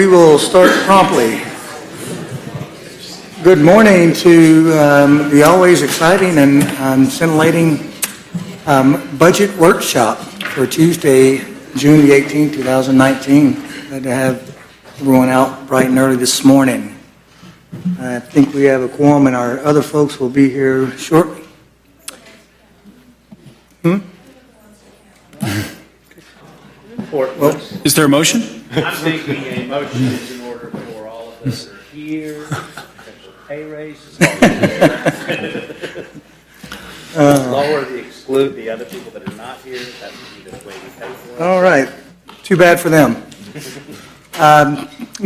We will start promptly. Good morning to the always exciting and scintillating budget workshop for Tuesday, June the 18th, 2019. Glad to have everyone out bright and early this morning. I think we have a quorum and our other folks will be here shortly. Well, is there a motion? I'm thinking a motion is in order for all of us that are here, potential pay raises. Lower the exclude the other people that are not here. That would be the way we pay for it. All right. Too bad for them.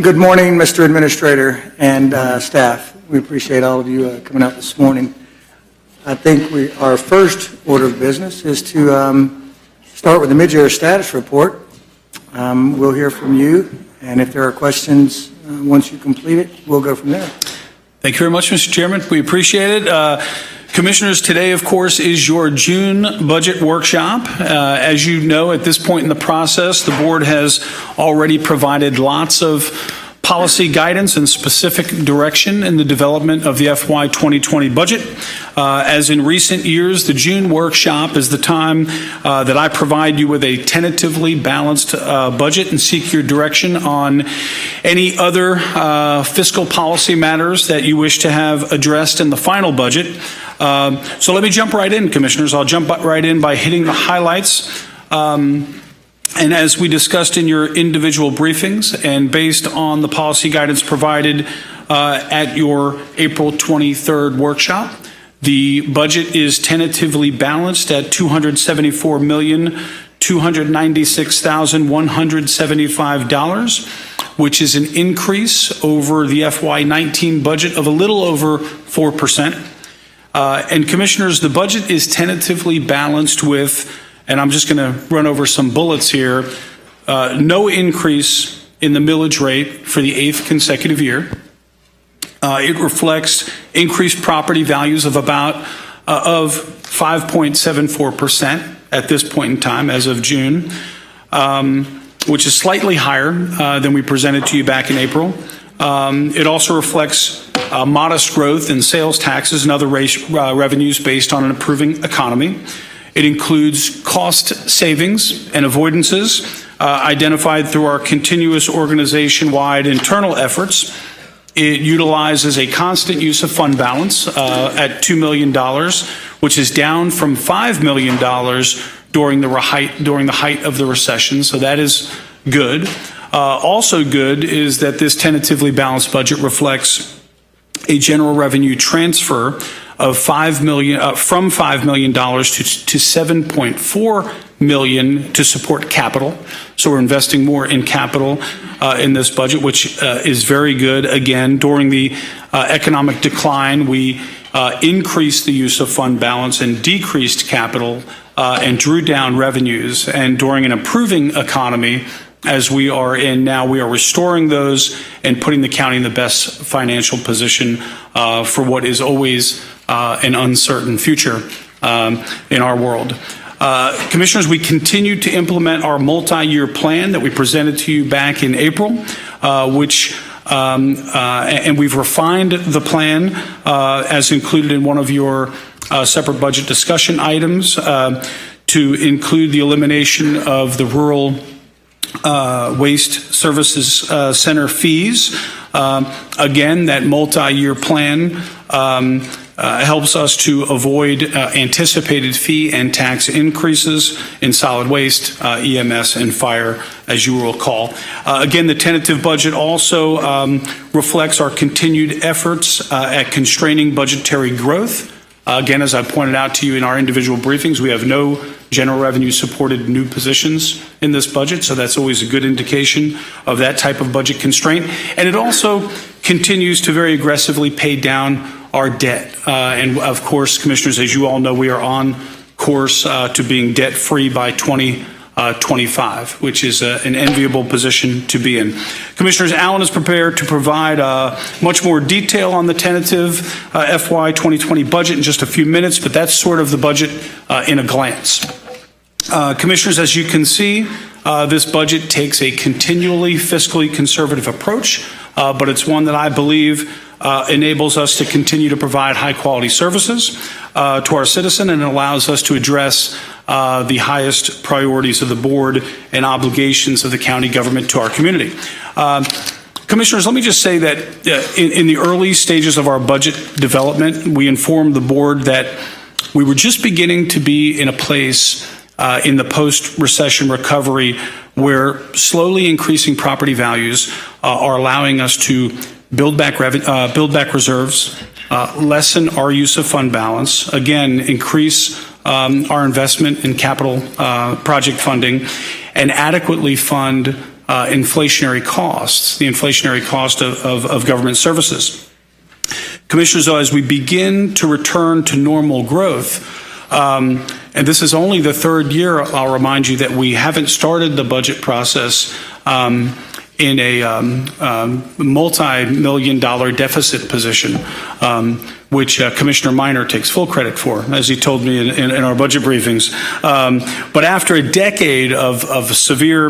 Good morning, Mr. Administrator and staff. We appreciate all of you coming out this morning. I think our first order of business is to start with the mid-year status report. We'll hear from you, and if there are questions once you complete it, we'll go from there. Thank you very much, Mr. Chairman. We appreciate it. Commissioners, today, of course, is your June budget workshop. As you know, at this point in the process, the board has already provided lots of policy guidance and specific direction in the development of the FY 2020 budget. As in recent years, the June workshop is the time that I provide you with a tentatively balanced budget and seek your direction on any other fiscal policy matters that you wish to have addressed in the final budget. So let me jump right in, Commissioners. I'll jump right in by hitting the highlights. And as we discussed in your individual briefings and based on the policy guidance provided at your April 23rd workshop, the budget is tentatively balanced at $274,296,175, which is an increase over the FY19 budget of a little over 4%. And Commissioners, the budget is tentatively balanced with, and I'm just going to run over some bullets here, no increase in the millage rate for the 8th consecutive year. It reflects increased property values of about 5.74% at this point in time as of June, which is slightly higher than we presented to you back in April. It also reflects modest growth in sales taxes and other revenues based on an improving economy. It includes cost savings and avoidances identified through our continuous organization-wide internal efforts. It utilizes a constant use of fund balance at $2 million, which is down from $5 million during the height of the recession, so that is good. Also good is that this tentatively balanced budget reflects a general revenue transfer of from $5 million to $7.4 million to support capital. So we're investing more in capital in this budget, which is very good. Again, during the economic decline, we increased the use of fund balance and decreased capital and drew down revenues. And during an improving economy, as we are in now, we are restoring those and putting the county in the best financial position for what is always an uncertain future in our world. Commissioners, we continue to implement our multi-year plan that we presented to you back in April, and we've refined the plan as included in one of your separate budget discussion items to include the elimination of the rural Waste Services Center fees. Again, that multi-year plan helps us to avoid anticipated fee and tax increases in solid waste, EMS, and fire, as you will recall. Again, the tentative budget also reflects our continued efforts at constraining budgetary growth. Again, as I pointed out to you in our individual briefings, we have no general revenue supported new positions in this budget, so that's always a good indication of that type of budget constraint. And it also continues to very aggressively pay down our debt. And of course, Commissioners, as you all know, we are on course to being debt-free by 2025, which is an enviable position to be in. Commissioners, Alan is prepared to provide much more detail on the tentative FY 2020 budget in just a few minutes, but that's sort of the budget in a glance. Commissioners, as you can see, This budget takes a continually fiscally conservative approach, but it's one that I believe enables us to continue to provide high-quality services to our citizen, and allows us to address the highest priorities of the board and obligations of the county government to our community. Commissioners, let me just say that in the early stages of our budget development, we informed the board that we were just beginning to be in a place in the post-recession recovery where slowly increasing property values are allowing us to build back reserves, lessen our use of fund balance, again, increase our investment in capital project funding, and adequately fund inflationary costs, the inflationary cost of government services. Commissioners, though, as we begin to return to normal growth, and this is only the third year, I'll remind you, that we haven't started the budget process in a multi-million-dollar deficit position, which Commissioner Minor takes full credit for, as he told me in our budget briefings. But after a decade of severe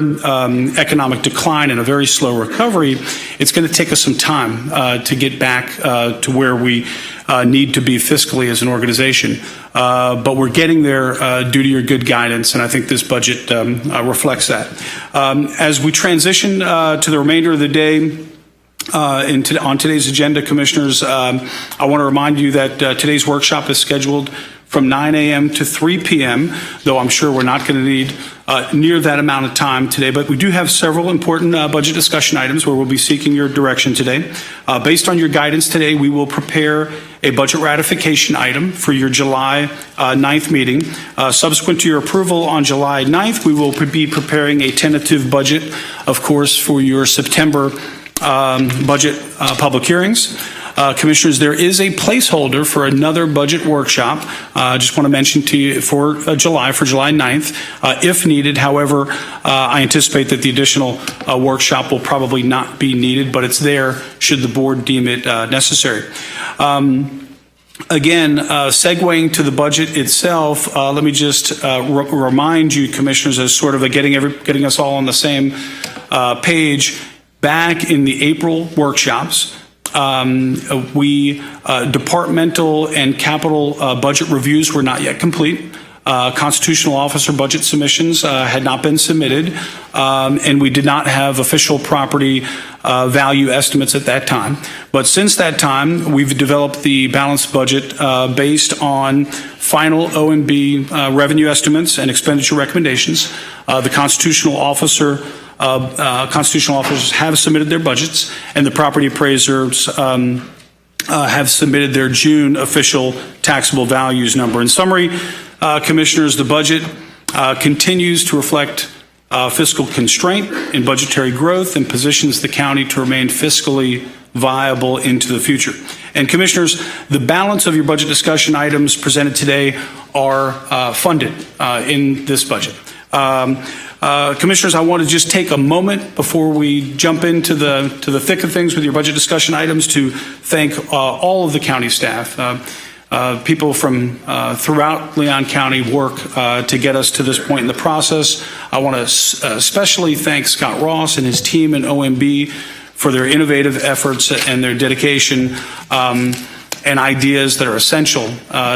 economic decline and a very slow recovery, it's going to take us some time to get back to where we need to be fiscally as an organization. But we're getting there due to your good guidance, and I think this budget reflects that. As we transition to the remainder of the day, on today's agenda, Commissioners, I want to remind you that today's workshop is scheduled from 9 a.m. to 3 p.m., though I'm sure we're not going to need near that amount of time today. But we do have several important budget discussion items where we'll be seeking your direction today. Based on your guidance today, we will prepare a budget ratification item for your July 9th meeting. Subsequent to your approval on July 9th, we will be preparing a tentative budget, of course, for your September budget public hearings. Commissioners, there is a placeholder for another budget workshop. I just want to mention to you for July 9th, if needed. However, I anticipate that the additional workshop will probably not be needed, but it's there should the board deem it necessary. Again, segueing to the budget itself, let me just remind you, Commissioners, as sort of getting us all on the same page. Back in the April workshops, departmental and capital budget reviews were not yet complete. Constitutional officer budget submissions had not been submitted, and we did not have official property value estimates at that time. But since that time, we've developed the balanced budget based on final OMB revenue estimates and expenditure recommendations. The constitutional officers have submitted their budgets, and the property appraisers have submitted their June official taxable values number. In summary, Commissioners, the budget continues to reflect fiscal constraint and budgetary growth and positions the county to remain fiscally viable into the future. And Commissioners, the balance of your budget discussion items presented today are funded in this budget. Commissioners, I want to just take a moment before we jump into the thick of things with your budget discussion items to thank all of the county staff. People from throughout Leon County work to get us to this point in the process. I want to especially thank Scott Ross and his team in OMB for their innovative efforts and their dedication and ideas that are essential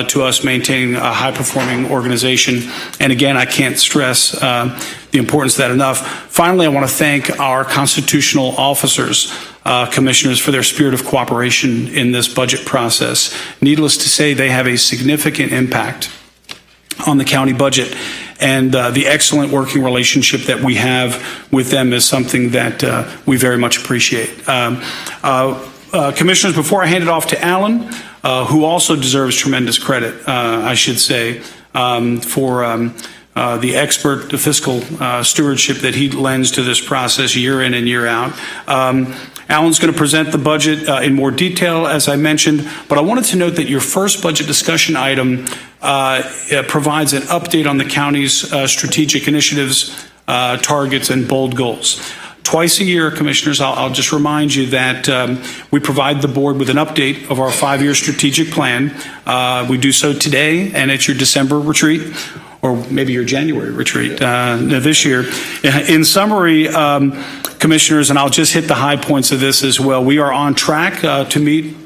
to us maintaining a high-performing organization. And again, I can't stress the importance of that enough. Finally, I want to thank our constitutional officers, Commissioners, for their spirit of cooperation in this budget process. Needless to say, they have a significant impact on the county budget, and the excellent working relationship that we have with them is something that we very much appreciate. Commissioners, before I hand it off to Alan, who also deserves tremendous credit, I should say, for the expert fiscal stewardship that he lends to this process year in and year out. Alan's going to present the budget in more detail, as I mentioned, but I wanted to note that your first budget discussion item provides an update on the county's strategic initiatives, targets, and bold goals. Twice a year, Commissioners, I'll just remind you that we provide the board with an update of our 5-year strategic plan. We do so today and at your December retreat. or maybe your January retreat this year. In summary, Commissioners, and I'll just hit the high points of this as well, we are on track to meet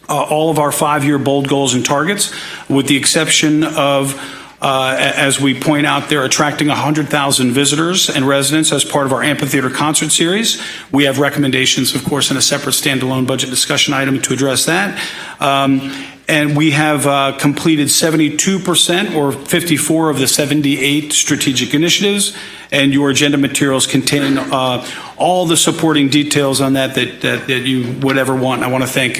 all of our 5-year bold goals and targets, with the exception of, as we point out there, attracting 100,000 visitors and residents as part of our amphitheater concert series. We have recommendations, of course, in a separate standalone budget discussion item to address that. And we have completed 72% or 54 of the 78 strategic initiatives, and your agenda materials contain all the supporting details on that you would ever want. I want to thank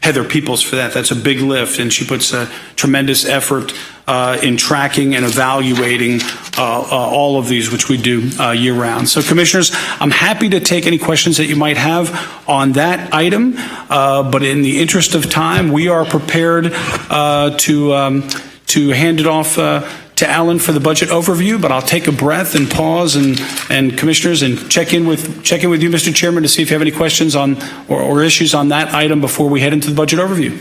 Heather Peoples for that. That's a big lift, and she puts a tremendous effort in tracking and evaluating all of these, which we do year-round. So, Commissioners, I'm happy to take any questions that you might have on that item, but in the interest of time, we are prepared to hand it off to Alan for the budget overview, but I'll take a breath and pause and Commissioners, and check in with you, Mr. Chairman, to see if you have any questions on or issues on that item before we head into the budget overview.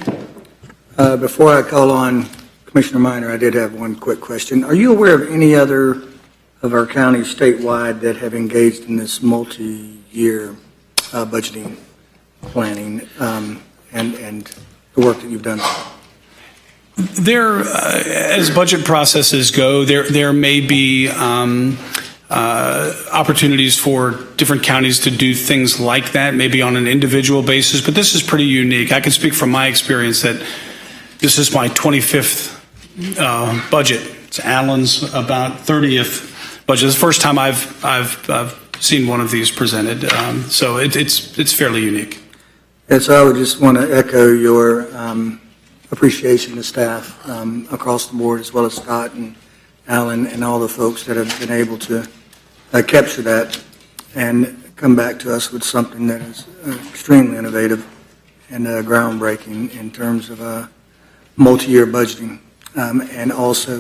Before I call on Commissioner Minor, I did have one quick question. Are you aware of any other of our counties statewide that have engaged in this multi-year budgeting planning and the work that you've done? There, as budget processes go, there may be opportunities for different counties to do things like that, maybe on an individual basis, but this is pretty unique. I can speak from my experience that this is my 25th budget. It's Alan's about 30th budget. It's the first time I've seen one of these presented, so it's fairly unique. And so I would just want to echo your appreciation to staff across the board, as well as Scott and Alan and all the folks that have been able to capture that and come back to us with something that is extremely innovative and groundbreaking in terms of multi-year budgeting, and also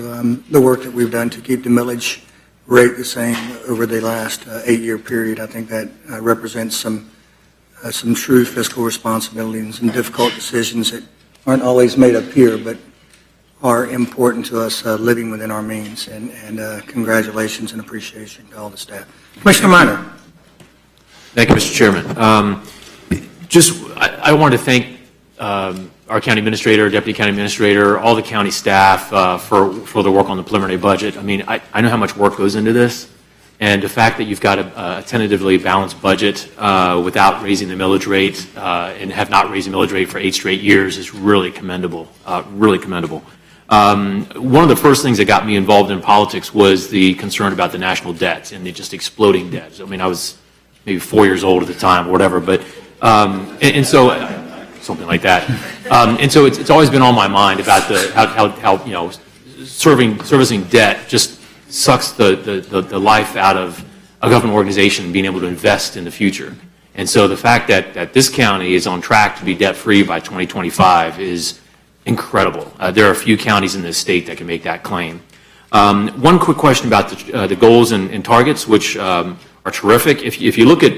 the work that we've done to keep the millage rate the same over the last 8-year period. I think that represents some true fiscal responsibility and some difficult decisions that aren't always made up here, but are important to us living within our means. And congratulations and appreciation to all the staff. Commissioner Minor. Thank you, Mr. Chairman. I want to thank our county administrator, deputy county administrator, all the county staff for the work on the preliminary budget. I mean, I know how much work goes into this, and the fact that you've got a tentatively balanced budget without raising the millage rate and have not raised the millage rate for 8 straight years is really commendable, really commendable. One of the first things that got me involved in politics was the concern about the national debt and the just exploding debt. I mean, I was maybe 4 years old at the time or whatever, but, and so, something like that. And so it's always been on my mind about how you know, servicing debt just sucks the life out of a government organization being able to invest in the future. And so the fact that this county is on track to be debt-free by 2025 is incredible. There are a few counties in this state that can make that claim. One quick question about the goals and targets, which are terrific. If you look at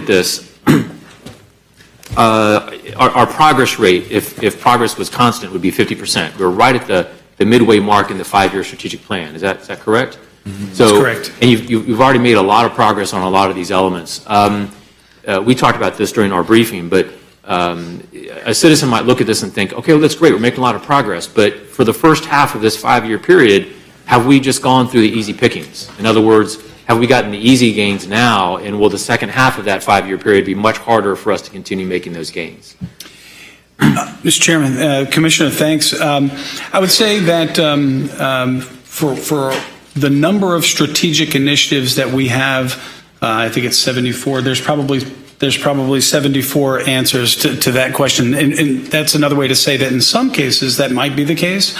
this, our progress rate, if progress was constant, would be 50%. We're right at the midway mark in the 5-year strategic plan. Is that correct? Mm-hmm. So, that's correct. And you've already made a lot of progress on a lot of these elements. We talked about this during our briefing, but a citizen might look at this and think, okay, well, that's great, we're making a lot of progress, but for the first half of this 5-year period, have we just gone through the easy pickings? In other words, have we gotten the easy gains now, and will the second half of that 5-year period be much harder for us to continue making those gains? Mr. Chairman, Commissioner, thanks. I would say that for the number of strategic initiatives that we have, I think it's 74. There's probably 74 answers to that question, and that's another way to say that in some cases that might be the case,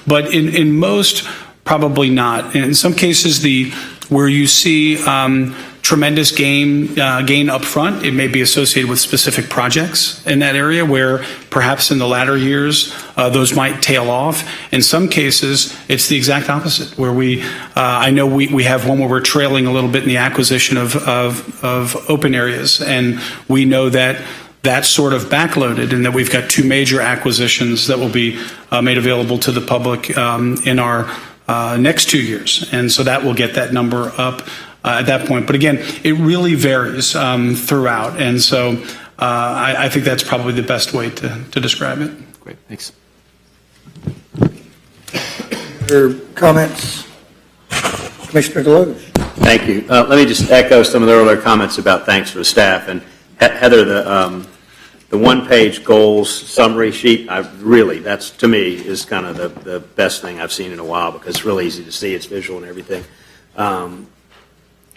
but in most, probably not. In some cases, where you see tremendous gain up front, it may be associated with specific projects in that area where perhaps in the latter years those might tail off. In some cases, it's the exact opposite, where I know we have one where we're trailing a little bit in the acquisition of open areas, and we know that that's sort of backloaded in that we've got two major acquisitions that will be made available to the public in our next 2 years. And so that will get that number up at that point. But again, it really varies throughout. And so I think that's probably the best way to describe it. Great, thanks. Other comments? Commissioner Deloge? Thank you. Let me just echo some of the earlier comments about thanks for the staff. And Heather, the one-page goals summary sheet, that's, to me, is kind of the best thing I've seen in a while, because it's really easy to see, it's visual and everything. And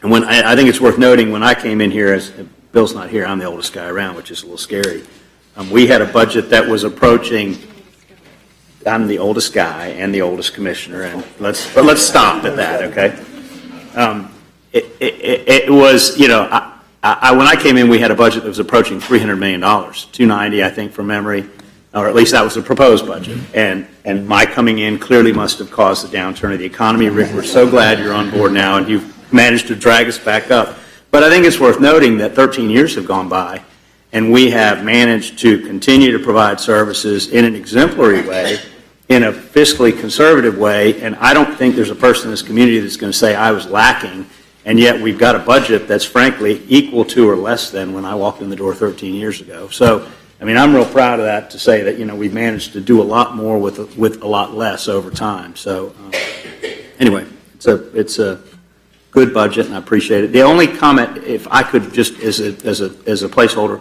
when I think it's worth noting, when I came in here, as Bill's not here, I'm the oldest guy around, which is a little scary. We had a budget that was approaching, I'm the oldest guy and the oldest commissioner, and let's stop at that, okay? It was, when I came in, we had a budget that was approaching $300 million, 290, I think, from memory, or at least that was the proposed budget. And my coming in clearly must have caused the downturn of the economy. Rick, we're so glad you're on board now, and you've managed to drag us back up. But I think it's worth noting that 13 years have gone by, and we have managed to continue to provide services in an exemplary way, in a fiscally conservative way, and I don't think there's a person in this community that's going to say I was lacking, and yet we've got a budget that's frankly equal to or less than when I walked in the door 13 years ago. So, I mean, I'm real proud of that, to say that, we've managed to do a lot more with a lot less over time. So, anyway, it's a good budget, and I appreciate it. The only comment, if I could just, as a placeholder,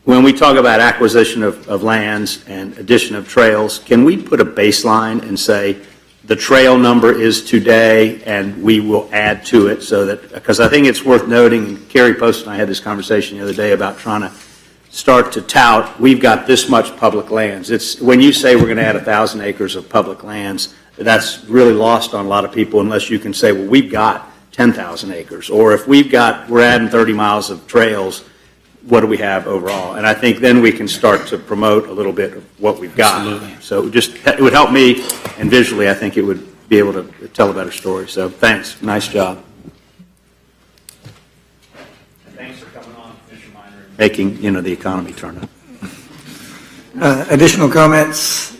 when we talk about acquisition of lands and addition of trails, can we put a baseline and say the trail number is today and we will add to it, so that, because I think it's worth noting, Kerry Post and I had this conversation the other day about trying to start to tout, we've got this much public lands. It's, when you say we're going to add 1,000 acres of public lands, that's really lost on a lot of people, unless you can say, well, we've got 10,000 acres. Or if we're adding 30 miles of trails, what do we have overall? And I think then we can start to promote a little bit of what we've got. Absolutely. So it would help me, and visually I think it would be able to tell a better story. So thanks. Nice job. Thanks for coming on, Commissioner Minor. Making, the economy turn up. Additional comments?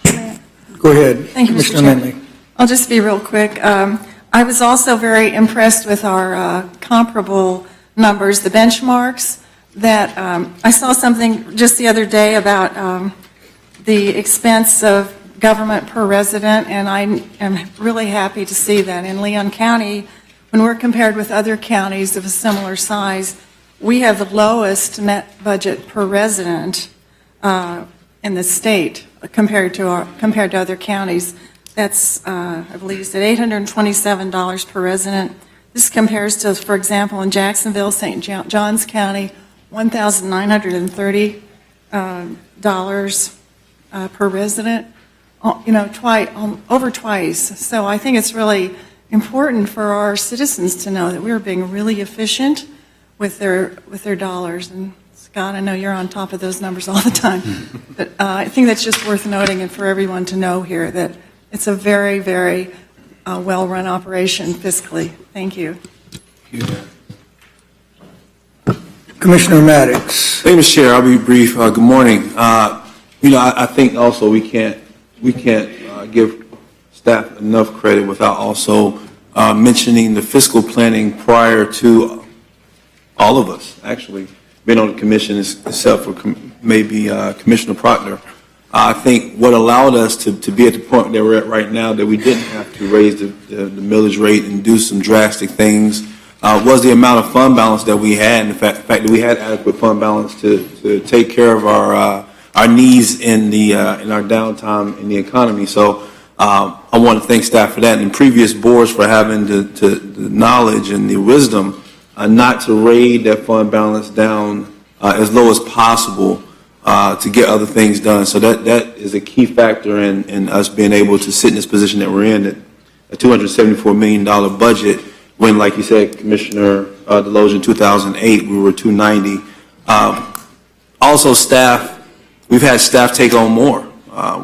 Go ahead. Thank you, Mr. Commissioner Chairman. Lindley. I'll just be real quick. I was also very impressed with our comparable numbers, the benchmarks, that I saw something just the other day about the expense of government per resident, and I am really happy to see that in Leon County, when we're compared with other counties of a similar size, we have the lowest net budget per resident in the state compared to other counties. That's, I believe, it's at $827 per resident. This compares to, for example, in Jacksonville, St. Johns County, $1,930 per resident. Over twice. So I think it's really important for our citizens to know that we're being really efficient with their dollars. And Scott, I know you're on top of those numbers all the time. But I think that's just worth noting, and for everyone to know here, that it's a very, very well-run operation fiscally. Thank you. Commissioner Maddox. Thank you, Mr. Chair. I'll be brief. Good morning. I think also we can't give staff enough credit without also mentioning the fiscal planning prior to all of us, actually, being on the commission, except for maybe Commissioner Proctor. I think what allowed us to be at the point that we're at right now, that we didn't have to raise the millage rate and do some drastic things, was the amount of fund balance that we had, and the fact that we had adequate fund balance to take care of our needs in our downtime in the economy. So I want to thank staff for that, and previous boards for having the knowledge and the wisdom not to raid that fund balance down as low as possible to get other things done. So that is a key factor in us being able to sit in this position that we're in, at a $274 million budget, when, like you said, Commissioner Deloge, in 2008, we were 290. Also, staff, we've had staff take on more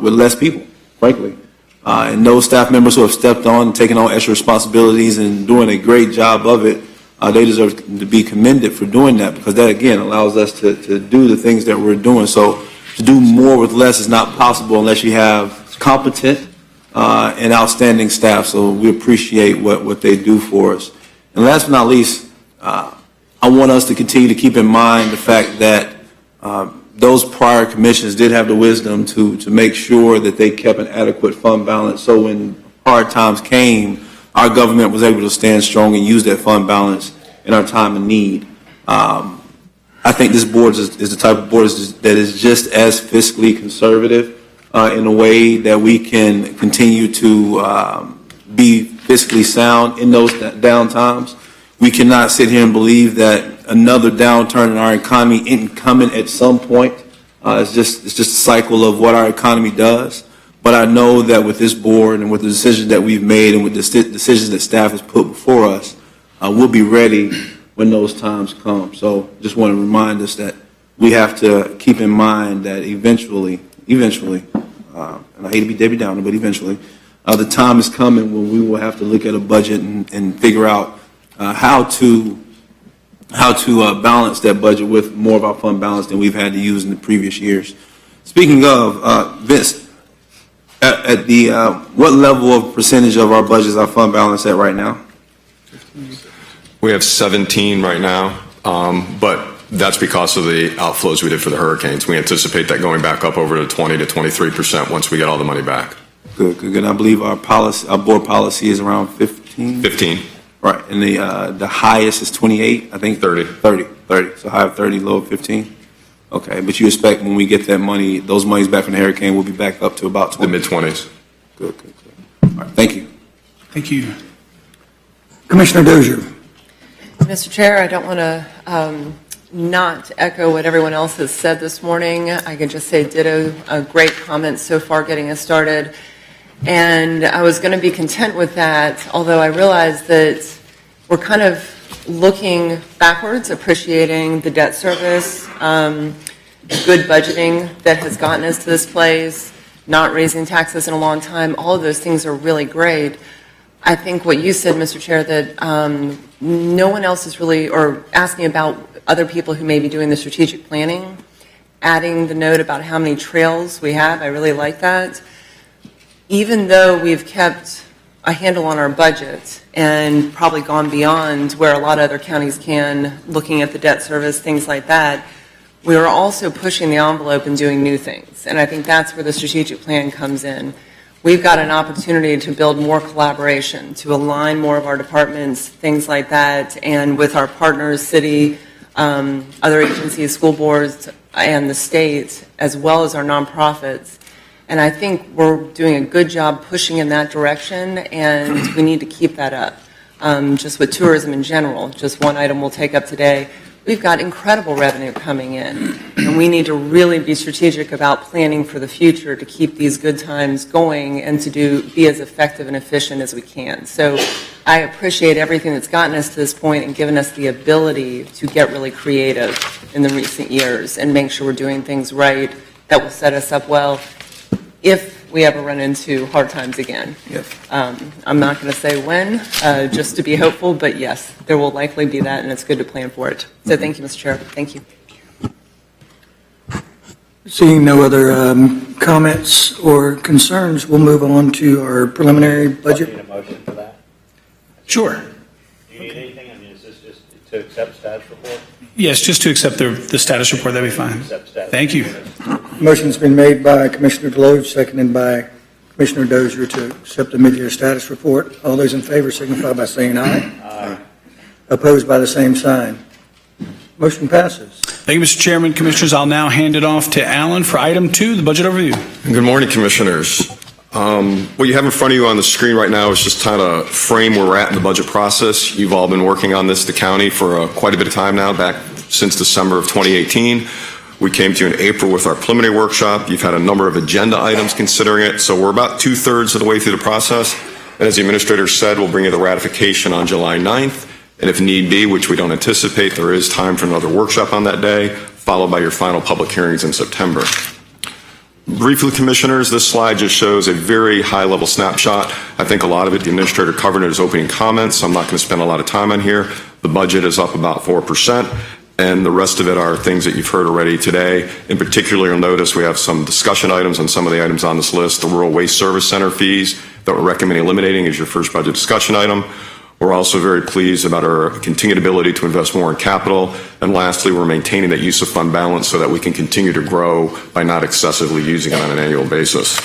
with less people, frankly. And those staff members who have stepped on and taken on extra responsibilities and doing a great job of it, They deserve to be commended for doing that, because that, again, allows us to do the things that we're doing. So to do more with less is not possible unless you have competent and outstanding staff. So we appreciate what they do for us. And last but not least, I want us to continue to keep in mind the fact that those prior commissions did have the wisdom to make sure that they kept an adequate fund balance. So when hard times came, our government was able to stand strong and use that fund balance in our time of need. I think this board is the type of board that is just as fiscally conservative in a way that we can continue to be fiscally sound in those down times. We cannot sit here and believe that another downturn in our economy isn't coming at some point. It's just a cycle of what our economy does. But I know that with this board and with the decisions that we've made and with the decisions that staff has put before us, we'll be ready when those times come. So just want to remind us that we have to keep in mind that eventually, and I hate to be Debbie Downer, but eventually, the time is coming when we will have to look at a budget and figure out how to balance that budget with more of our fund balance than we've had to use in the previous years. Speaking of, Vince, at the what level of percentage of our budget is our fund balance at right now? We have 17 right now, but that's because of the outflows we did for the hurricanes. We anticipate that going back up over to 20 to 23% once we get all the money back. Good. I believe our board policy is around 15? 15. Right, and the highest is 28, I think? 30. 30, so high of 30, low of 15? Okay, but you expect when we get that money, those monies back from the hurricane, we'll be back up to about 20? The mid-20s. Good. All right, thank you. Thank you. Commissioner Dozier. Mr. Chair, I don't want to not echo what everyone else has said this morning. I can just say ditto. Great comments so far getting us started. And I was going to be content with that, although I realize that we're kind of looking backwards, appreciating the debt service, good budgeting that has gotten us to this place, not raising taxes in a long time. All of those things are really great. I think what you said, Mr. Chair, that no one else is really, or asking about other people who may be doing the strategic planning, adding the note about how many trails we have, I really like that. Even though we've kept a handle on our budget and probably gone beyond where a lot of other counties can, looking at the debt service, things like that, we are also pushing the envelope and doing new things. And I think that's where the strategic plan comes in. We've got an opportunity to build more collaboration, to align more of our departments, things like that, and with our partners, city, other agencies, school boards, and the state, as well as our nonprofits. And I think we're doing a good job pushing in that direction, and we need to keep that up. Just with tourism in general, just one item we'll take up today, we've got incredible revenue coming in, and we need to really be strategic about planning for the future to keep these good times going and to be as effective and efficient as we can. So I appreciate everything that's gotten us to this point and given us the ability to get really creative in the recent years and make sure we're doing things right that will set us up well if we ever run into hard times again. Yes. I'm not going to say when, just to be hopeful, but yes, there will likely be that, and it's good to plan for it. So thank you, Mr. Chair. Thank you. Seeing no other comments or concerns, we'll move on to our preliminary budget. Need a motion for that? Sure. Do you need anything? I mean, is this just to accept status report? Yes, just to accept the status report, that'd be fine. Accept status. Thank you. Motion's been made by Commissioner Deloge, seconded by Commissioner Dozier to accept the mid-year status report. All those in favor signify by saying aye. Aye. Opposed by the same sign. Motion passes. Thank you, Mr. Chairman. Commissioners, I'll now hand it off to Alan for item 2, the budget overview. Good morning, Commissioners. What you have in front of you on the screen right now is just kind of frame where we're at in the budget process. You've all been working on this, the county, for quite a bit of time now, back since December of 2018. We came to you in April with our preliminary workshop. You've had a number of agenda items considering it, so we're about 2/3 of the way through the process. And as the Administrator said, we'll bring you the ratification on July 9th. And if need be, which we don't anticipate, there is time for another workshop on that day, followed by your final public hearings in September. Briefly, Commissioners, this slide just shows a very high-level snapshot. I think a lot of it, the Administrator covered in his opening comments, so I'm not going to spend a lot of time on here. The budget is up about 4%, and the rest of it are things that you've heard already today. In particular, you'll notice we have some discussion items on some of the items on this list. The Rural Waste Service Center fees that we're recommending eliminating is your first budget discussion item. We're also very pleased about our continued ability to invest more in capital. And lastly, we're maintaining that use of fund balance so that we can continue to grow by not excessively using it on an annual basis.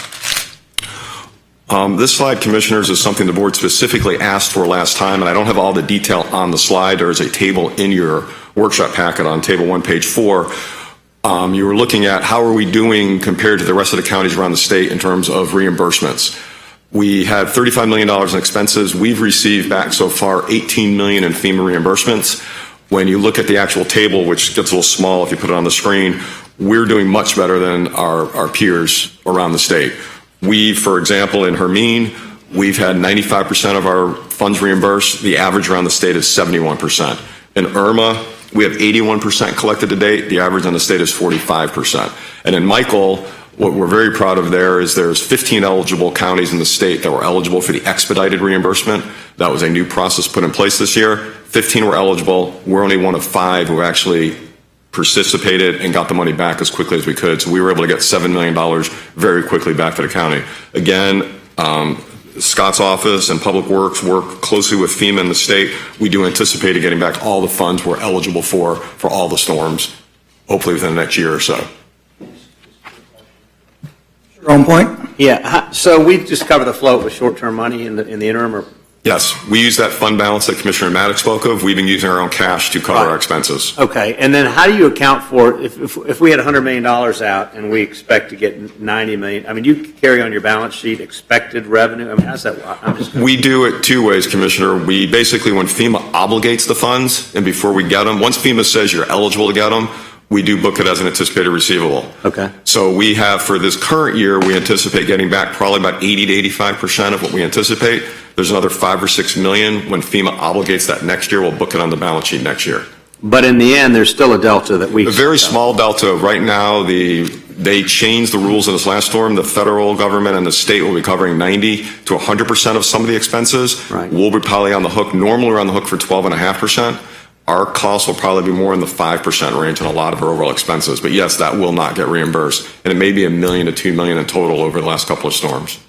This slide, Commissioners, is something the board specifically asked for last time, and I don't have all the detail on the slide. There is a table in your workshop packet on table 1, page 4. You were looking at how are we doing compared to the rest of the counties around the state in terms of reimbursements. We had $35 million in expenses. We've received back so far $18 million in FEMA reimbursements. When you look at the actual table, which gets a little small if you put it on the screen, we're doing much better than our peers around the state. We, for example, in Hermine, we've had 95% of our funds reimbursed. The average around the state is 71%. In Irma, we have 81% collected to date. The average on the state is 45%. And in Michael, what we're very proud of there is there's 15 eligible counties in the state that were eligible for the expedited reimbursement. That was a new process put in place this year. 15 were eligible. We're only one of 5 who actually participated and got the money back as quickly as we could. So we were able to get $7 million very quickly back to the county. Again, Scott's office and Public Works work closely with FEMA in the state. We do anticipate getting back all the funds we're eligible for all the storms, hopefully within the next year or so. On point? Yeah, so we just cover the float with short-term money in the interim, or? Yes, we use that fund balance that Commissioner Maddox spoke of. We've been using our own cash to cover our expenses. Okay, and then how do you account for, if we had $100 million out and we expect to get $90 million, I mean, you carry on your balance sheet expected revenue? I mean, how's that? We do it 2 ways, Commissioner. We basically, when FEMA obligates the funds, and before we get them, once FEMA says you're eligible to get them, we do book it as an anticipated receivable. Okay. So we have, for this current year, we anticipate getting back probably about 80 to 85% of what we anticipate. There's another $5 or $6 million. When FEMA obligates that next year, we'll book it on the balance sheet next year. But in the end, there's still a delta that we... A very small delta. Right now, they changed the rules in this last storm. The federal government and the state will be covering 90 to 100% of some of the expenses. Right. We'll be probably on the hook. Normally, we're on the hook for 12.5%. Our costs will probably be more in the 5% range in a lot of our overall expenses. But yes, that will not get reimbursed. And it may be $1 million to $2 million in total over the last couple of storms.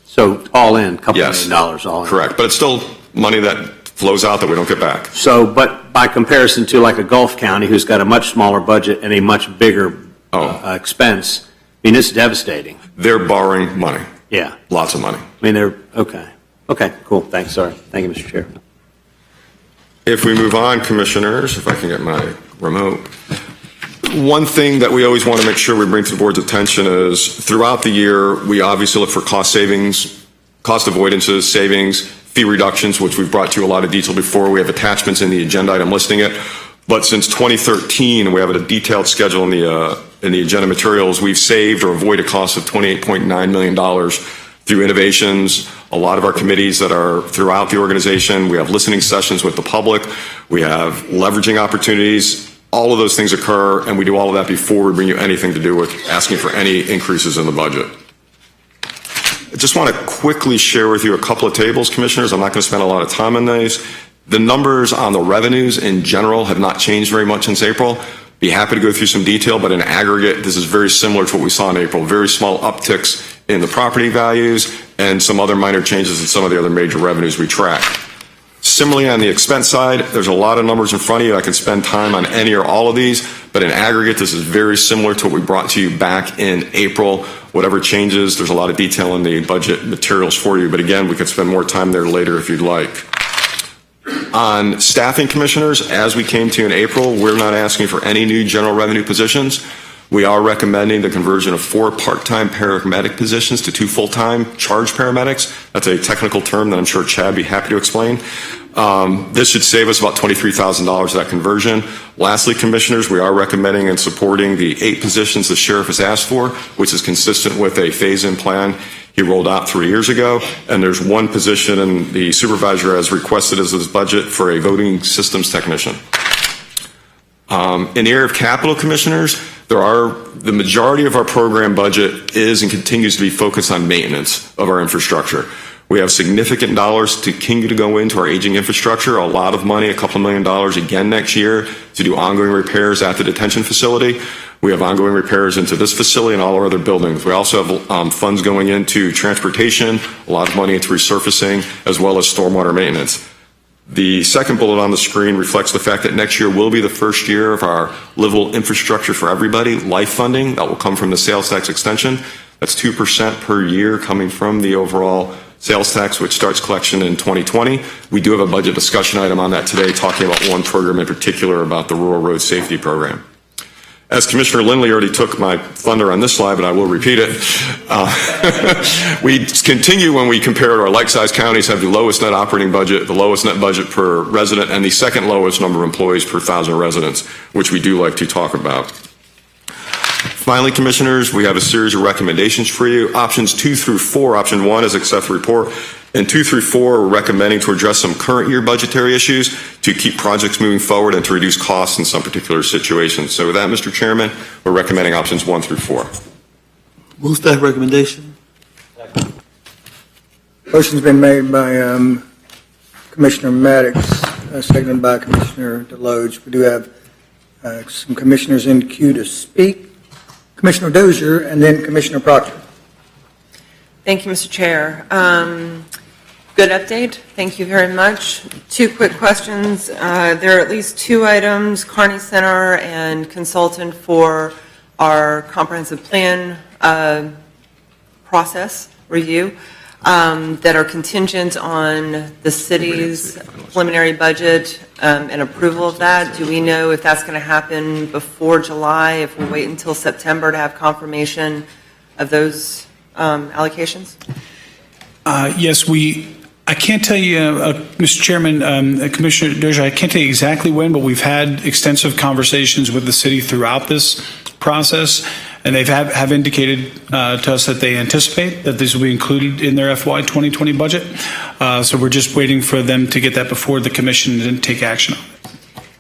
So all in, $2 Yes. million all in. Correct. But it's still money that flows out that we don't get back. So, but by comparison to like a Gulf County who's got a much smaller budget and a much bigger expense, I mean, it's devastating. They're borrowing money. Yeah. Lots of money. I mean, okay. Okay, cool. Thanks. Sorry. Thank you, Mr. Chair. If we move on, Commissioners, if I can get my remote. One thing that we always want to make sure we bring to the board's attention is throughout the year, we obviously look for cost savings, cost avoidances, savings, fee reductions, which we've brought to you a lot of detail before. We have attachments in the agenda item listing it. But since 2013, we have a detailed schedule in the agenda materials. We've saved or avoided costs of $28.9 million through innovations, a lot of our committees that are throughout the organization. We have listening sessions with the public. We have leveraging opportunities. All of those things occur, and we do all of that before we bring you anything to do with asking for any increases in the budget. I just want to quickly share with you a couple of tables, Commissioners. I'm not going to spend a lot of time on these. The numbers on the revenues in general have not changed very much since April. Be happy to go through some detail, but in aggregate, this is very similar to what we saw in April. Very small upticks in the property values and some other minor changes in some of the other major revenues we track. Similarly, on the expense side, there's a lot of numbers in front of you. I can spend time on any or all of these, but in aggregate, this is very similar to what we brought to you back in April. Whatever changes, there's a lot of detail in the budget materials for you, but again, we could spend more time there later if you'd like. On staffing, Commissioners, as we came to in April, we're not asking for any new general revenue positions. We are recommending the conversion of 4 part-time paramedic positions to 2 full-time charge paramedics. That's a technical term that I'm sure Chad would be happy to explain. This should save us about $23,000 of that conversion. Lastly, Commissioners, we are recommending and supporting the 8 positions the sheriff has asked for, which is consistent with a phase-in plan he rolled out 3 years ago. And there's 1 position, and the supervisor has requested as his budget for a voting systems technician. In the area of capital, commissioners, the majority of our program budget is and continues to be focused on maintenance of our infrastructure. We have significant dollars to continue to go into our aging infrastructure, a lot of money, a couple $1 million again next year to do ongoing repairs at the detention facility. We have ongoing repairs into this facility and all our other buildings. We also have funds going into transportation, a lot of money into resurfacing, as well as stormwater maintenance. The second bullet on the screen reflects the fact that next year will be the first year of our livable infrastructure for everybody, life funding, that will come from the sales tax extension. That's 2% per year coming from the overall sales tax, which starts collection in 2020. We do have a budget discussion item on that today, talking about one program in particular, about the Rural Road Safety Program. As Commissioner Lindley already took my thunder on this slide, but I will repeat it. We continue, when we compare to our like-sized counties, have the lowest net operating budget, the lowest net budget per resident, and the second lowest number of employees per 1,000 residents, which we do like to talk about. Finally, commissioners, we have a series of recommendations for you. Options 2 through 4, option 1 is accept the report, and 2 through 4 we're recommending to address some current year budgetary issues, to keep projects moving forward, and to reduce costs in some particular situations. So with that, Mr. Chairman, we're recommending options 1 through 4. Move staff recommendation. Motion's been made by Commissioner Maddox, seconded by Commissioner Deloge. We do have some commissioners in the queue to speak. Commissioner Dozier and then Commissioner Proctor. Thank you, Mr. Chair. Good update. Thank you very much. 2 quick questions. There are at least 2 items, Kearney Center and consultant for our comprehensive plan process review, that are contingent on the city's preliminary budget and approval of that. Do we know if that's going to happen before July, if we'll wait until September to have confirmation of those allocations? Yes, I can't tell you, Mr. Chairman, Commissioner Dozier, I can't tell you exactly when, but we've had extensive conversations with the city throughout this process, and they have indicated to us that they anticipate that this will be included in their FY 2020 budget. So we're just waiting for them to get that before the commission and take action on it.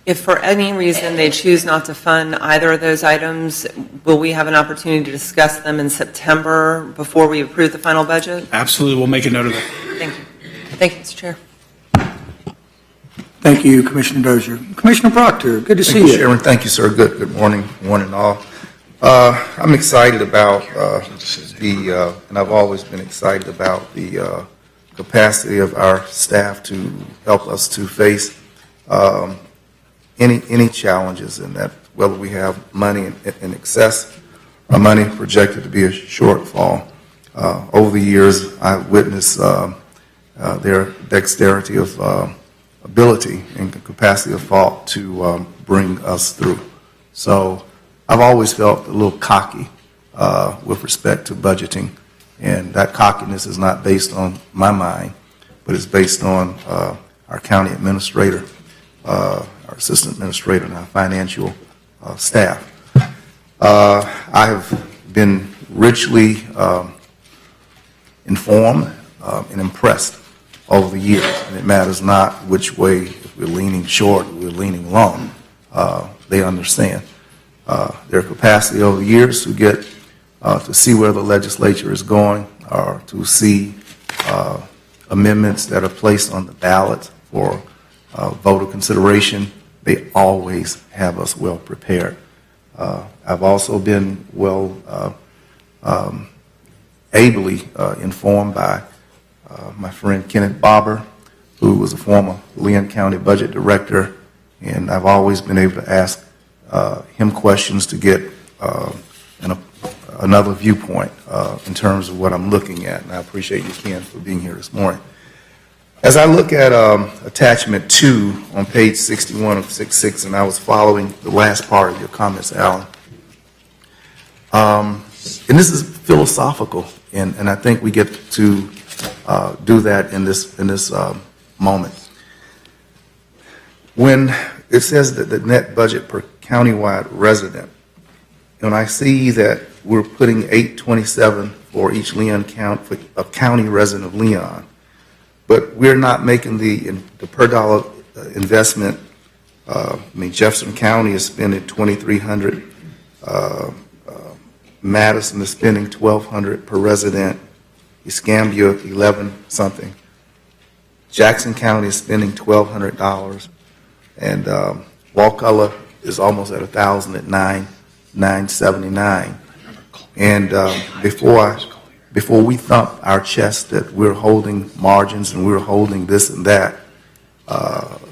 If for any reason they choose not to fund either of those items, will we have an opportunity to discuss them in September before we approve the final budget? Absolutely, we'll make a note of that. Thank you. Thank you, Mr. Chair. Thank you, Commissioner Dozier. Commissioner Proctor, good to see Thank you. you, Chairman. Thank you, sir. Good morning, one and all. I'm excited about and I've always been excited about the capacity of our staff to help us to face any challenges in that, whether we have money in excess or money projected to be a shortfall. Over the years, I've witnessed their dexterity of ability and capacity of thought to bring us through. So I've always felt a little cocky with respect to budgeting, and that cockiness is not based on my mind, but it's based on our county administrator, our assistant administrator, and our financial staff. I have been richly informed and impressed over the years, and it matters not which way, if we're leaning short or we're leaning long. They understand their capacity over the years to get to see where the legislature is going, or to see amendments that are placed on the ballot for voter consideration. They always have us well prepared. I've also been ably informed by my friend Kenneth Barber, who was a former Leon County Budget Director, and I've always been able to ask him questions to get another viewpoint in terms of what I'm looking at, and I appreciate you, Ken, for being here this morning. As I look at attachment 2 on page 61 of 6.6, and I was following the last part of your comments, Alan, and this is philosophical, and I think we get to do that in this moment. When it says that the net budget per countywide resident, and I see that we're putting $827 for each Leon count for a county resident of Leon, but we're not making the per dollar investment Jefferson County is spending $2,300. Madison is spending $1,200 per resident. Escambia, 11 something. Jackson County is spending $1,200, and Wakulla is almost at 1,000 at $979. And before we thump our chest that we're holding margins and we're holding this and that,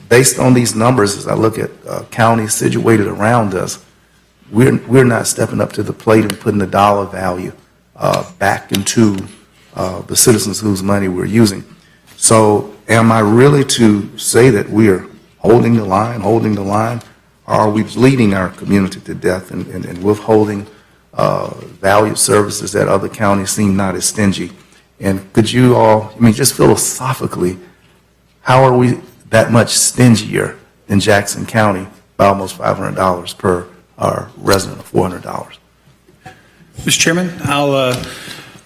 based on these numbers, as I look at counties situated around us, we're not stepping up to the plate and putting the dollar value back into the citizens whose money we're using. So am I really to say that we are holding the line, or are we bleeding our community to death and withholding valued services that other counties seem not as stingy? And could you all, just philosophically, how are we that much stingier than Jackson County by almost $500 per our resident of $400? Mr. Chairman, I'll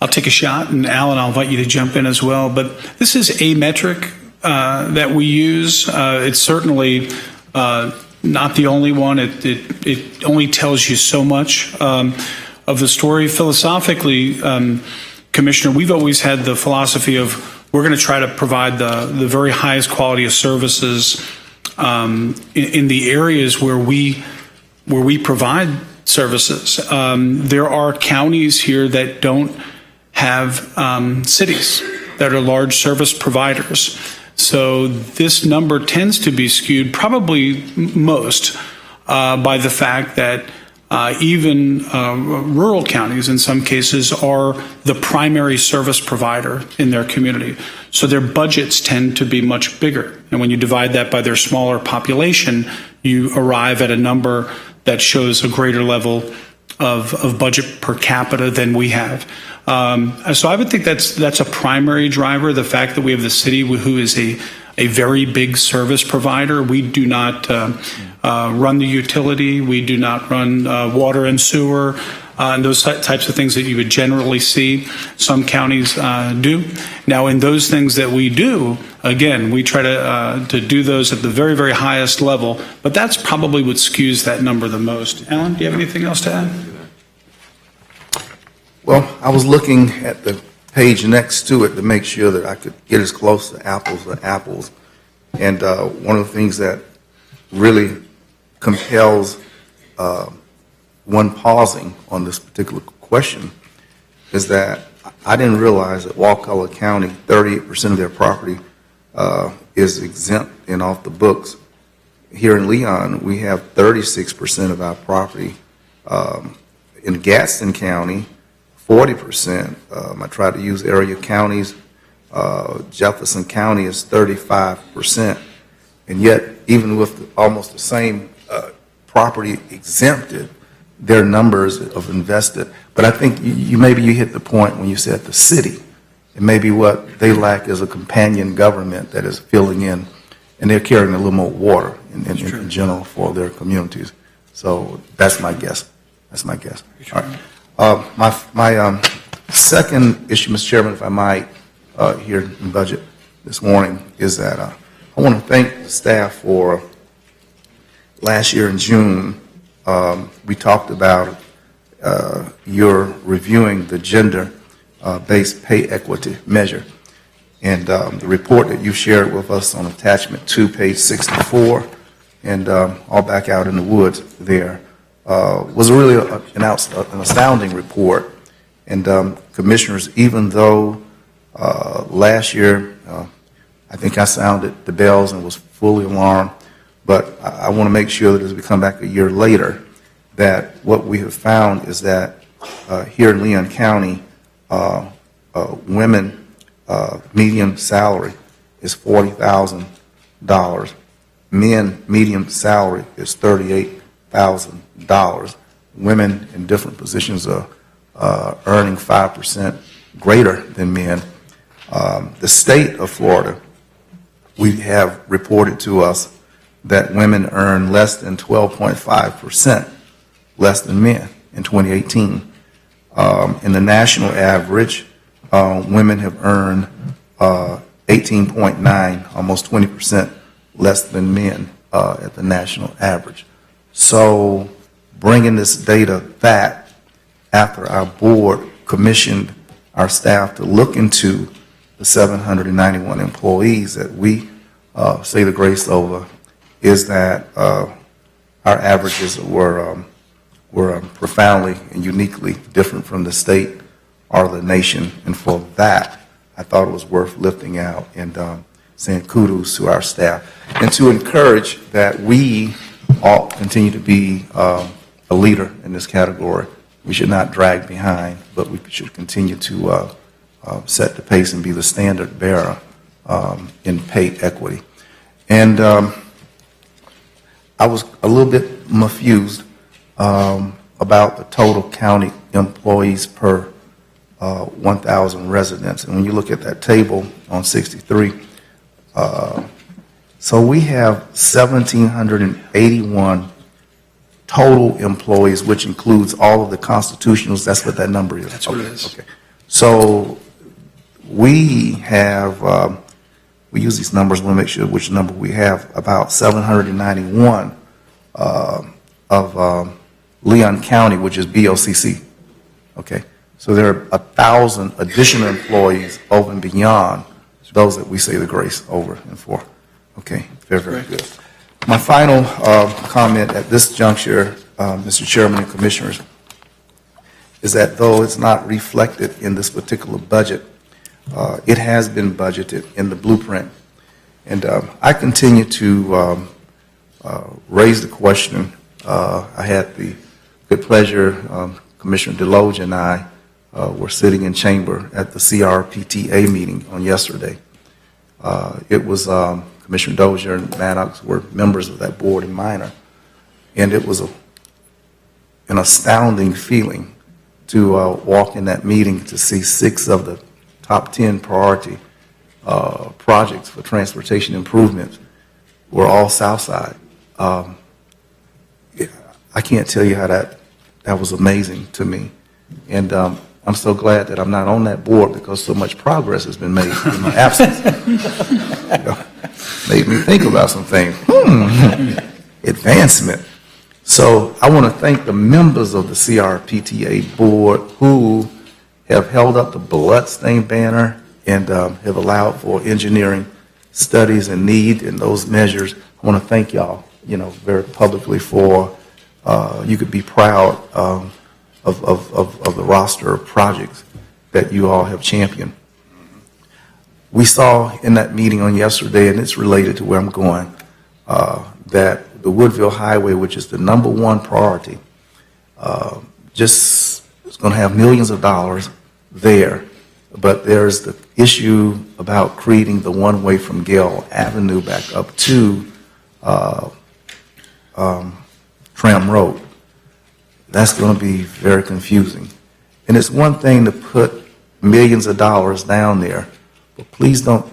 take a shot, and Alan, I'll invite you to jump in as well. But this is a metric that we use. It's certainly not the only one. It only tells you so much of the story. Philosophically, Commissioner, we've always had the philosophy of we're going to try to provide the very highest quality of services in the areas where we provide services. There are counties here that don't have cities that are large service providers. So this number tends to be skewed, probably most, by the fact that even rural counties in some cases are the primary service provider in their community. So their budgets tend to be much bigger. And when you divide that by their smaller population, you arrive at a number that shows a greater level of budget per capita than we have. So I would think that's a primary driver, the fact that we have the city who is a very big service provider. We do not run the utility. We do not run water and sewer, and those types of things that you would generally see. Some counties do. Now, in those things that we do, again, we try to do those at the very, very highest level, but that's probably what skews that number the most. Alan, do you have anything else to add? Well, I was looking at the page next to it to make sure that I could get as close to apples. And one of the things that really compels one pausing on this particular question is that I didn't realize that Wakulla County, 38% of their property is exempt and off the books. Here in Leon, we have 36% of our property. In Gadsden County, 40%. I tried to use area counties. Jefferson County is 35%. And yet, even with almost the same property exempted, their numbers of invested. But I think maybe you hit the point when you said the city. And maybe what they lack is a companion government that is filling in, and they're carrying a little more water in general for their communities. So that's my guess. All right. My second issue, Mr. Chairman, if I might, here in budget this morning, is that I want to thank the staff for last year in June. We talked about your reviewing the gender-based pay equity measure. And the report that you shared with us on attachment 2, page 64, and all back out in the woods there, was really an astounding report. And commissioners, even though last year I think I sounded the bells and was fully alarmed, but I want to make sure that as we come back a year later, that what we have found is that here in Leon County, women median salary is $40,000. Men median salary is $38,000. Women in different positions are earning 5% greater than men. The state of Florida, we have reported to us that women earn less than 12.5% less than men in 2018. In the national average, women have earned 18.9, almost 20% less than men at the national average. So bringing this data back after our board commissioned our staff to look into the 791 employees that we say the grace over, is that our averages were profoundly and uniquely different from the state or the nation. And for that, I thought it was worth lifting out and saying kudos to our staff, and to encourage that we all continue to be a leader in this category. We should not drag behind, but we should continue to set the pace and be the standard bearer in pay equity. And I was a little bit confused about the total county employees per 1,000 residents. And when you look at that table on 63, so we have 1,781 total employees, which includes all of the constitutionals. That's what that number is. That's what it is. Okay. So we have, we use these numbers, we want to make sure which number we have, about 791 of Leon County, which is BOCC. Okay. So there are 1,000 additional employees over and beyond those that we say the grace over and for. Okay, very, very good. My final comment at this juncture, Mr. Chairman and Commissioners, is that though it's not reflected in this particular budget, it has been budgeted in the blueprint. And I continue to raise the question. I had the good pleasure, Commissioner Deloge and I were sitting in chamber at the CRPTA meeting on yesterday. It was Commissioner Dozier and Maddox were members of that board and minor, and it was an astounding feeling to walk in that meeting to see 6 of the top 10 priority projects for transportation improvements were all South Side. I can't tell you how that was amazing to me, and I'm so glad that I'm not on that board because so much progress has been made in my absence. Made me think about some things. Advancement. So I want to thank the members of the CRPTA board who have held up the bloodstained banner and have allowed for engineering studies and need in those measures. I want to thank y'all, very publicly for, you could be proud of the roster of projects that you all have championed. We saw in that meeting on yesterday, and it's related to where I'm going, that the Woodville Highway, which is the #1 priority, just is going to have millions of dollars there. But there's the issue about creating the one-way from Gale Avenue back up to Tram Road. That's going to be very confusing. And it's one thing to put millions of dollars down there, but please don't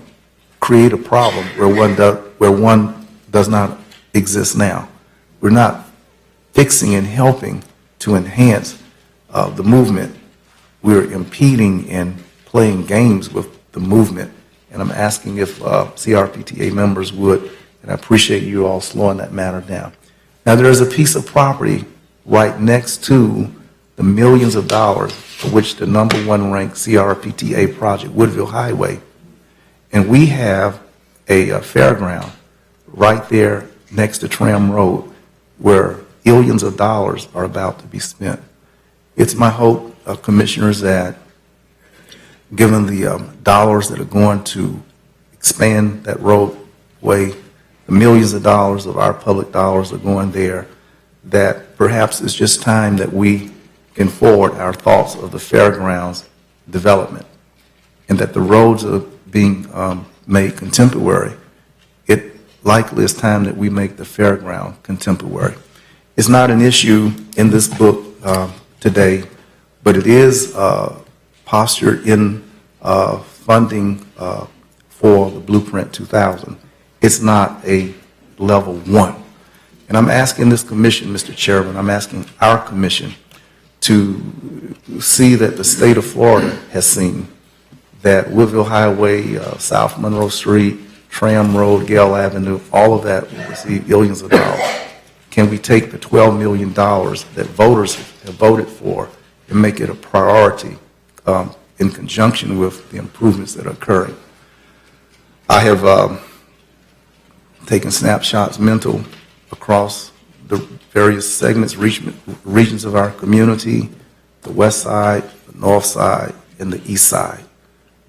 create a problem where one does not exist now. We're not fixing and helping to enhance the movement. We're impeding and playing games with the movement. And I'm asking if CRPTA members would, and I appreciate you all slowing that matter down. Now, there is a piece of property right next to the millions of dollars for which the #1 ranked CRPTA project, Woodville Highway, and we have a fairground right there next to Tram Road where billions of dollars are about to be spent. It's my hope, commissioners, that given the dollars that are going to expand that roadway, the millions of dollars of our public dollars are going there, that perhaps it's just time that we can forward our thoughts of the fairgrounds development, and that the roads are being made contemporary. It likely is time that we make the fairground contemporary. It's not an issue in this book today, but it is postured in funding for the Blueprint 2000. It's not a level 1. And I'm asking this commission, Mr. Chairman, I'm asking our commission to see that the state of Florida has seen that Woodville Highway, South Monroe Street, Tram Road, Gale Avenue, all of that will receive millions of dollars. Can we take the $12 million that voters have voted for and make it a priority in conjunction with the improvements that are occurring? I have taken snapshots mental across the various segments, regions of our community, the west side, the north side, and the east side.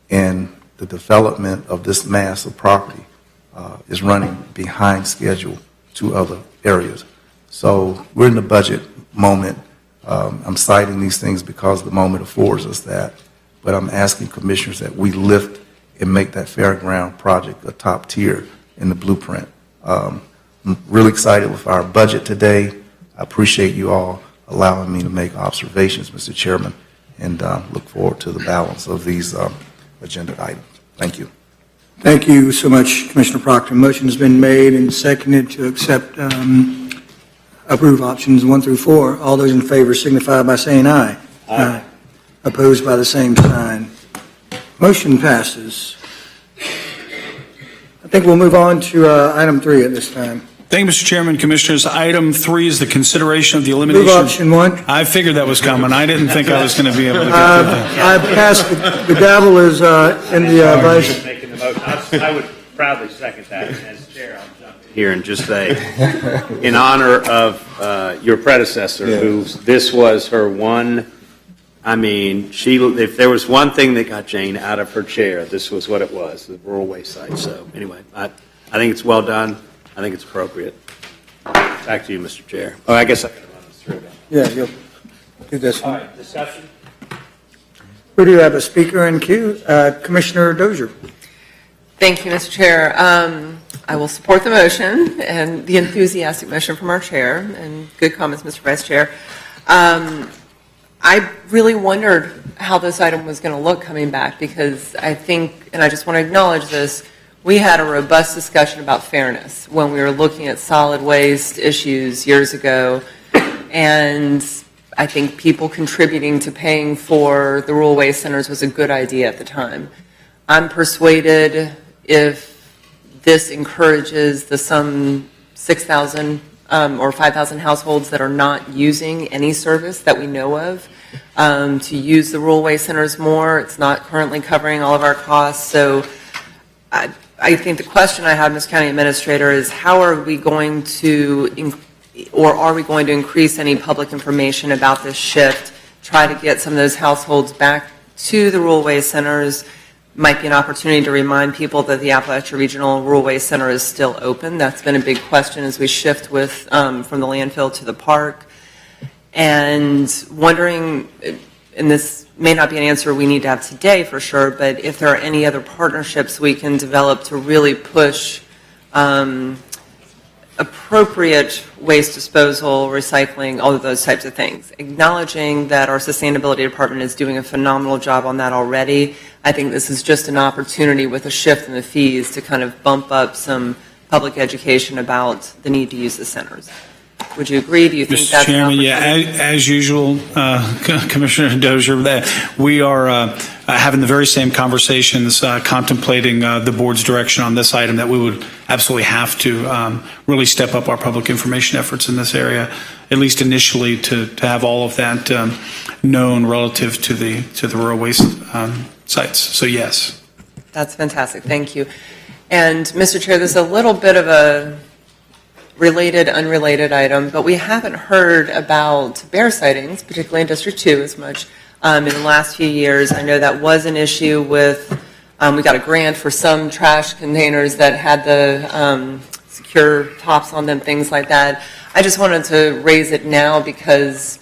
And the development of this mass of property is running behind schedule to other areas. So we're in the budget moment. I'm citing these things because the moment affords us that, but I'm asking commissioners that we lift and make that Fairground project a top tier in the blueprint. I'm really excited with our budget today. I appreciate you all allowing me to make observations, Mr. Chairman, and look forward to the balance of these agenda items. Thank you. Thank you so much, Commissioner Proctor. Motion has been made and seconded to accept, approve options 1 through 4. All those in favor signify by saying aye. Aye. Opposed by the same sign. Motion passes. I think we'll move on to item 3 at this time. Thank you, Mr. Chairman, Commissioners. Item 3 is the consideration of the elimination. Move option 1. I figured that was coming. I didn't think I was going to be able to get through that. I passed, the gavel is in the vice. Making the motion. I would proudly second that. As chair, I'll jump in here and just say, in honor of your predecessor, who this was her one, I mean, if there was one thing that got Jane out of her chair, this was what it was, the rural wayside. So anyway, I think it's well done. I think it's appropriate. Back to you, Mr. Chair. Oh, I guess I can run this through. Yeah, you'll do this All one. right, discussion? We do have a speaker in queue, Commissioner Dozier. Thank you, Mr. Chair. I will support the motion and the enthusiastic motion from our chair, and good comments, Mr. Vice Chair. I really wondered how this item was going to look coming back, because I think, and I just want to acknowledge this, we had a robust discussion about fairness when we were looking at solid waste issues years ago, and I think people contributing to paying for the rural waste centers was a good idea at the time. I'm persuaded if this encourages the some 6,000 or 5,000 households that are not using any service that we know of to use the rural waste centers more. It's not currently covering all of our costs. So I think the question I have, Ms. County Administrator, is how are we going to, or are we going to increase any public information about this shift, try to get some of those households back to the rural waste centers? Might be an opportunity to remind people that the Appalachia Regional Rural Waste Center is still open. That's been a big question as we shift with from the landfill to the park. And wondering, and this may not be an answer we need to have today for sure, but if there are any other partnerships we can develop to really push appropriate waste disposal, recycling, all of those types of things. Acknowledging that our sustainability department is doing a phenomenal job on that already, I think this is just an opportunity with a shift in the fees to kind of bump up some public education about the need to use the centers. Would you agree? Do you think Mr. that's Chairman, an yeah, opportunity? as usual, Commissioner Dozier, that we are having the very same conversations, contemplating the board's direction on this item, that we would absolutely have to really step up our public information efforts in this area, at least initially, to have all of that known relative to the rural waste sites. So yes. That's fantastic. Thank you. And Mr. Chair, there's a little bit of a related, unrelated item, but we haven't heard about bear sightings, particularly in District 2, as much in the last few years. I know that was an issue with, we got a grant for some trash containers that had the secure tops on them, things like that. I just wanted to raise it now because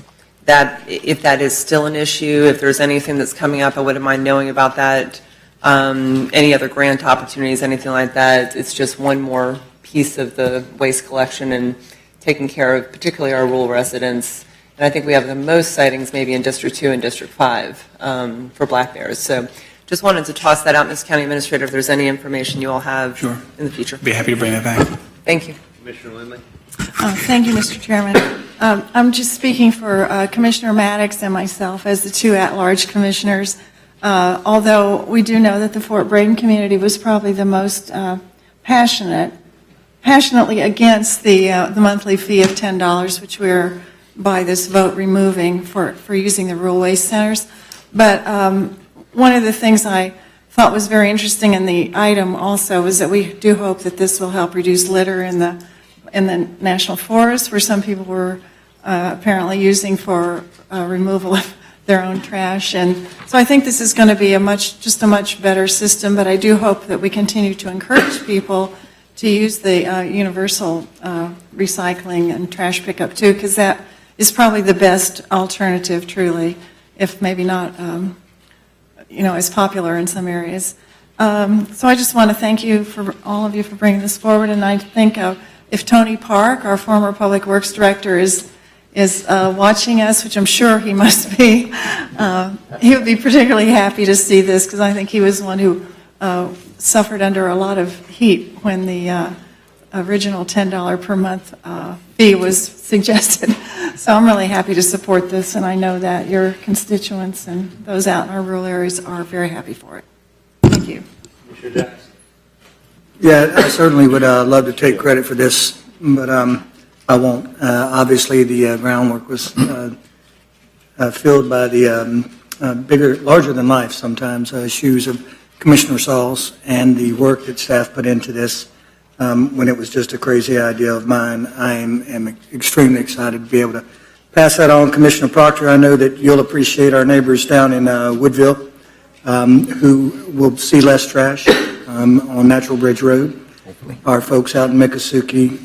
that, if that is still an issue, if there's anything that's coming up, I wouldn't mind knowing about that. Any other grant opportunities, anything like that. It's just one more piece of the waste collection and taking care of particularly our rural residents. And I think we have the most sightings maybe in District 2 and District 5 for black bears. So just wanted to toss that out, Ms. County Administrator, if there's any information you all have Sure. in the future. Be happy to bring that back. Thank you. Commissioner Lindley? Thank you, Mr. Chairman. I'm just speaking for Commissioner Maddox and myself as the two at-large commissioners. Although we do know that the Fort Braden community was probably the most passionately against the monthly fee of $10, which we're, by this vote, removing for using the rural waste centers. But one of the things I thought was very interesting in the item also is that we do hope that this will help reduce litter in the national forest, where some people were apparently using for removal of their own trash. And so I think this is going to be a much better system, but I do hope that we continue to encourage people to use the universal recycling and trash pickup too, because that is probably the best alternative, truly, if maybe not, as popular in some areas. So I just want to thank you for all of you for bringing this forward, and I think if Tony Park, our former Public Works Director, is watching us, which I'm sure he must be, he would be particularly happy to see this, because I think he was one who suffered under a lot of heat when the original $10 per month fee was suggested. So I'm really happy to support this, and I know that your constituents and those out in our rural areas are very happy for it. Thank you. Yeah, I certainly would love to take credit for this, but I won't. Obviously, the groundwork was filled by the larger than life sometimes shoes of Commissioner Sauls and the work that staff put into this. When it was just a crazy idea of mine, I am extremely excited to be able to pass that on. Commissioner Proctor, I know that you'll appreciate our neighbors down in Woodville who will see less trash on Natural Bridge Road. Hopefully. Our folks out in Miccosukee.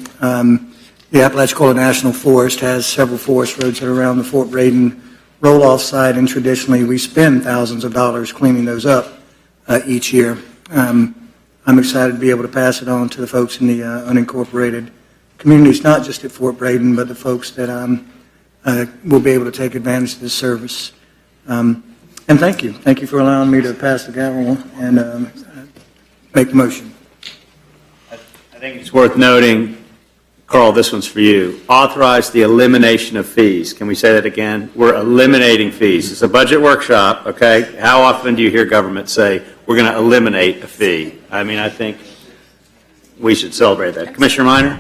The Apalachicola National Forest has several forest roads that are around the Fort Braden roll-off site, and traditionally we spend thousands of dollars cleaning those up each year. I'm excited to be able to pass it on to the folks in the unincorporated communities, not just at Fort Braden, but the folks that will be able to take advantage of this service. And thank you. Thank you for allowing me to pass the gavel and make the motion. I think it's worth noting, Carl, this one's for you. Authorize the elimination of fees. Can we say that again? We're eliminating fees. It's a budget workshop, okay? How often do you hear government say, we're going to eliminate a fee? I mean, I think we should celebrate that. Commissioner Minor?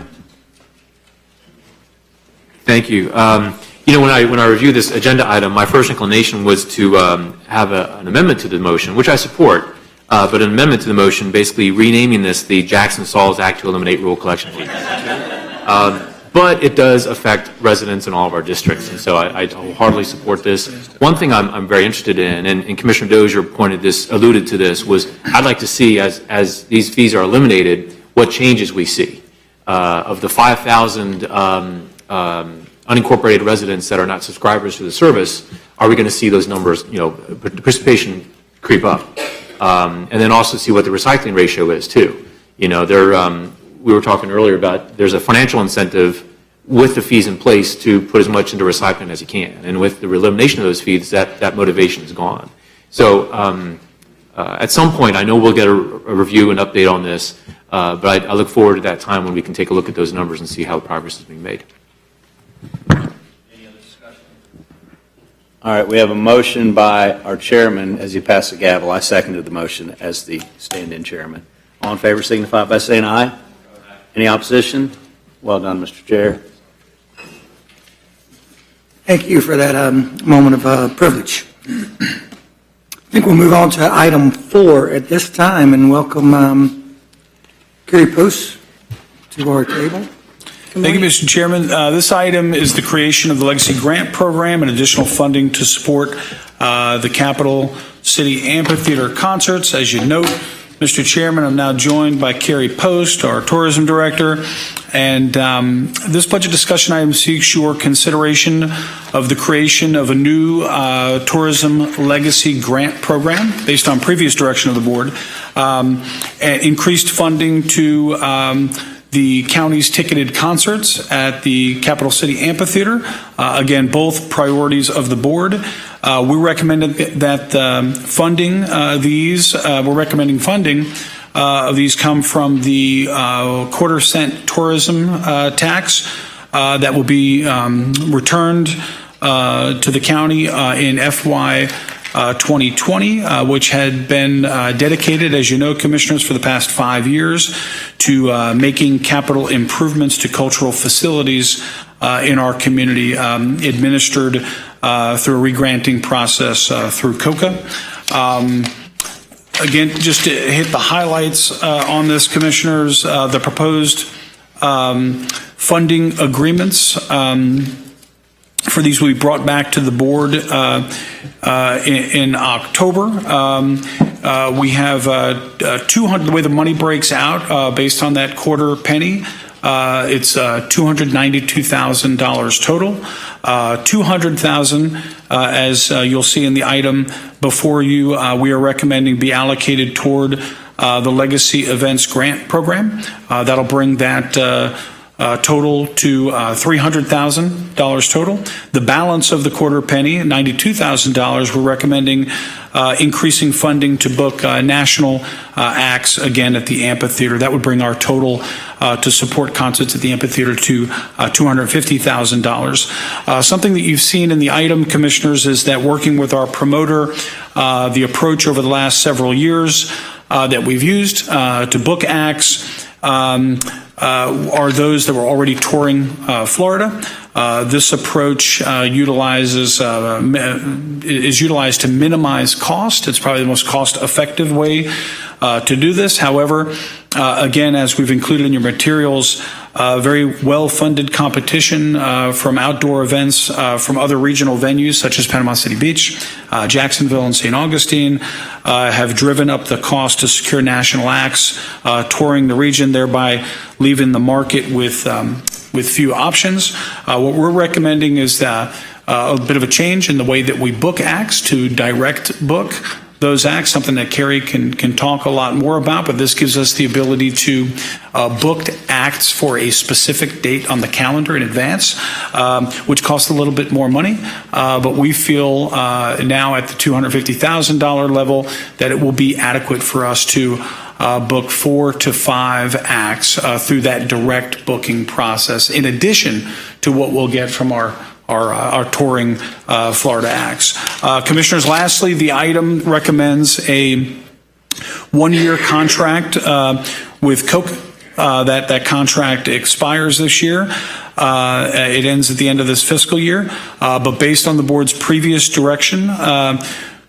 Thank you. When I reviewed this agenda item, my first inclination was to have an amendment to the motion, which I support, but an amendment to the motion basically renaming this the Jackson-Sauls Act to eliminate rural collection fees. But it does affect residents in all of our districts, and so I wholeheartedly support this. One thing I'm very interested in, and Commissioner Dozier alluded to this, was I'd like to see, as these fees are eliminated, what changes we see. Of the 5,000 unincorporated residents that are not subscribers to the service, are we going to see those numbers, participation creep up? And then also see what the recycling ratio is, too. We were talking earlier about there's a financial incentive with the fees in place to put as much into recycling as you can. And with the elimination of those fees, that motivation is gone. So at some point, I know we'll get a review and update on this, but I look forward to that time when we can take a look at those numbers and see how progress is being made. Any other discussion? All right, we have a motion by our chairman as he passed the gavel. I seconded the motion as the stand-in chairman. All in favor signify by saying aye. Any opposition? Well done, Mr. Chair. Thank you for that moment of privilege. I think we'll move on to item 4 at this time and welcome Kerry Post to our table. Thank you, Mr. Chairman. This item is the creation of the Legacy Grant Program and additional funding to support the Capital City Amphitheater concerts. As you note, Mr. Chairman, I'm now joined by Kerry Post, our Tourism Director, and this budget discussion item seeks your consideration of the creation of a new Tourism Legacy Grant Program based on previous direction of the board, increased funding to the county's ticketed concerts at the Capital City Amphitheater. Again, both priorities of the board. We recommended that funding we're recommending funding of these come from the quarter-cent tourism tax that will be returned to the county in FY 2020, which had been dedicated, as you know, Commissioners, for the past 5 years to making capital improvements to cultural facilities in our community, administered through a re-granting process through COCA. Again, just to hit the highlights on this, Commissioners, the proposed funding agreements for these will be brought back to the board in October. We have 200, the way the money breaks out based on that quarter penny, it's $292,000 total. $200,000, as you'll see in the item before you, we are recommending be allocated toward the Legacy Events Grant Program. That'll bring that total to $300,000 total. The balance of the quarter penny, $92,000, we're recommending increasing funding to book national acts again at the amphitheater. That would bring our total to support concerts at the amphitheater to $250,000. Something that you've seen in the item, Commissioners, is that working with our promoter, the approach over the last several years that we've used to book acts are those that were already touring Florida. This approach is utilized to minimize cost. It's probably the most cost-effective way to do this. However, again, as we've included in your materials, very well-funded competition from outdoor events from other regional venues such as Panama City Beach, Jacksonville, and St. Augustine have driven up the cost to secure national acts touring the region, thereby leaving the market with few options. What we're recommending is a bit of a change in the way that we book acts to direct book those acts, something that Carrie can talk a lot more about, but this gives us the ability to book acts for a specific date on the calendar in advance, which costs a little bit more money, but we feel now at the $250,000 level that it will be adequate for us to book 4 to 5 acts through that direct booking process, in addition to what we'll get from our touring Florida acts. Commissioners, lastly, the item recommends a 1-year contract with COCA. That contract expires this year. It ends at the end of this fiscal year. But based on the board's previous direction,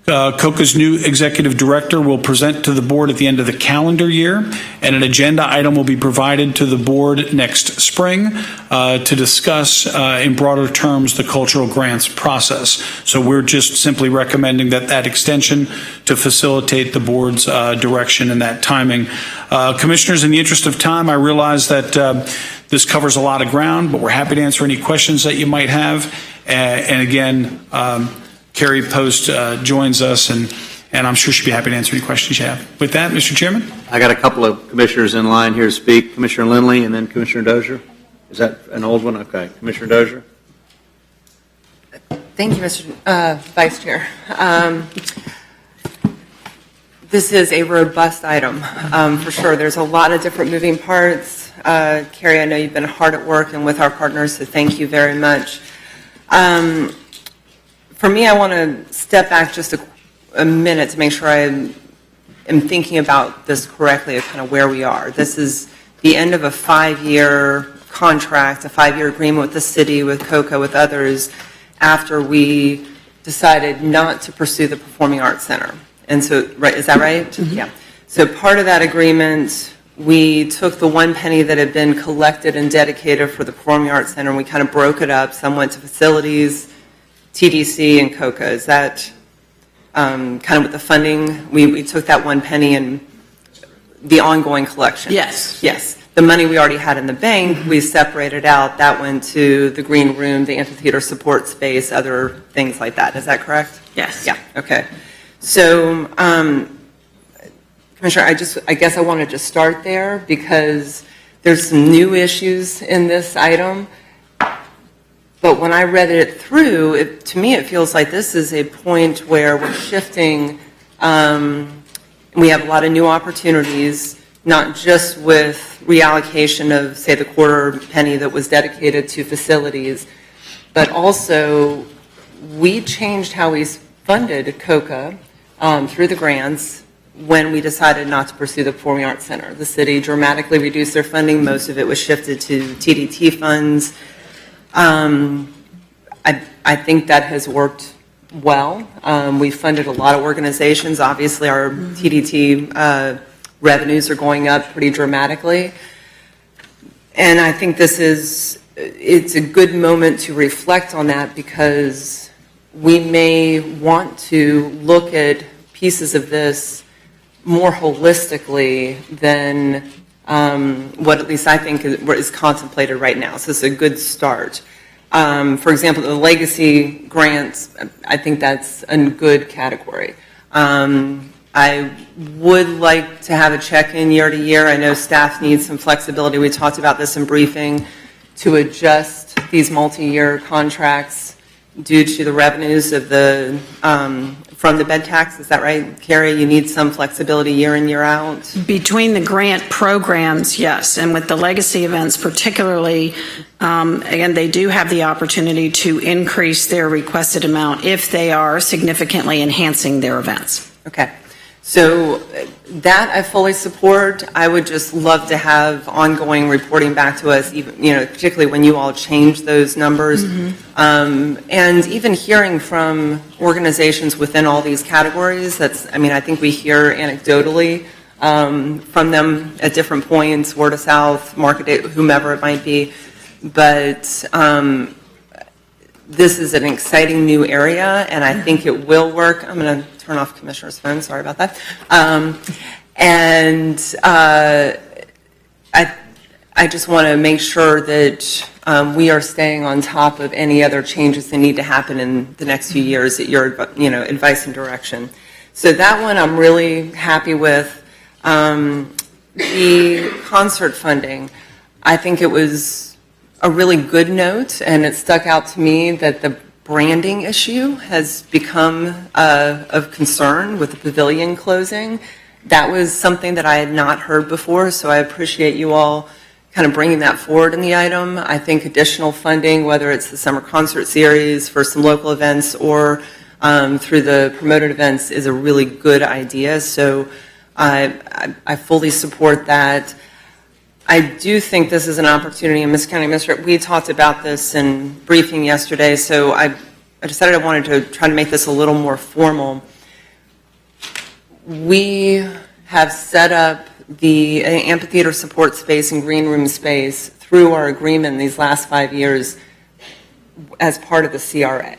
COCA's new executive director will present to the board at the end of the calendar year, and an agenda item will be provided to the board next spring to discuss in broader terms the cultural grants process. So we're just simply recommending that extension to facilitate the board's direction and that timing. Commissioners, in the interest of time, I realize that this covers a lot of ground, but we're happy to answer any questions that you might have. And again, Carrie Post joins us, and I'm sure she'll be happy to answer any questions you have. With that, Mr. Chairman? I got a couple of commissioners in line here to speak. Commissioner Lindley and then Commissioner Dozier. Is that an old one? Okay. Commissioner Dozier. Thank you, Mr. Vice Chair. This is a robust item, for sure. There's a lot of different moving parts. Carrie, I know you've been hard at work and with our partners, so thank you very much. For me, I want to step back just a minute to make sure I am thinking about this correctly of kind of where we are. This is the end of a 5-year contract, a 5-year agreement with the city, with COCA, with others, after we decided not to pursue the Performing Arts Center. And so, right, is that right? Mm-hmm. Yeah. So part of that agreement, we took the 1 penny that had been collected and dedicated for the Performing Arts Center, and we kind of broke it up. Some went to facilities, TDC, and COCA. Is that kind of with the funding? We took that 1 penny and the ongoing collection. Yes. Yes. The money we already had in the bank, we separated out. That went to the green room, the amphitheater support space, other things like that. Is that correct? Yes. Yeah. Okay. So, Commissioner, I guess I want to just start there because there's some new issues in this item. But when I read it through, to me it feels like this is a point where we're shifting. We have a lot of new opportunities, not just with reallocation of, say, the 1/4 penny that was dedicated to facilities, but also we changed how we funded COCA through the grants when we decided not to pursue the Performing Arts Center. The city dramatically reduced their funding. Most of it was shifted to TDT funds. I think that has worked well. We funded a lot of organizations. Obviously, our TDT revenues are going up pretty dramatically. And I think it's a good moment to reflect on that, because we may want to look at pieces of this more holistically than what at least I think is contemplated right now. So it's a good start. For example, the legacy grants, I think that's a good category. I would like to have a check-in year to year. I know staff needs some flexibility. We talked about this in briefing, to adjust these multi-year contracts due to the revenues of the from the bed tax. Is that right, Carrie? You need some flexibility year in, year out? Between the grant programs, yes, and with the legacy events particularly, again, they do have the opportunity to increase their requested amount if they are significantly enhancing their events. Okay. So that I fully support. I would just love to have ongoing reporting back to us, even, particularly when you all change those numbers. And even hearing from organizations within all these categories, I think we hear anecdotally from them at different points, word of mouth, market, whomever it might be. But this is an exciting new area, and I think it will work. I'm going to turn off Commissioner's phone. Sorry about that. I just want to make sure that we are staying on top of any other changes that need to happen in the next few years at your advice and direction. So that one I'm really happy with. The concert funding, I think it was a really good note, and it stuck out to me that the branding issue has become of concern with the pavilion closing. That was something that I had not heard before, so I appreciate you all kind of bringing that forward in the item. I think additional funding, whether it's the summer concert series for some local events or through the promoted events, is a really good idea. So I fully support that. I do think this is an opportunity, and Ms. County Administrator, we talked about this in briefing yesterday, so I decided I wanted to try to make this a little more formal. We have set up the amphitheater support space and green room space through our agreement these last 5 years as part of the CRA.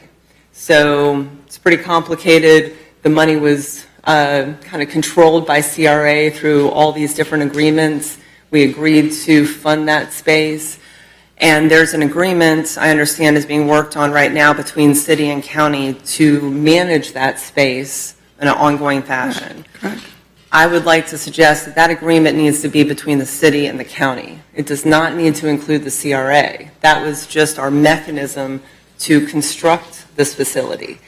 So it's pretty complicated. The money was kind of controlled by CRA through all these different agreements. We agreed to fund that space, and there's an agreement, I understand, is being worked on right now between city and county to manage that space in an ongoing fashion. Correct. I would like to suggest that that agreement needs to be between the city and the county. It does not need to include the CRA. That was just our mechanism to construct this facility.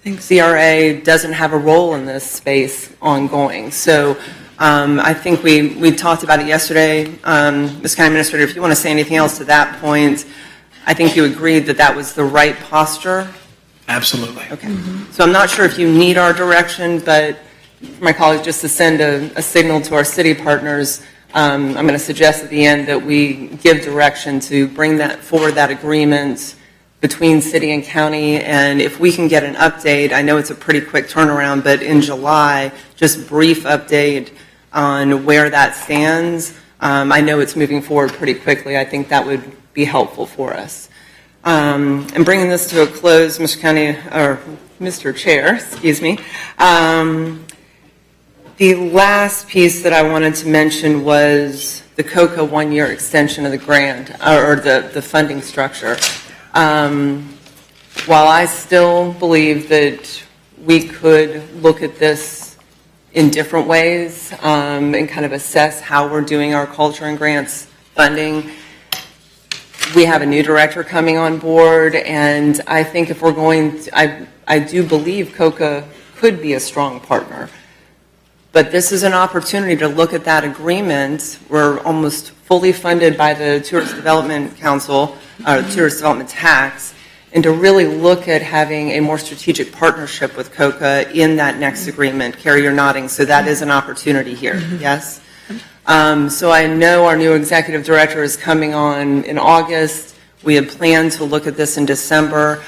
CRA doesn't have a role in this space ongoing. So I think we talked about it yesterday. Ms. County Administrator, if you want to say anything else to that point, I think you agreed that that was the right posture. Absolutely. Okay. So I'm not sure if you need our direction, but for my colleagues, just to send a signal to our city partners, I'm going to suggest at the end that we give direction to bring forward that agreement between city and county, and if we can get an update, I know it's a pretty quick turnaround, but in July, just brief update on where that stands. I know it's moving forward pretty quickly. I think that would be helpful for us. And bringing this to a close, Mr. Chair, excuse me. The last piece that I wanted to mention was the COCA one-year extension of the grant, or the funding structure. While I still believe that we could look at this in different ways and kind of assess how we're doing our culture and grants funding, we have a new director coming on board, and I think if we're going to, I do believe COCA could be a strong partner. But this is an opportunity to look at that agreement. We're almost fully funded by the Tourist Development Council, or Tourist Development Tax, and to really look at having a more strategic partnership with COCA in that next agreement. Carrie, you're nodding, so that is an opportunity here, yes? So I know our new executive director is coming on in August. We had planned to look at this in December.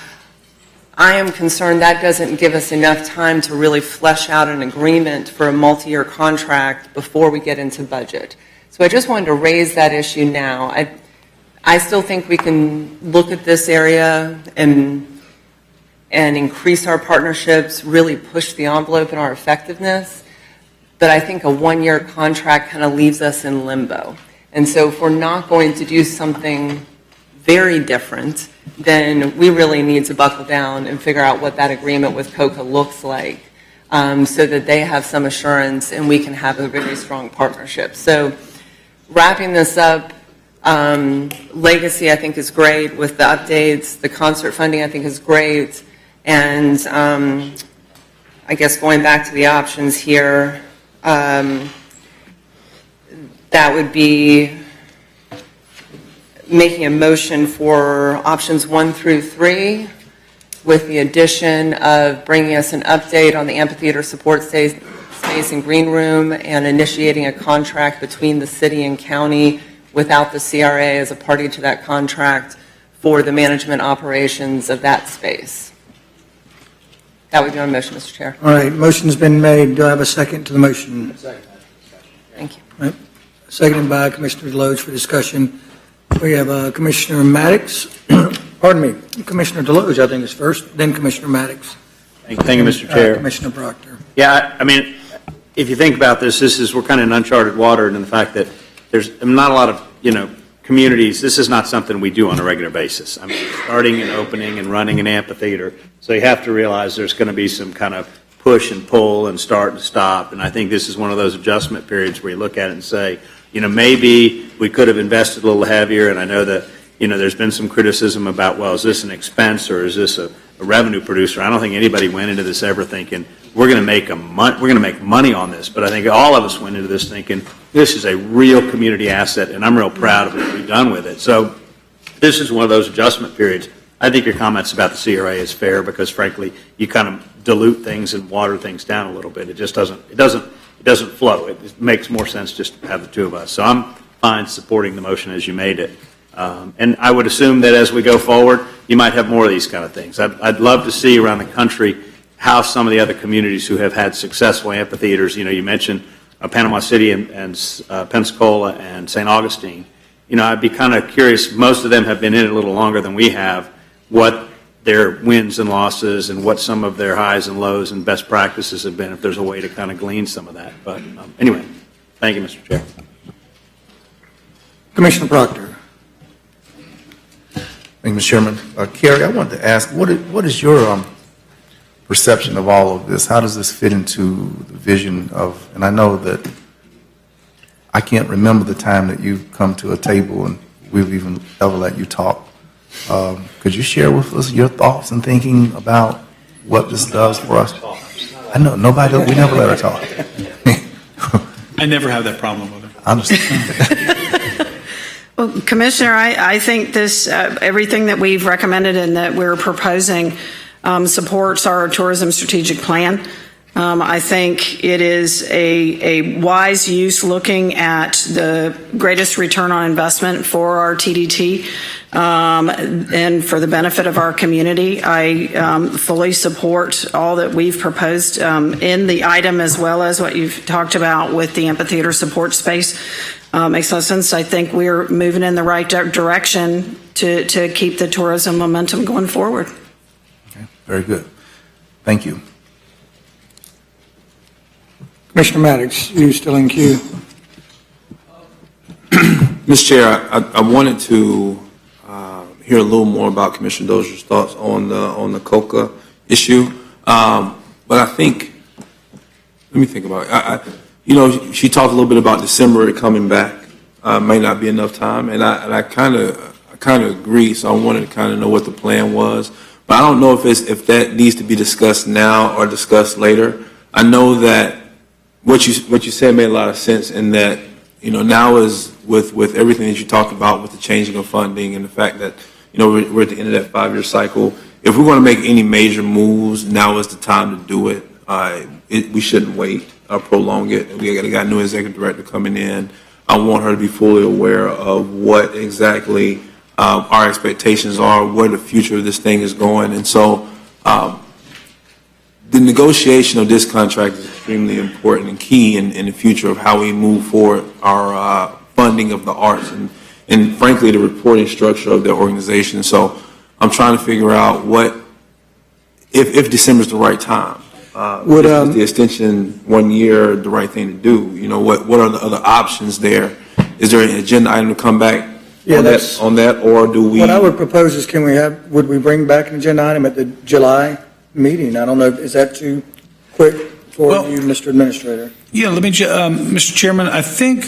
I am concerned that doesn't give us enough time to really flesh out an agreement for a multi-year contract before we get into budget. So I just wanted to raise that issue now. I still think we can look at this area and increase our partnerships, really push the envelope in our effectiveness. But I think a one-year contract kind of leaves us in limbo. And so if we're not going to do something very different, then we really need to buckle down and figure out what that agreement with COCA looks like, so that they have some assurance and we can have a very strong partnership. So wrapping this up, Legacy I think is great with the updates. The concert funding I think is great. And I guess going back to the options here, that would be making a motion for options 1 through 3 with the addition of bringing us an update on the amphitheater support space and green room and initiating a contract between the city and county without the CRA as a party to that contract for the management operations of that space. That would be my motion, Mr. Chair. All right, motion's been made. Do I have a second to the motion? Thank you. All right. Seconded by Commissioner Deloge for discussion. We have Commissioner Maddox, pardon me, Commissioner Deloge, I think is first, then Commissioner Maddox. Thank you, Mr. Chair. Commissioner Proctor. Yeah, I mean, if you think about this, we're kind of in uncharted water, and the fact that there's not a lot of, communities, this is not something we do on a regular basis. I mean, starting and opening and running an amphitheater, so you have to realize there's going to be some kind of push and pull and start and stop, and I think this is one of those adjustment periods where you look at it and say, maybe we could have invested a little heavier, and I know that, there's been some criticism about, well, is this an expense or is this a revenue producer? I don't think anybody went into this ever thinking, we're going to make money on this, but I think all of us went into this thinking, this is a real community asset, and I'm real proud of what we've done with it. So this is one of those adjustment periods. I think your comments about the CRA is fair because, frankly, you kind of dilute things and water things down a little bit. It just doesn't flow. It makes more sense just to have the two of us. So I'm fine supporting the motion as you made it. And I would assume that as we go forward, you might have more of these kind of things. I'd love to see around the country how some of the other communities who have had successful amphitheaters, you mentioned Panama City and Pensacola and St. Augustine. I'd be kind of curious, most of them have been in it a little longer than we have, what their wins and losses and what some of their highs and lows and best practices have been, if there's a way to kind of glean some of that. But anyway, thank you, Mr. Chair. Commissioner Proctor. Thank you, Mr. Chairman. Carrie, I wanted to ask, what is your perception of all of this? How does this fit into the vision of, and I know that I can't remember the time that you've come to a table and we've even ever let you talk. Could you share with us your thoughts and thinking about what this does for us? I know, we never let her talk. I never have that problem with her. I understand. Well, Commissioner, I think this, everything that we've recommended and that we're proposing supports our tourism strategic plan. I think it is a wise use looking at the greatest return on investment for our TDT and for the benefit of our community. I fully support all that we've proposed in the item as well as what you've talked about with the amphitheater support space. Makes no sense. I think we're moving in the right direction to keep the tourism momentum going forward. Okay, very good. Thank you. Commissioner Maddox, you still in queue? Mr. Chair, I wanted to hear a little more about Commissioner Dozier's thoughts on the COCA issue. But I think, let me think about it. She talked a little bit about December coming back. May not be enough time, and I kind of agree. So I wanted to kind of know what the plan was, but I don't know if that needs to be discussed now or discussed later. I know that what you said made a lot of sense in that now is with everything that you talked about with the changing of funding and the fact that we're at the end of that 5-year cycle. If we're going to make any major moves, now is the time to do it. We shouldn't wait or prolong it. We got a new executive director coming in. I want her to be fully aware of what exactly our expectations are, where the future of this thing is going. And so the negotiation of this contract is extremely important and key in the future of how we move forward our funding of the arts and frankly, the reporting structure of the organization. So I'm trying to figure out if December's the right time. Is the extension 1 year the right thing to do? What are the other options there? Is there an agenda item to come back on that, or do we? What I would propose is would we bring back an agenda item at the July meeting? I don't know, is that too quick for you, Mr. Administrator? Yeah, let me, Mr. Chairman, I think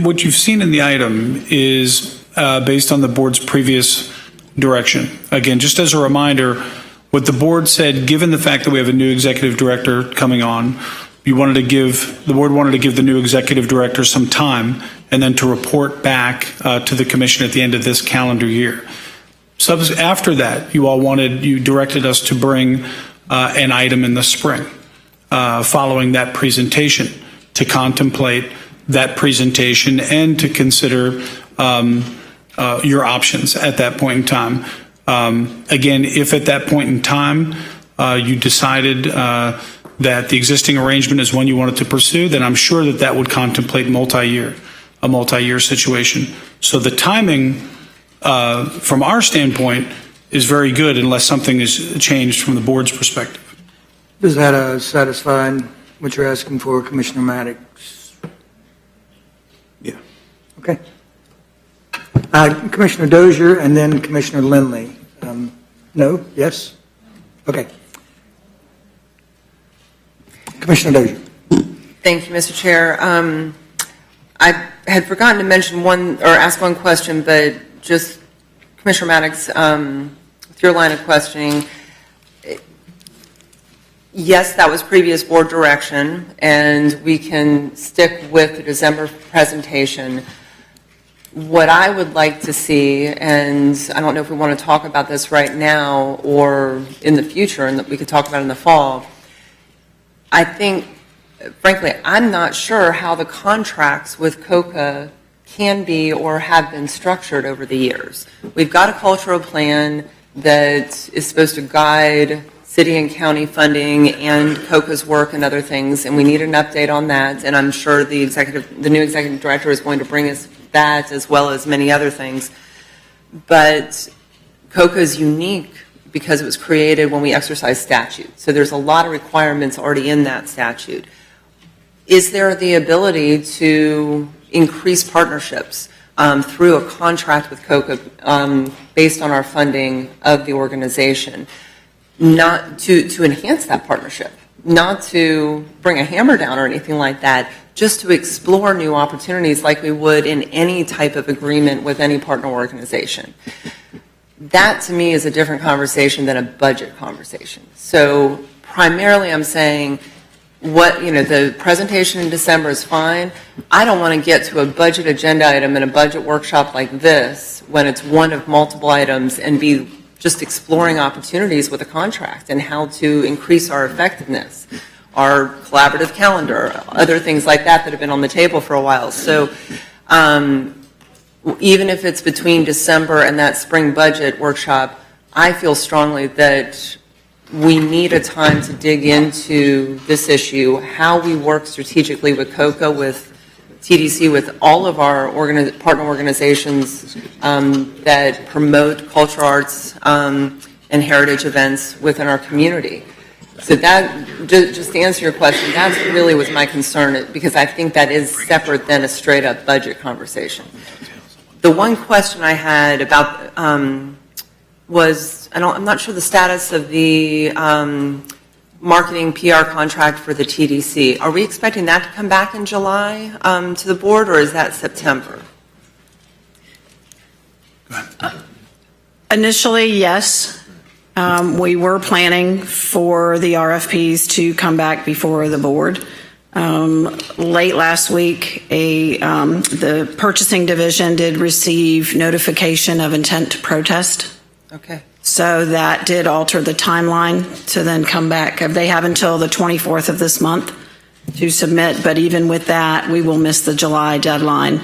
what you've seen in the item is based on the board's previous direction. Again, just as a reminder, what the board said, given the fact that we have a new executive director coming on, the board wanted to give the new executive director some time and then to report back to the commission at the end of this calendar year. After that, you directed us to bring an item in the spring following that presentation to contemplate that presentation and to consider your options at that point in time. Again, if at that point in time you decided that the existing arrangement is one you wanted to pursue, then I'm sure that would contemplate a multi-year situation. So the timing from our standpoint is very good unless something is changed from the board's perspective. Does that satisfy what you're asking for, Commissioner Maddox? Yeah. Okay. Commissioner Dozier and then Commissioner Lindley. No? Yes? Okay. Commissioner Dozier. Thank you, Mr. Chair. I had forgotten to mention ask one question, but just Commissioner Maddox, through your line of questioning, yes, that was previous board direction, and we can stick with the December presentation. What I would like to see, and I don't know if we want to talk about this right now or in the future, and that we could talk about it in the fall, I think, frankly, I'm not sure how the contracts with COCA can be or have been structured over the years. We've got a cultural plan that is supposed to guide city and county funding and COCA's work and other things, and we need an update on that, and I'm sure the new executive director is going to bring us that as well as many other things. But COCA is unique because it was created when we exercised statute. So there's a lot of requirements already in that statute. Is there the ability to increase partnerships through a contract with COCA based on our funding of the organization, not to enhance that partnership, not to bring a hammer down or anything like that, just to explore new opportunities like we would in any type of agreement with any partner organization? That, to me, is a different conversation than a budget conversation. So primarily I'm saying, the presentation in December is fine. I don't want to get to a budget agenda item in a budget workshop like this when it's one of multiple items and be just exploring opportunities with a contract and how to increase our effectiveness, our collaborative calendar, other things like that have been on the table for a while. So even if it's between December and that spring budget workshop, I feel strongly that we need a time to dig into this issue, how we work strategically with COCA, with TDC, with all of our partner organizations that promote cultural arts and heritage events within our community. So that, just to answer your question, that really was my concern, because I think that is separate than a straight-up budget conversation. The one question I had about was, I'm not sure the status of the marketing PR contract for the TDC. Are we expecting that to come back in July to the board, or is that September? Initially, yes. We were planning for the RFPs to come back before the board. Late last week, the purchasing division did receive notification of intent to protest Okay. So that did alter the timeline to then come back. They have until the 24th of this month to submit, but even with that, we will miss the July deadline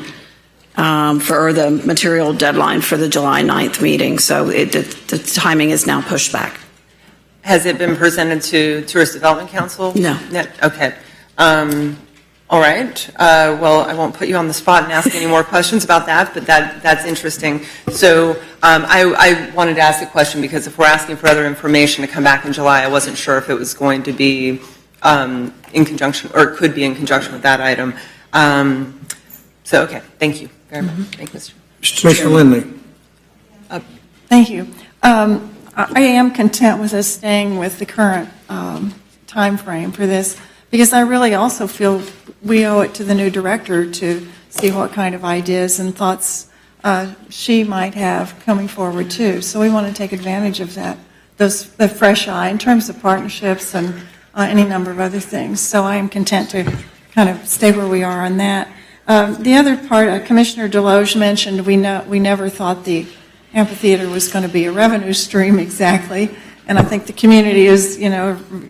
or the material deadline for the July 9th meeting. So the timing is now pushed back. Has it been presented to Tourist Development Council? No. Okay. All right. Well, I won't put you on the spot and ask any more questions about that, but that's interesting. So I wanted to ask a question because if we're asking for other information to come back in July, I wasn't sure if it was going to be in conjunction, or it could be in conjunction with that item. So, okay. Thank you very much. Thank you, Mr. Commissioner Lindley. Thank you. I am content with us staying with the current time frame for this, because I really also feel we owe it to the new director to see what kind of ideas and thoughts she might have coming forward too. So we want to take advantage of that, the fresh eye in terms of partnerships and any number of other things. So I am content to kind of stay where we are on that. The other part, Commissioner Deloge mentioned, we never thought the amphitheater was going to be a revenue stream exactly, and I think the community has,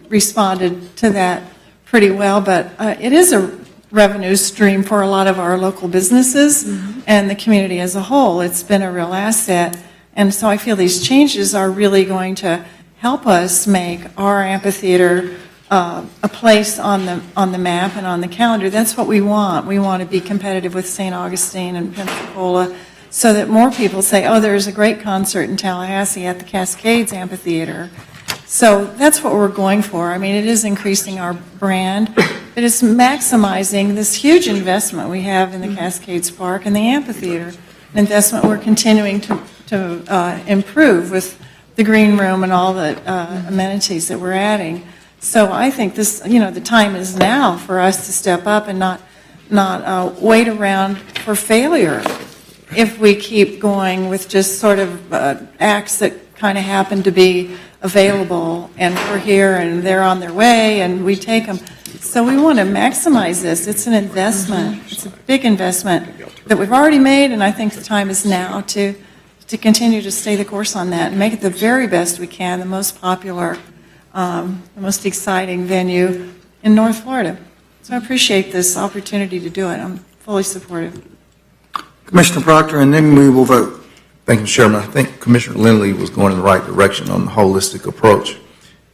responded to that pretty well, but it is a revenue stream for a lot of our local businesses and the community as a whole. It's been a real asset, and so I feel these changes are really going to help us make our amphitheater a place on the map and on the calendar. That's what we want. We want to be competitive with St. Augustine and Pensacola, so that more people say, oh, there's a great concert in Tallahassee at the Cascades Amphitheater. So that's what we're going for. I mean, it is increasing our brand, but it's maximizing this huge investment we have in the Cascades Park and the amphitheater, an investment we're continuing to improve with the green room and all the amenities that we're adding. So I think this, the time is now for us to step up and not wait around for failure. If we keep going with just sort of acts that kind of happen to be available, and we're here and they're on their way and we take them. So we want to maximize this. It's an investment. It's a big investment that we've already made, and I think the time is now to continue to stay the course on that and make it the very best we can, the most popular, the most exciting venue in North Florida. So I appreciate this opportunity to do it. I'm fully supportive. Commissioner Proctor, and then we will vote. Thank you, Chairman. I think Commissioner Lindley was going in the right direction on the holistic approach.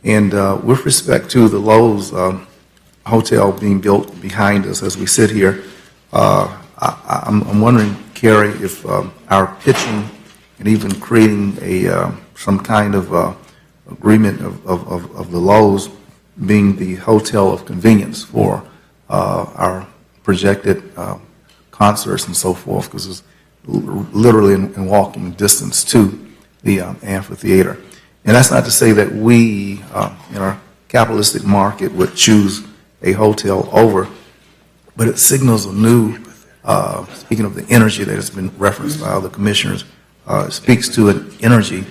And with respect to the Lowe's hotel being built behind us as we sit here, I'm wondering, Carrie, if our pitching and even creating some kind of agreement of the Lowe's being the hotel of convenience for our projected concerts and so forth, because it's literally in walking distance to the amphitheater. And that's not to say that we, in our capitalistic market, would choose a hotel over, but it signals a new, speaking of the energy that has been referenced by other commissioners, it speaks to an energy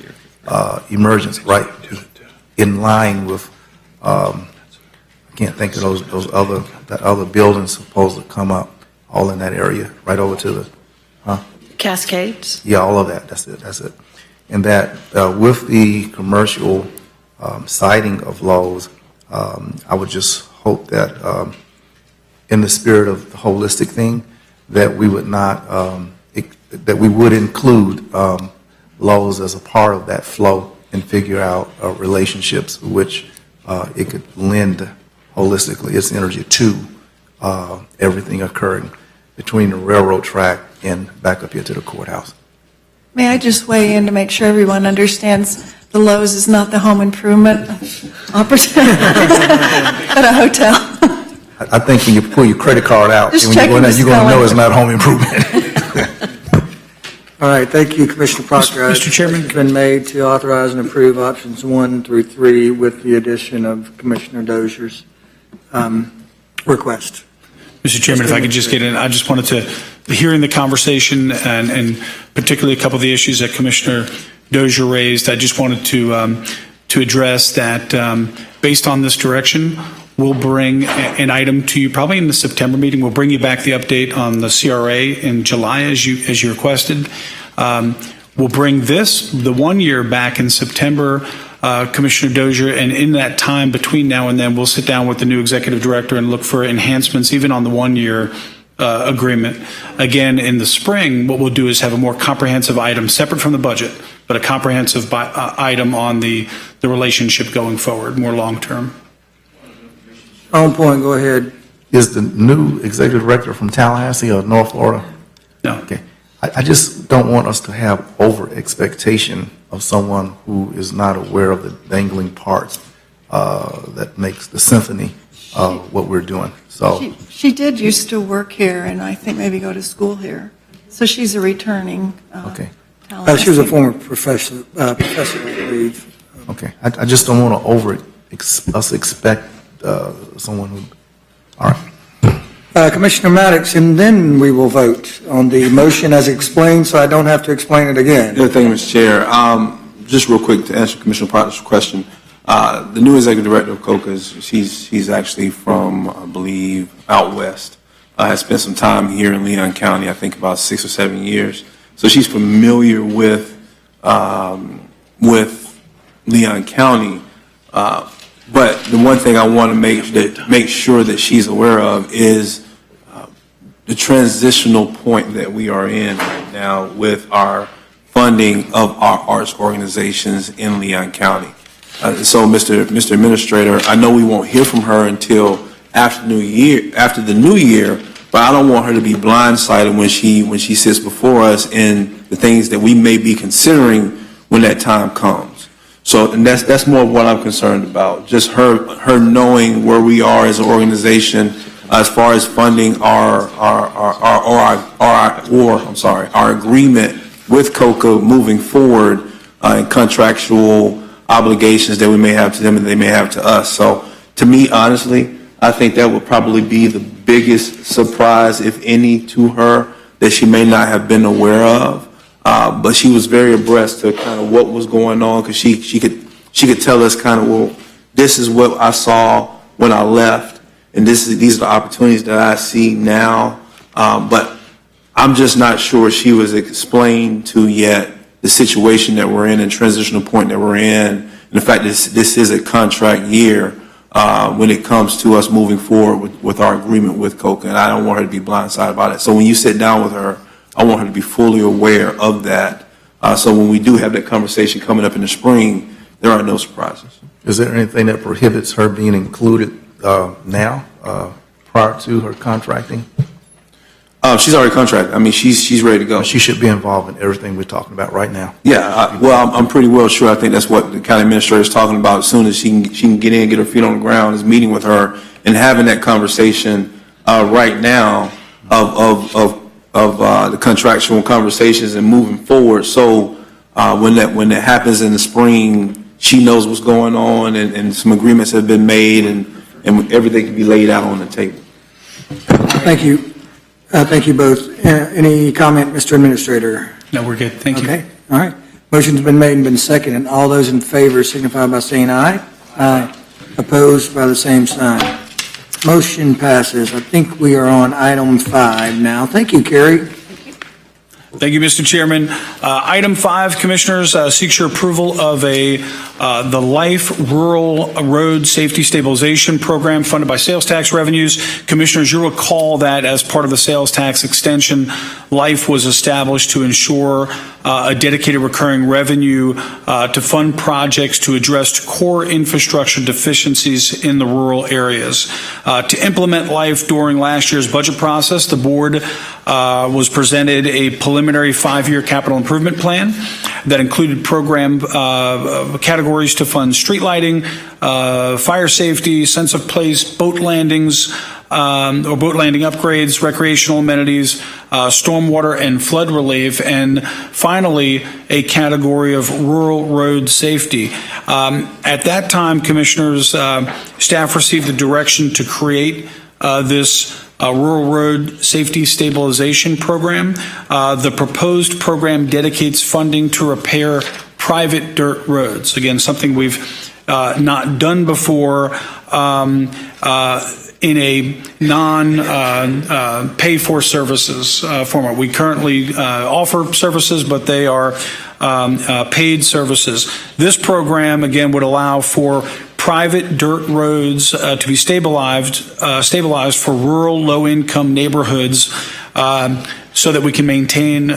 emergence right in line with, I can't think of that other buildings supposed to come up all in that area, right over to the, Cascades? Yeah, all of that. That's it. And that with the commercial siding of Lowe's, I would just hope that in the spirit of the holistic thing, that we would not, that we would include Lowe's as a part of that flow and figure out relationships which it could lend holistically its energy to everything occurring between the railroad track and back up here to the courthouse. May I just weigh in to make sure everyone understands the Lowe's is not the home improvement opportunity, but a hotel? I think when you pull your credit card out, Just and when you go in there, checking you're the going to know spelling. it's not home improvement. All right, thank you, Commissioner Proctor. Mr. Chairman? It's been made to authorize and approve options 1 through 3 with the addition of Commissioner Dozier's request. Mr. Chairman, if I could just get in, I just wanted to, hearing the conversation and particularly a couple of the issues that Commissioner Dozier raised, I just wanted to address that based on this direction, we'll bring an item to you probably in the September meeting. We'll bring you back the update on the CRA in July as you requested. We'll bring the 1 year back in September, Commissioner Dozier, and in that time between now and then, we'll sit down with the new executive director and look for enhancements even on the 1 year agreement. Again, in the spring, what we'll do is have a more comprehensive item separate from the budget, but a comprehensive item on the relationship going forward, more long-term. On point, go ahead. Is the new executive director from Tallahassee or North Florida? No. Okay. I just don't want us to have over expectation of someone who is not aware of the dangling parts that makes the symphony of what we're doing. So She did used to work here, and I think maybe go to school here. So she's a returning okay, She was a former professor, I believe. okay. I just don't want to us expect someone who. All right. Commissioner Maddox, and then we will vote on the motion as explained, so I don't have to explain it again. Yeah, thank you, Mr. Chair. Just real quick to answer Commissioner Proctor's question, the new executive director of COCA, she's actually from, I believe, out west. Has spent some time here in Leon County, I think about 6 or 7 years. So she's familiar with Leon County. But the one thing I want to make sure that she's aware of is the transitional point that we are in right now with our funding of our arts organizations in Leon County. So, Mr. Administrator, I know we won't hear from her until after the new year, but I don't want her to be blindsided when she sits before us in the things that we may be considering when that time comes. So, and that's more of what I'm concerned about, just her knowing where we are as an organization as far as funding our agreement with COCA moving forward and contractual obligations that we may have to them and they may have to us. So to me, honestly, I think that would probably be the biggest surprise, if any, to her that she may not have been aware of. But she was very abreast to kind of what was going on, because she could tell us kind of, well, this is what I saw when I left, and these are the opportunities that I see now. But I'm just not sure she was explained to yet the situation that we're in and transitional point that we're in, and the fact that this is a contract year when it comes to us moving forward with our agreement with COCA, and I don't want her to be blindsided by it. So when you sit down with her, I want her to be fully aware of that. So when we do have that conversation coming up in the spring, there are no surprises. Is there anything that prohibits her being included now, prior to her contracting? She's already contracted. I mean, she's ready to go. She should be involved in everything we're talking about right now. Yeah, well, I'm pretty well sure. I think that's what the county administrator is talking about. As soon as she can get in, get her feet on the ground, is meeting with her and having that conversation right now of the contractual conversations and moving forward. So when that happens in the spring, she knows what's going on, and some agreements have been made, and everything can be laid out on the table. Thank you. Thank you both. Any comment, Mr. Administrator? No, we're good. Thank you. Okay, all right. Motion's been made and been seconded. All those in favor signify by saying aye. Aye. Opposed by the same sign. Motion passes. I think we are on item 5 now. Thank you, Kerry. Thank you, Mr. Chairman. Item 5, Commissioners, seeks your approval of the Life Rural Road Safety Stabilization Program funded by sales tax revenues. Commissioners, you'll recall that as part of the sales tax extension, Life was established to ensure a dedicated recurring revenue to fund projects to address core infrastructure deficiencies in the rural areas. To implement Life during last year's budget process, the board was presented a preliminary 5-year capital improvement plan that included program categories to fund street lighting, fire safety, sense of place, boat landings, or boat landing upgrades, recreational amenities, stormwater and flood relief, and finally, a category of rural road safety. At that time, Commissioners, staff received the direction to create this Rural Road Safety Stabilization Program. The proposed program dedicates funding to repair private dirt roads. Again, something we've not done before in a non-pay-for services format. We currently offer services, but they are paid services. This program, again, would allow for private dirt roads to be stabilized for rural, low-income neighborhoods so that we can maintain,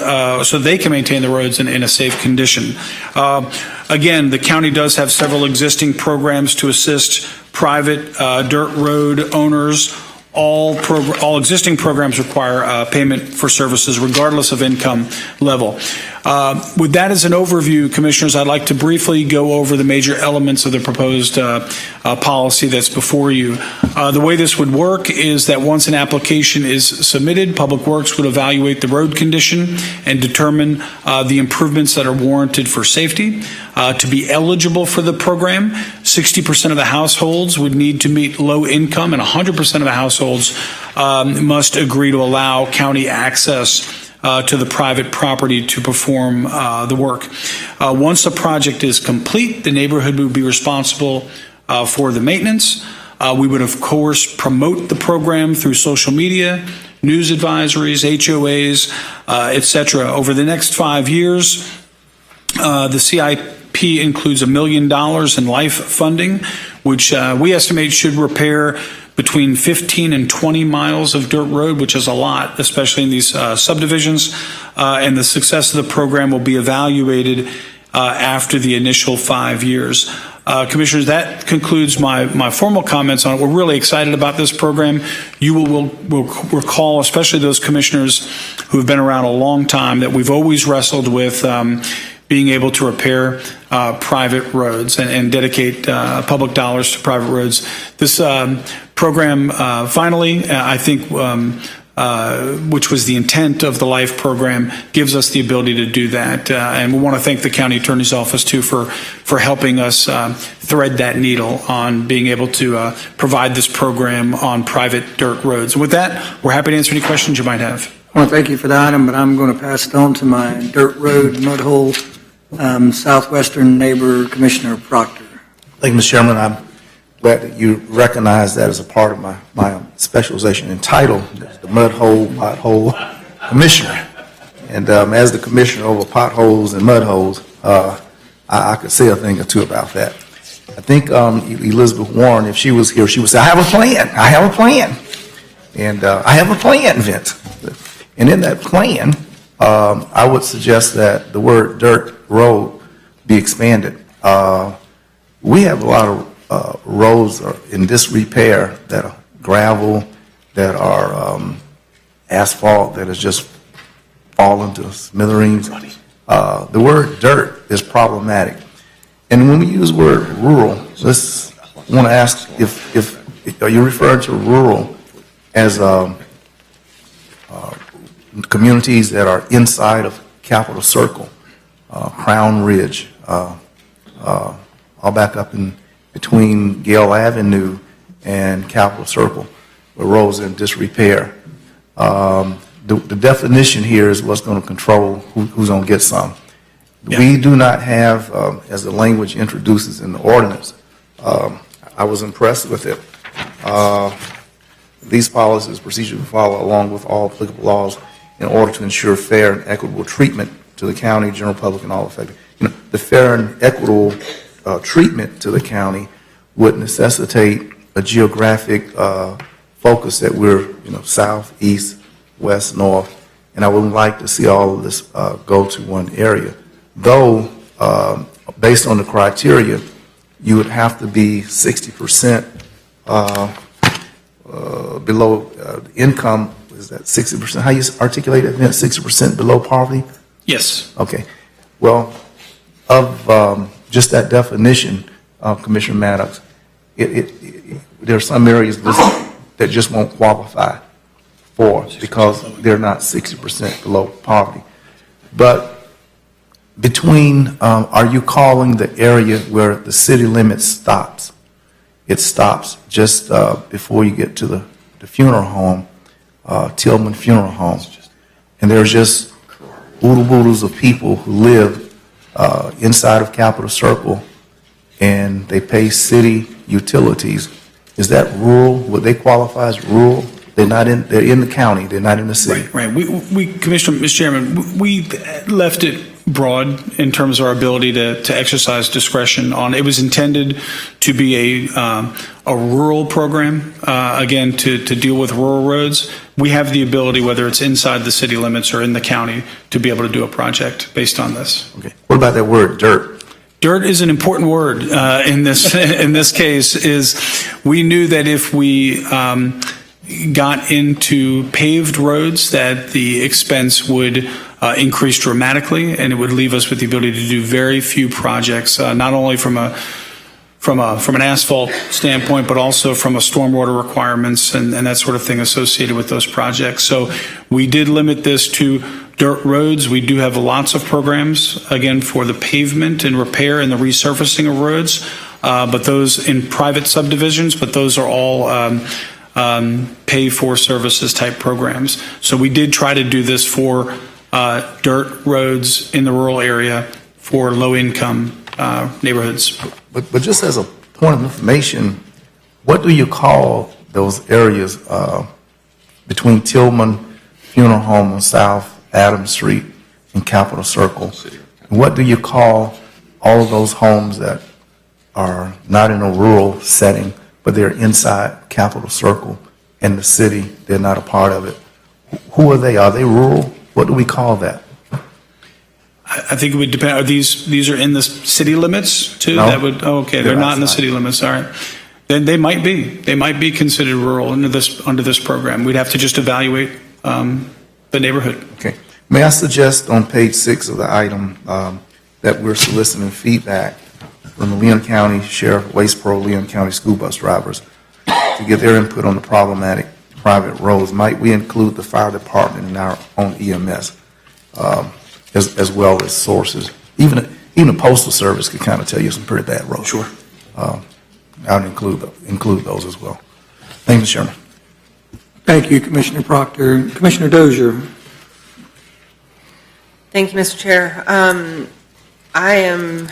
so they can maintain the roads in a safe condition. Again, the county does have several existing programs to assist private dirt road owners. All existing programs require payment for services regardless of income level. With that as an overview, Commissioners, I'd like to briefly go over the major elements of the proposed policy that's before you. The way this would work is that once an application is submitted, Public Works would evaluate the road condition and determine the improvements that are warranted for safety. To be eligible for the program, 60% of the households would need to meet low income, and 100% of the households must agree to allow county access to the private property to perform the work. Once the project is complete, the neighborhood would be responsible for the maintenance. We would, of course, promote the program through social media, news advisories, HOAs, et cetera. Over the next 5 years, the CIP includes $1 million in life funding, which we estimate should repair between 15 and 20 miles of dirt road, which is a lot, especially in these subdivisions. And the success of the program will be evaluated after the initial 5 years. Commissioners, that concludes my formal comments on it. We're really excited about this program. You will recall, especially those commissioners who have been around a long time, that we've always wrestled with being able to repair private roads and dedicate public dollars to private roads. This program, finally, I think, which was the intent of the LIFE program, gives us the ability to do that. And we want to thank the County Attorney's Office, too, for helping us thread that needle on being able to provide this program on private dirt roads. And with that, we're happy to answer any questions you might have. I want to thank you for the item, but I'm going to pass it on to my dirt road mud hole southwestern neighbor, Commissioner Proctor. Thank you, Mr. Chairman. I'm glad that you recognize that as a part of my specialization in title, the mud hole, pothole commissioner. And as the commissioner over potholes and mud holes, I could say a thing or two about that. I think Elizabeth Warren, if she was here, she would say, I have a plan. I have a plan. And I have a plan, Vince. And in that plan, I would suggest that the word dirt road be expanded. We have a lot of roads in disrepair that are gravel, that are asphalt, that has just fallen to smithereens. The word dirt is problematic. And when we use the word rural, I want to ask if are you referring to rural as communities that are inside of Capitol Circle, Crown Ridge, all back up in between Gale Avenue and Capitol Circle, where roads are in disrepair. The definition here is what's going to control who's going to get some. Yeah. We do not have, as the language introduces in the ordinance, I was impressed with it. These policies, procedures will follow along with all applicable laws in order to ensure fair and equitable treatment to the county, general public, and all affected. The fair and equitable treatment to the county would necessitate a geographic focus that we're, south, east, west, north, and I would like to see all of this go to one area. Though, based on the criteria, you would have to be 60% below income. Is that 60%? How you articulate it, 60% below poverty? Yes. Okay. Well, of just that definition, Commissioner Maddox, there are some areas that just won't qualify for because they're not 60% below poverty. But between, are you calling the area where the city limit stops? It stops just before you get to the funeral home, Tillman Funeral Home. And there's just oodle-boodles of people who live inside of Capitol Circle, and they pay city utilities. Is that rural? Would they qualify as rural? They're in the county, they're not in the city. Right. We Commissioner, Mr. Chairman, we left it broad in terms of our ability to exercise discretion on. It was intended to be a rural program, again, to deal with rural roads. We have the ability, whether it's inside the city limits or in the county, to be able to do a project based on this. Okay. What about that word, dirt? Dirt is an important word in this case. Is we knew that if we got into paved roads, that the expense would increase dramatically, and it would leave us with the ability to do very few projects, not only from an asphalt standpoint, but also from a stormwater requirements and that sort of thing associated with those projects. So we did limit this to dirt roads. We do have lots of programs, again, for the pavement and repair and the resurfacing of roads, but those in private subdivisions, but those are all pay-for services type programs. So we did try to do this for dirt roads in the rural area for low-income neighborhoods. But just as a point of information, what do you call those areas between Tillman Funeral Home on South Adams Street and Capitol Circle? What do you call all of those homes that are not in a rural setting, but they're inside Capitol Circle in the city? They're not a part of it. Who are they? Are they rural? What do we call that? I think it would depend. Are these are in the city limits too? No. That would, oh, okay, they're not in the outside. city limits. All right. Then they might be. They might be considered rural under this program. We'd have to just evaluate the neighborhood. Okay. May I suggest on page 6 of the item that we're soliciting feedback from the Leon County Sheriff, Waste Pro, Leon County school bus drivers to get their input on the problematic private roads. Might we include the fire department in our own EMS as well as sources? Even the postal service could kind of tell you some pretty bad roads. Sure. I would include those as well. Thank you, Mr. Chairman. Thank you, Commissioner Proctor. Commissioner Dozier. Thank you, Mr. Chair. I am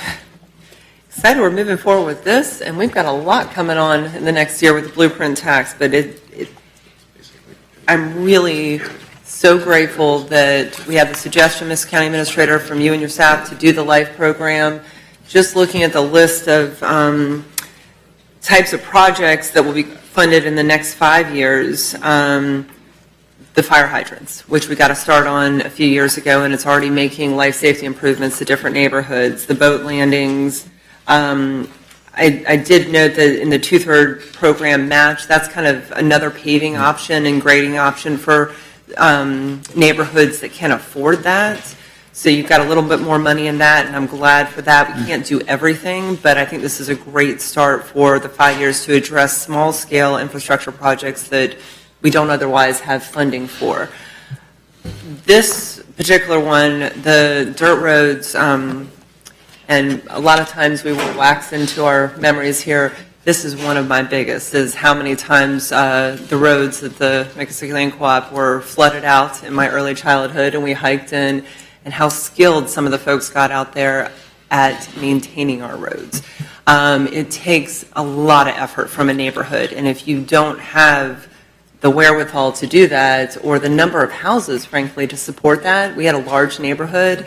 excited we're moving forward with this, and we've got a lot coming on in the next year with the blueprint tax, but I'm really so grateful that we have the suggestion, Ms. County Administrator, from you and your staff to do the LIFE program. Just looking at the list of types of projects that will be funded in the next 5 years, the fire hydrants, which we got to start on a few years ago, and it's already making life safety improvements to different neighborhoods, the boat landings. I did note that in the two-third program match, that's kind of another paving option and grading option for neighborhoods that can't afford that. So you've got a little bit more money in that, and I'm glad for that. We can't do everything, but I think this is a great start for the 5 years to address small-scale infrastructure projects that we don't otherwise have funding for. This particular one, the dirt roads, and a lot of times we will wax into our memories here. This is one of my biggest, is how many times the roads at the Miccosukee Lane Co-op were flooded out in my early childhood, and we hiked in, and how skilled some of the folks got out there at maintaining our roads. It takes a lot of effort from a neighborhood, and if you don't have the wherewithal to do that, or the number of houses, frankly, to support that, we had a large neighborhood.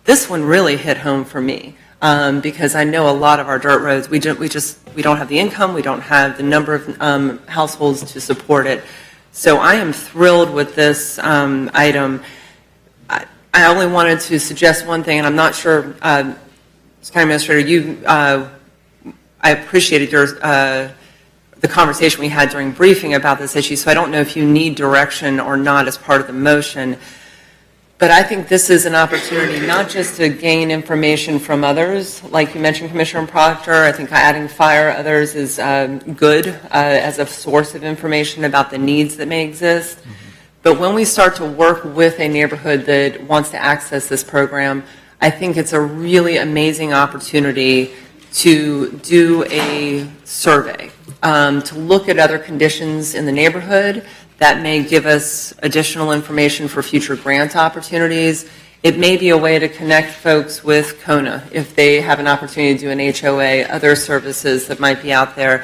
This one really hit home for me, because I know a lot of our dirt roads, we don't have the income, we don't have the number of households to support it. So I am thrilled with this item. I only wanted to suggest one thing, and I'm not sure, County Administrator, I appreciated the conversation we had during briefing about this issue, so I don't know if you need direction or not as part of the motion. But I think this is an opportunity not just to gain information from others, like you mentioned, Commissioner Proctor. I think adding fire others is good as a source of information about the needs that may exist. Mm-hmm. But when we start to work with a neighborhood that wants to access this program, I think it's a really amazing opportunity to do a survey, to look at other conditions in the neighborhood that may give us additional information for future grant opportunities. It may be a way to connect folks with CONA if they have an opportunity to do an HOA, other services that might be out there.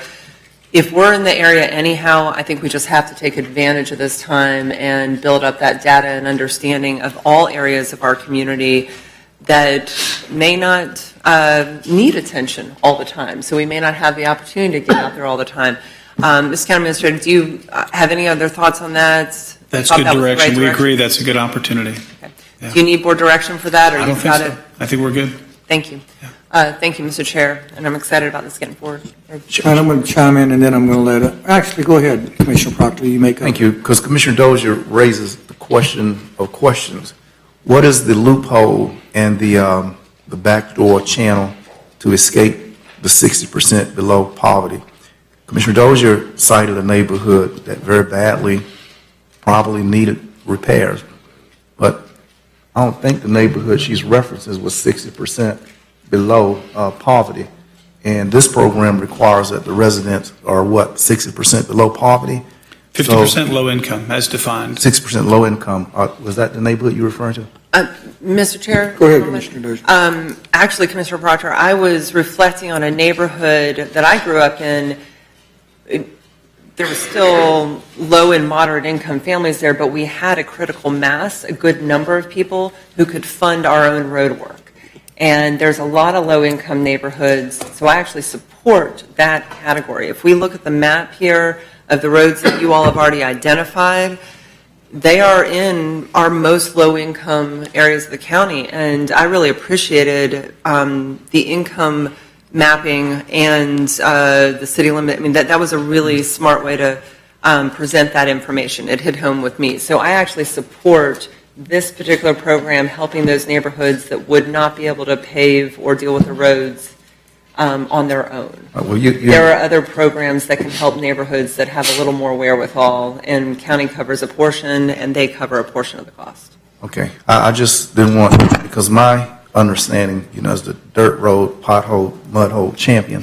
If we're in the area anyhow, I think we just have to take advantage of this time and build up that data and understanding of all areas of our community that may not need attention all the time. So we may not have the opportunity to get out there all the time. Mr. County Administrator, do you have any other thoughts on that? That's Thought good that was the right direction. We agree that's a good opportunity. Okay. Yeah. Do you need board direction for that, or I don't you've think got so. it? I think we're good. Thank you. Thank you, Mr. Chair, and I'm excited about this getting forward. And I'm going to chime in, and then I'm going to actually, go ahead, Commissioner Proctor, you make. Thank you, because Commissioner Dozier raises the question of questions. What is the loophole and the backdoor channel to escape the 60% below poverty? Commissioner Dozier cited a neighborhood that very badly probably needed repairs, but I don't think the neighborhood she's references was 60% below poverty. And this program requires that the residents are, 60% below poverty? 50% low income, as defined. 60% low income. Was that the neighborhood you were referring to? Mr. Chair? Go ahead, Commissioner Dozier. Actually, Commissioner Proctor, I was reflecting on a neighborhood that I grew up in. There were still low and moderate income families there, but we had a critical mass, a good number of people who could fund our own road work. And there's a lot of low-income neighborhoods, so I actually support that category. If we look at the map here of the roads that you all have already identified, they are in our most low-income areas of the county, and I really appreciated the income mapping and the city limit. I mean, that was a really smart way to present that information. It hit home with me. So I actually support this particular program helping those neighborhoods that would not be able to pave or deal with the roads on their own. Well, There are other programs that can help neighborhoods that have a little more wherewithal, and county covers a portion, and they cover a portion of the cost. Okay, I just didn't want, because my understanding, as the dirt road, pothole, mud hole champion,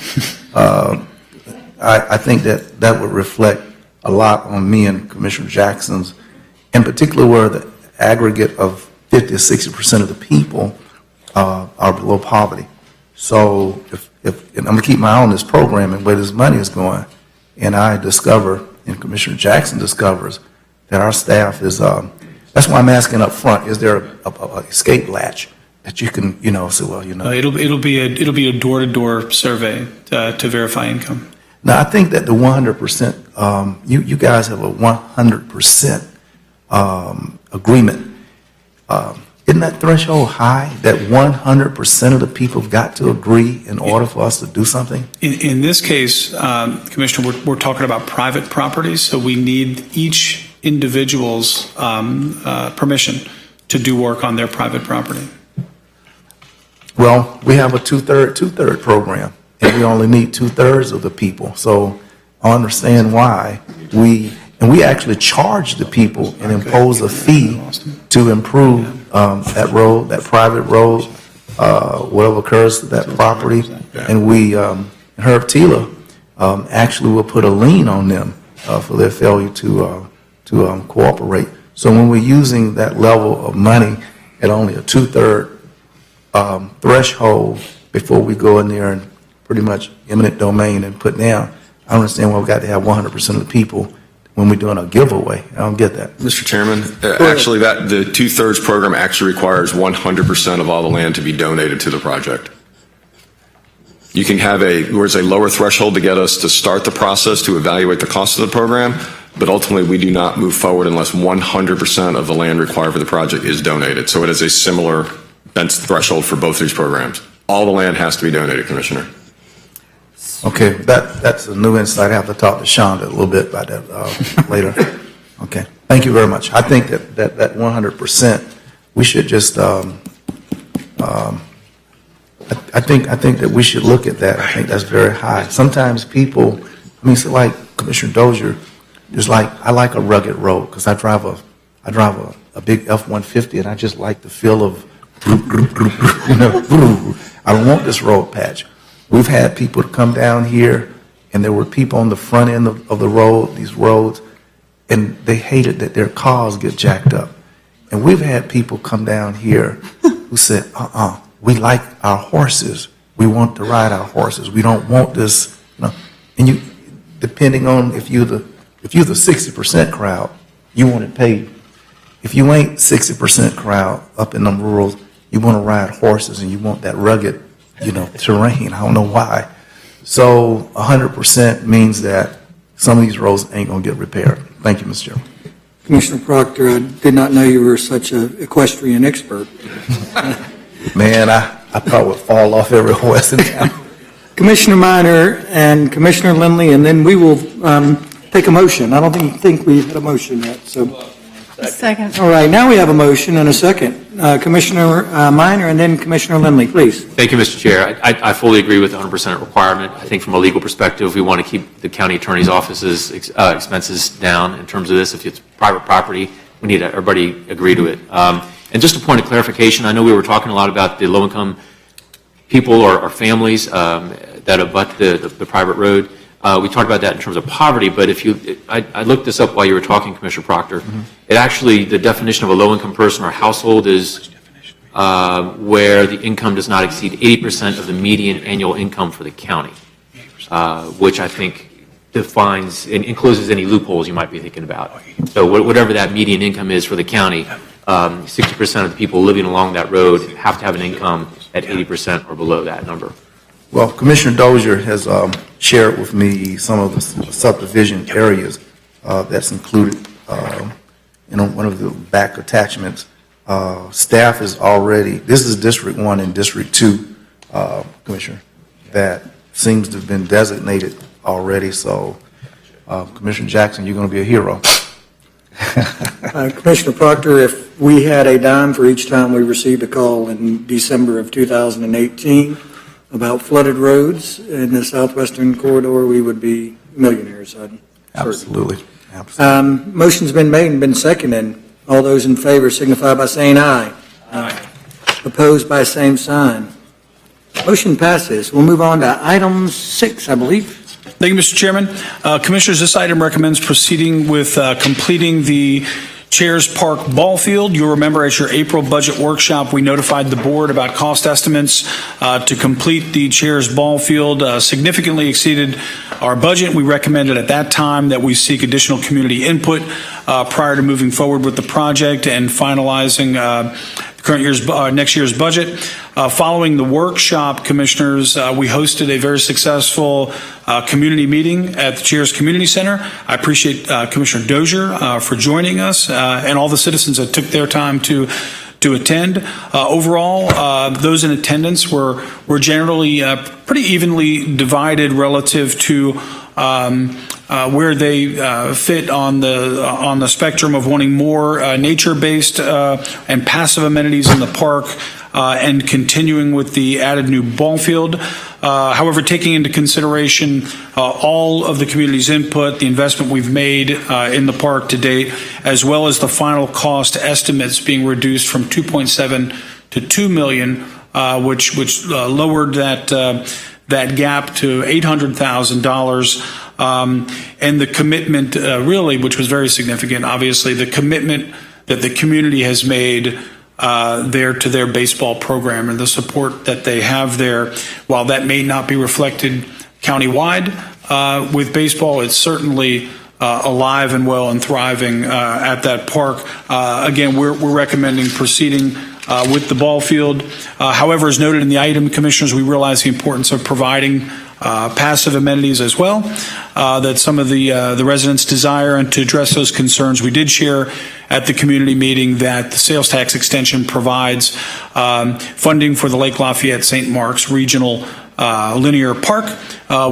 I think that would reflect a lot on me and Commissioner Jackson's, in particular where the aggregate of 50 or 60% of the people are below poverty. So if and I'm going to keep my eye on this program and where this money is going, and I discover, and Commissioner Jackson discovers, that our staff is, that's why I'm asking up front, is there a escape latch that you can, say, well, It'll be a door-to-door survey to verify income. Now, I think that the 100%, you guys have a 100% agreement. Isn't that threshold high, that 100% of the people have got to agree in order for us to do something? In this case, Commissioner, we're talking about private properties, so we need each individual's permission to do work on their private property. Well, we have a two-third program, and we only need 2/3 of the people. So I understand why we actually charge the people and impose a fee to improve that road, that private road, whatever occurs to that property. And Herb Tila actually will put a lien on them for their failure to cooperate. So when we're using that level of money at only a 2/3 threshold before we go in there and pretty much eminent domain and put down, I understand why we've got to have 100% of the people when we're doing a giveaway. I don't get that. Mr. Chairman, actually, the 2/3 program actually requires 100% of all the land to be donated to the project. You can have there's a lower threshold to get us to start the process to evaluate the cost of the program, but ultimately we do not move forward unless 100% of the land required for the project is donated. So it is a similar threshold for both these programs. All the land has to be donated, Commissioner. Okay, that's a new insight. I have to talk to Shonda a little bit about that later. Okay, thank you very much. I think that 100%, we should just, I think that we should look at that. I think that's very high. Sometimes people, so like Commissioner Dozier, I like a rugged road because I drive a big F-150 and I just like the feel of, I don't want this road patch. We've had people come down here, and there were people on the front end of the road, these roads, and they hated that their cars get jacked up. And we've had people come down here who said, we like our horses. We want to ride our horses. We don't want this, And depending on if you're the 60% crowd, you want it paid. If you ain't 60% crowd up in them rural you want to ride horses and you want that rugged, terrain. I don't know why. So 100% means that some of these roads ain't going to get repaired. Thank you, Mr. Chairman. Commissioner Proctor, I did not know you were such an equestrian expert. Man, I probably would fall off every horse in town. Commissioner Minor and Commissioner Lindley, and then we will take a motion. I don't think we've had a motion yet, so. Second. All right, now we have a motion and a second. Commissioner Minor and then Commissioner Lindley, please. Thank you, Mr. Chair. I fully agree with the 100% requirement. I think from a legal perspective, we want to keep the county attorney's office's expenses down in terms of this. If it's private property, we need everybody agree to it. And just a point of clarification, I know we were talking a lot about the low-income people or families that abut the private road. We talked about that in terms of poverty, but I looked this up while you were talking, Commissioner Proctor. It actually, the definition of a low-income person or household is where the income does not exceed 80% of the median annual income for the county, which I think defines and encloses any loopholes you might be thinking about. So whatever that median income is for the county, 60% of the people living along that road have to have an income at 80% or below that number. Well, Commissioner Dozier has shared with me some of the subdivision areas that's included in one of the back attachments. Staff is already, this is District 1 and District 2, Commissioner, that seems to have been designated already. So, Commissioner Jackson, you're going to be a hero. Commissioner Proctor, if we had a dime for each time we received a call in December of 2018 about flooded roads in the southwestern corridor, we would be millionaires. Absolutely. Motion's been made and been seconded. All those in favor signify by saying aye. Aye. Opposed by same sign. Motion passes. We'll move on to item 6, I believe. Thank you, Mr. Chairman. Commissioners, this item recommends proceeding with completing the Chairs Park Ball Field. You'll remember at your April budget workshop, we notified the board about cost estimates to complete the Chairs Ball Field. Significantly exceeded our budget. We recommended at that time that we seek additional community input prior to moving forward with the project and finalizing next year's budget. Following the workshop, Commissioners, we hosted a very successful community meeting at the Chairs Community Center. I appreciate Commissioner Dozier for joining us and all the citizens that took their time to attend. Overall, those in attendance were generally pretty evenly divided relative to where they fit on the spectrum of wanting more nature-based and passive amenities in the park and continuing with the added new ball field. However, taking into consideration all of the community's input, the investment we've made in the park to date, as well as the final cost estimates being reduced from $2.7 to $2 million, which lowered that gap to $800,000. And the commitment, really, which was very significant, obviously, the commitment that the community has made to their baseball program and the support that they have there. While that may not be reflected countywide with baseball, it's certainly alive and well and thriving at that park. Again, we're recommending proceeding with the ball field. However, as noted in the item, Commissioners, we realize the importance of providing passive amenities as well that some of the residents desire, and to address those concerns, we did share at the community meeting that the sales tax extension provides funding for the Lake Lafayette St. Mark's Regional Linear Park,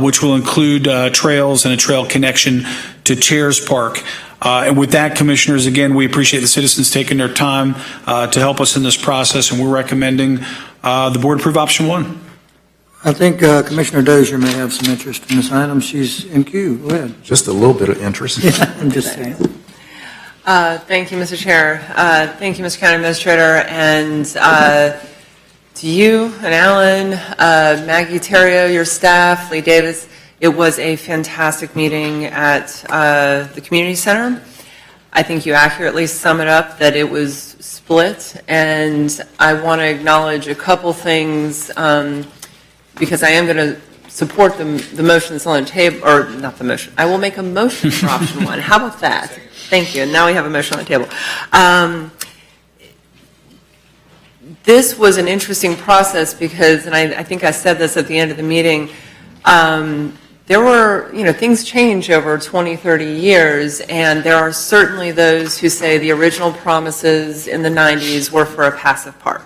which will include trails and a trail connection to Chairs Park. And with that, Commissioners, again, we appreciate the citizens taking their time to help us in this process, and we're recommending the board approve option 1. I think Commissioner Dozier may have some interest in this item. She's in queue. Go ahead. Just a little bit of interest. Yeah, I'm just saying. Thank you, Mr. Chair. Thank you, Mr. County Administrator, and to you and Alan, Maggie Terrio, your staff, Lee Davis. It was a fantastic meeting at the community center. I think you accurately sum it up that it was split, and I want to acknowledge a couple things because I am going to support the motion that's on the table, or not the motion. I will make a motion for option 1. How about that? Thank you. And now we have a motion on the table. this was an interesting process because, and I think I said this at the end of the meeting, there were, things change over 20, 30 years, and there are certainly those who say the original promises in the 90s were for a passive park.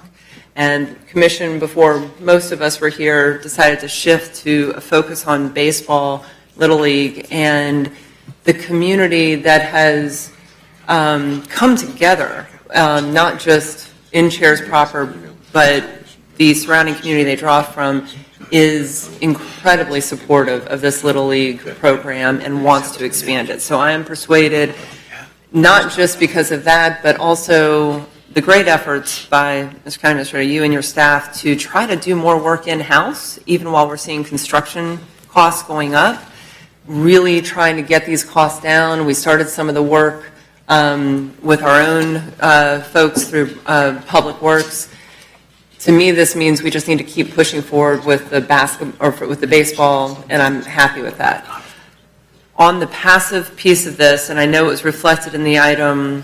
And Commission, before most of us were here, decided to shift to a focus on baseball, Little League, and the community that has come together, not just in Chairs proper, but the surrounding community they draw from, is incredibly supportive of this Little League program and wants to expand it. So I am persuaded, not just because of that, but also the great efforts by Mr. County Administrator, you and your staff, to try to do more work in-house, even while we're seeing construction costs going up, really trying to get these costs down. We started some of the work with our own folks through Public Works. To me, this means we just need to keep pushing forward with the with the baseball, and I'm happy with that. On the passive piece of this, and I know it was reflected in the item,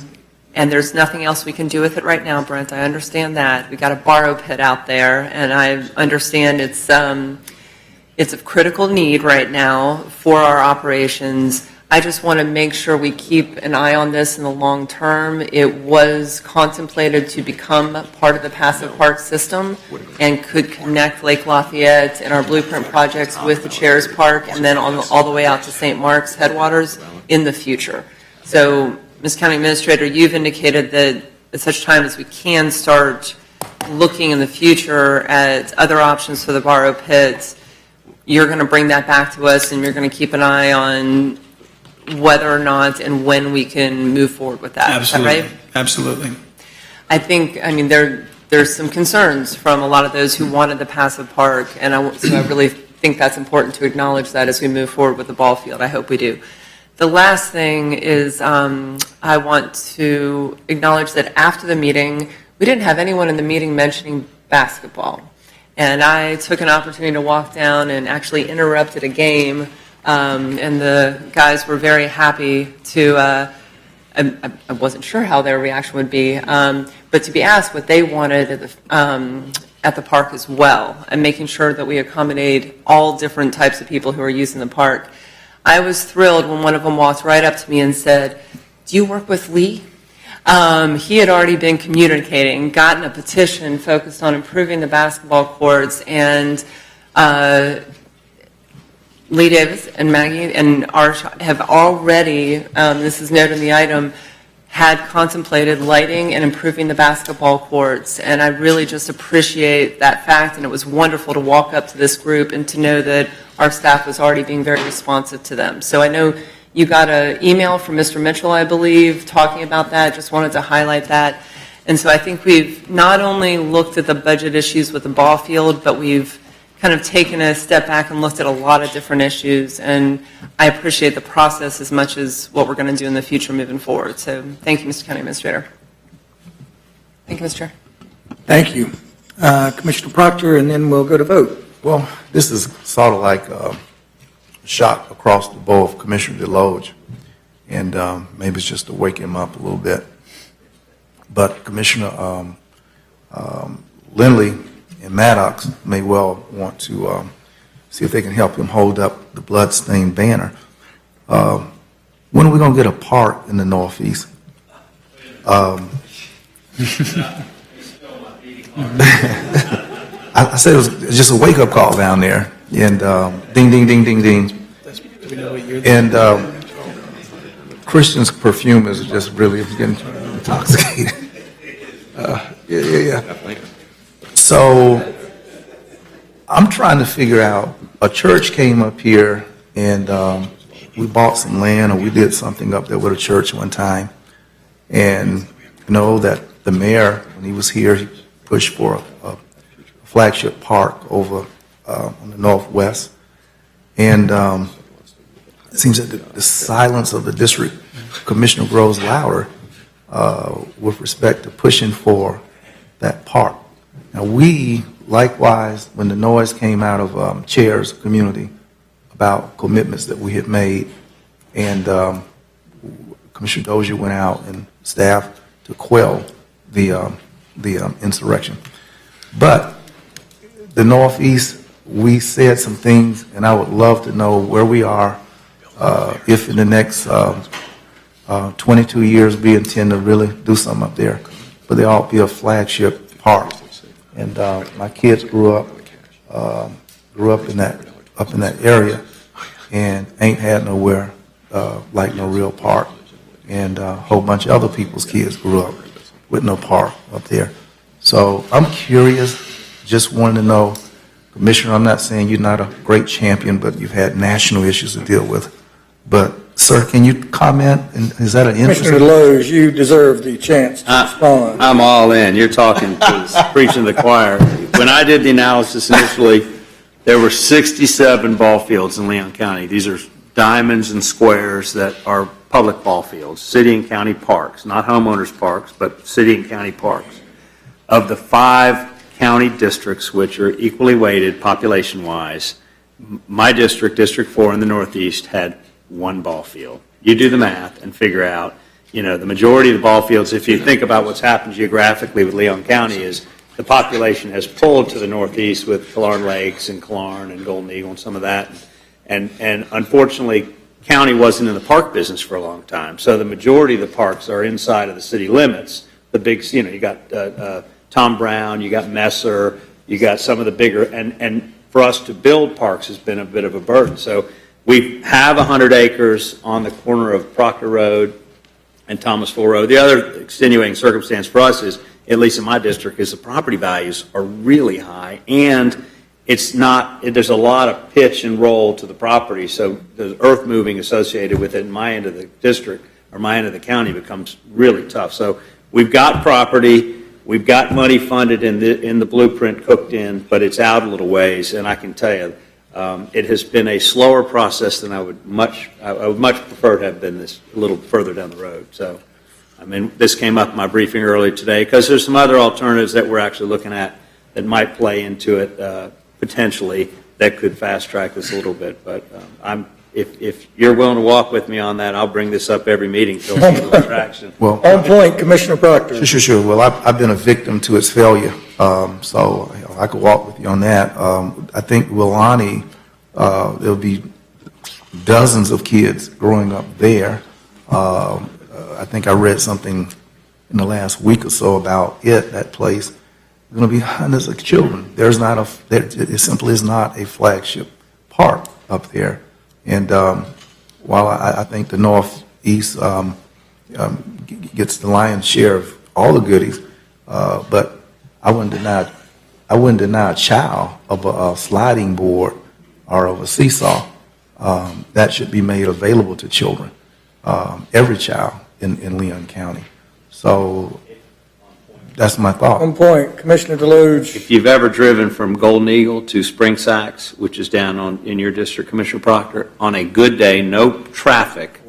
and there's nothing else we can do with it right now, Brent, I understand that. We got a borrow pit out there, and I understand it's of critical need right now for our operations. I just want to make sure we keep an eye on this in the long term. It was contemplated to become part of the passive park system and could connect Lake Lafayette and our blueprint projects with the Chairs Park and then all the way out to St. Mark's Headwaters in the future. So, Ms. County Administrator, you've indicated that at such time as we can start looking in the future at other options for the borrow pits, you're going to bring that back to us and you're going to keep an eye on whether or not and when we can move forward with that. Absolutely. Is that right? Absolutely. I think, there's some concerns from a lot of those who wanted the passive park, and so I really think that's important to acknowledge that as we move forward with the ball field. I hope we do. The last thing is I want to acknowledge that after the meeting, we didn't have anyone in the meeting mentioning basketball. And I took an opportunity to walk down and actually interrupted a game, and the guys were very happy to, I wasn't sure how their reaction would be, but to be asked what they wanted at the park as well, and making sure that we accommodate all different types of people who are using the park. I was thrilled when one of them walked right up to me and said, "Do you work with Lee?" He had already been communicating, gotten a petition focused on improving the basketball courts, and Lee Davis and Maggie and Arsh have already, this is noted in the item, had contemplated lighting and improving the basketball courts. And I really just appreciate that fact, and it was wonderful to walk up to this group and to know that our staff was already being very responsive to them. So I know you got an email from Mr. Mitchell, I believe, talking about that. Just wanted to highlight that. And so I think we've not only looked at the budget issues with the ball field, but we've kind of taken a step back and looked at a lot of different issues. And I appreciate the process as much as what we're going to do in the future moving forward. So thank you, Mr. County Administrator. Thank you, Mr. Chair. Thank you. Commissioner Proctor, and then we'll go to vote. Well, this is sort of like a shot across the bow of Commissioner DeLoge, and maybe it's just to wake him up a little bit. But Commissioner Lindley and Maddox may well want to see if they can help him hold up the bloodstained banner. When are we going to get a park in the Northeast? I said it was just a wake-up call down there, and ding, ding, ding, ding, ding. And Christian's perfume is just really getting intoxicated. Yeah. So I'm trying to figure out, a church came up here and we bought some land, or we did something up there with a church one time. And you know that the mayor, when he was here, he pushed for a flagship park over on the northwest. And it seems that the silence of the district commissioner grows louder with respect to pushing for that park. Now, we, likewise, when the noise came out of Chair's community about commitments that we had made, and Commissioner Dozier went out and staff to quell the insurrection. But the Northeast, we said some things, and I would love to know where we are, if in the next 22 years we intend to really do something up there. But they ought to be a flagship park. And my kids grew up in that area, and ain't had nowhere like no real park. And a whole bunch of other people's kids grew up with no park up there. So I'm curious, just wanted to know, Commissioner, I'm not saying you're not a great champion, but you've had national issues to deal with. But, sir, can you comment? And is that an interest? Commissioner Deloge, you deserve the chance to respond. I'm all in. You're talking to preaching to the choir. When I did the analysis initially, there were 67 ball fields in Leon County. These are diamonds and squares that are public ball fields, city and county parks, not homeowners parks, but city and county parks. Of the 5 county districts, which are equally weighted population-wise, my district, District 4 in the Northeast, had 1 ball field. You do the math and figure out, the majority of the ball fields, if you think about what's happened geographically with Leon County, is the population has pulled to the Northeast with Killearn Lakes and Killearn and Golden Eagle and some of that. And unfortunately, county wasn't in the park business for a long time. So the majority of the parks are inside of the city limits. The big, you got Tom Brown, you got Messer, you got some of the bigger, and for us to build parks has been a bit of a burden. So we have 100 acres on the corner of Proctor Road and Thomasville Road. The other extenuating circumstance for us is, at least in my district, is the property values are really high, and there's a lot of pitch and roll to the property, so the earth moving associated with it in my end of the district, or my end of the county, becomes really tough. So we've got property, we've got money funded in the blueprint cooked in, but it's out a little ways, and I can tell you, it has been a slower process than I would much prefer to have been this a little further down the road. So, this came up in my briefing earlier today, because there's some other alternatives that we're actually looking at that might play into it potentially, that could fast track this a little bit. But if you're willing to walk with me on that, I'll bring this up every meeting till it's a little traction. Well, On point, Commissioner Proctor. Sure. Well, I've been a victim to its failure, so I could walk with you on that. I think Willani, there'll be dozens of kids growing up there. I think I read something in the last week or so about that place. There's going to be hundreds of children. It simply is not a flagship park up there. And while I think the Northeast gets the lion's share of all the goodies, but I wouldn't deny a child of a sliding board or of a seesaw. That should be made available to children, every child in Leon County. So that's my thought. On point, Commissioner Deloge. If you've ever driven from Golden Eagle to Spring Sacks, which is down in your district, Commissioner Proctor, on a good day, no traffic,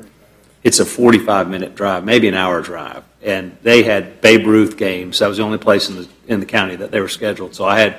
it's a 45-minute drive, maybe an hour drive. And they had Babe Ruth games. That was the only place in the county that they were scheduled. So I had,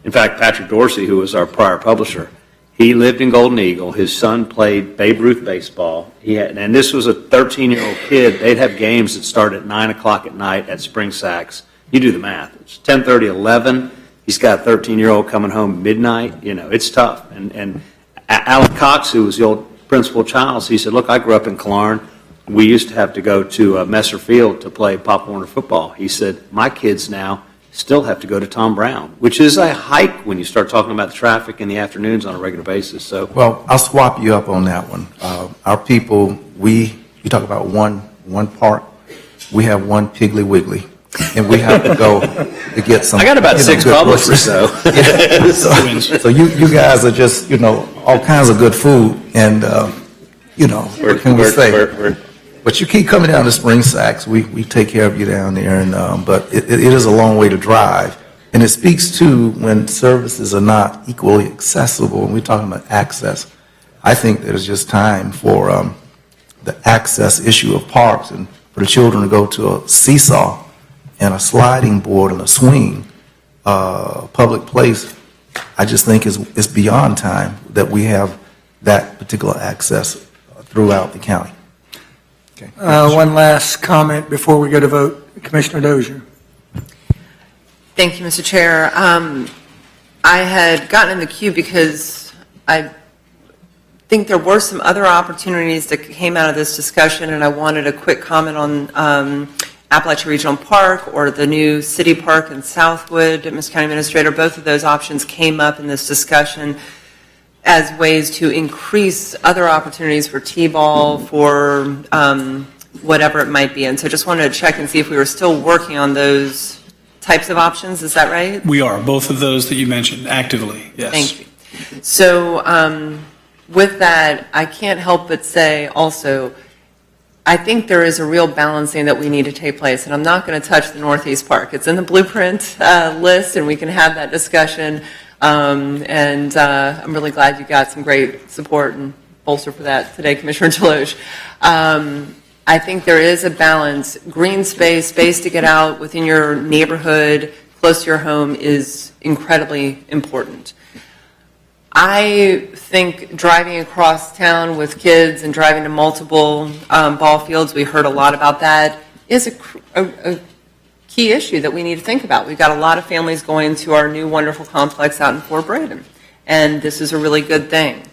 in fact, Patrick Dorsey, who was our prior publisher, he lived in Golden Eagle. His son played Babe Ruth baseball. And this was a 13-year-old kid. They'd have games that started at 9 o'clock at night at Spring Sacks. You do the math. It's 10:30, 11. He's got a 13-year-old coming home midnight. It's tough. And Alan Cox, who was the old principal of Childs, he said, look, I grew up in Killearn. We used to have to go to Messer Field to play Pop Warner football. He said, my kids now still have to go to Tom Brown, which is a hike when you start talking about the traffic in the afternoons on a regular basis. So, well, I'll swap you up on that one. Our people, you talk about one park, we have one Piggly Wiggly, and we have to go to get some. I got about 6 publishers, so. So you guys are just, all kinds of good food, and, what can we say? But you keep coming down to Spring Sacks. We take care of you down there, and but it is a long way to drive. And it speaks to when services are not equally accessible, and we're talking about access. I think there's just time for the access issue of parks, and for the children to go to a seesaw and a sliding board and a swing, public place. I just think it's beyond time that we have that particular access throughout the county. Okay. One last comment before we go to vote. Commissioner Dozier. Thank you, Mr. Chair. I had gotten in the queue because I think there were some other opportunities that came out of this discussion, and I wanted a quick comment on Appalachia Regional Park or the new city park in Southwood. Mr. County Administrator, both of those options came up in this discussion as ways to increase other opportunities for T-ball, for whatever it might be. And so just wanted to check and see if we were still working on those types of options. Is that right? We are, both of those that you mentioned, actively, yes. Thank you. So with that, I can't help but say also, I think there is a real balancing that we need to take place, and I'm not going to touch the Northeast Park. It's in the blueprint list, and we can have that discussion. And I'm really glad you got some great support and bolster for that today, Commissioner Deloge. I think there is a balance. Green space, space to get out within your neighborhood, close to your home is incredibly important. I think driving across town with kids and driving to multiple ball fields, we heard a lot about that, is a key issue that we need to think about. We've got a lot of families going to our new wonderful complex out in Fort Braden, and this is a really good thing.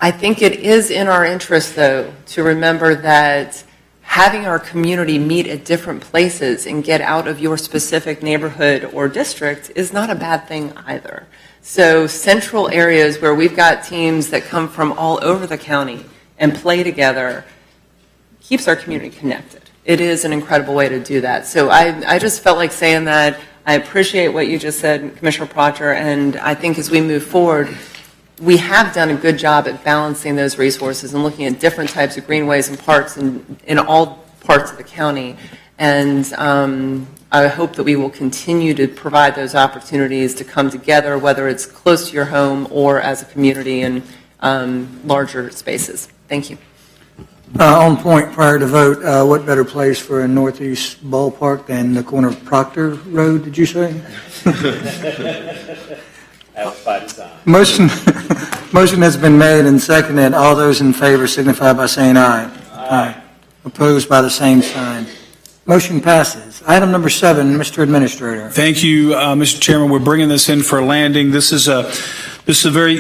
I think it is in our interest, though, to remember that having our community meet at different places and get out of your specific neighborhood or district is not a bad thing either. So central areas where we've got teams that come from all over the county and play together keeps our community connected. It is an incredible way to do that. So I just felt like saying that. I appreciate what you just said, Commissioner Proctor, and I think as we move forward, we have done a good job at balancing those resources and looking at different types of greenways and parks in all parts of the county. And I hope that we will continue to provide those opportunities to come together, whether it's close to your home or as a community in larger spaces. Thank you. On point, prior to vote, what better place for a northeast ballpark than the corner of Proctor Road, did you say? That was by design. Motion has been made and seconded. All those in favor signify by saying aye. Aye. Opposed by the same sign. Motion passes. Item number 7, Mr. Administrator. Thank you, Mr. Chairman. We're bringing this in for a landing. This is a very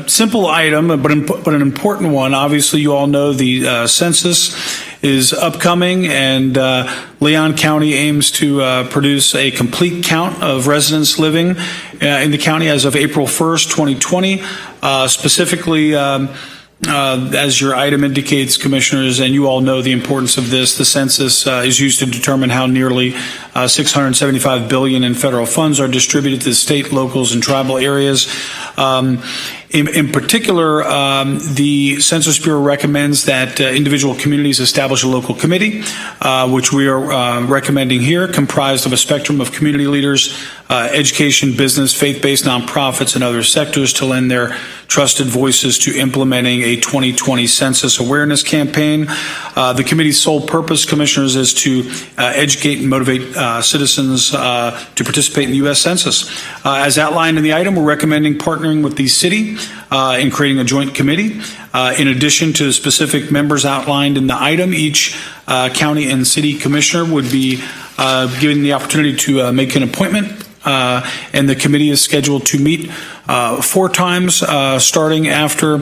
simple item, but an important one. Obviously, you all know the census is upcoming, and Leon County aims to produce a complete count of residents living in the county as of April 1st, 2020. Specifically, as your item indicates, Commissioners, and you all know the importance of this, the census is used to determine how nearly $675 billion in federal funds are distributed to state, locals, and tribal areas. In particular, the Census Bureau recommends that individual communities establish a local committee, which we are recommending here, comprised of a spectrum of community leaders, education, business, faith-based nonprofits, and other sectors to lend their trusted voices to implementing a 2020 census awareness campaign. The committee's sole purpose, Commissioners, is to educate and motivate citizens to participate in the U.S. Census. As outlined in the item, we're recommending partnering with the city in creating a joint committee. In addition to the specific members outlined in the item, each county and city commissioner would be given the opportunity to make an appointment, and the committee is scheduled to meet 4 times, starting after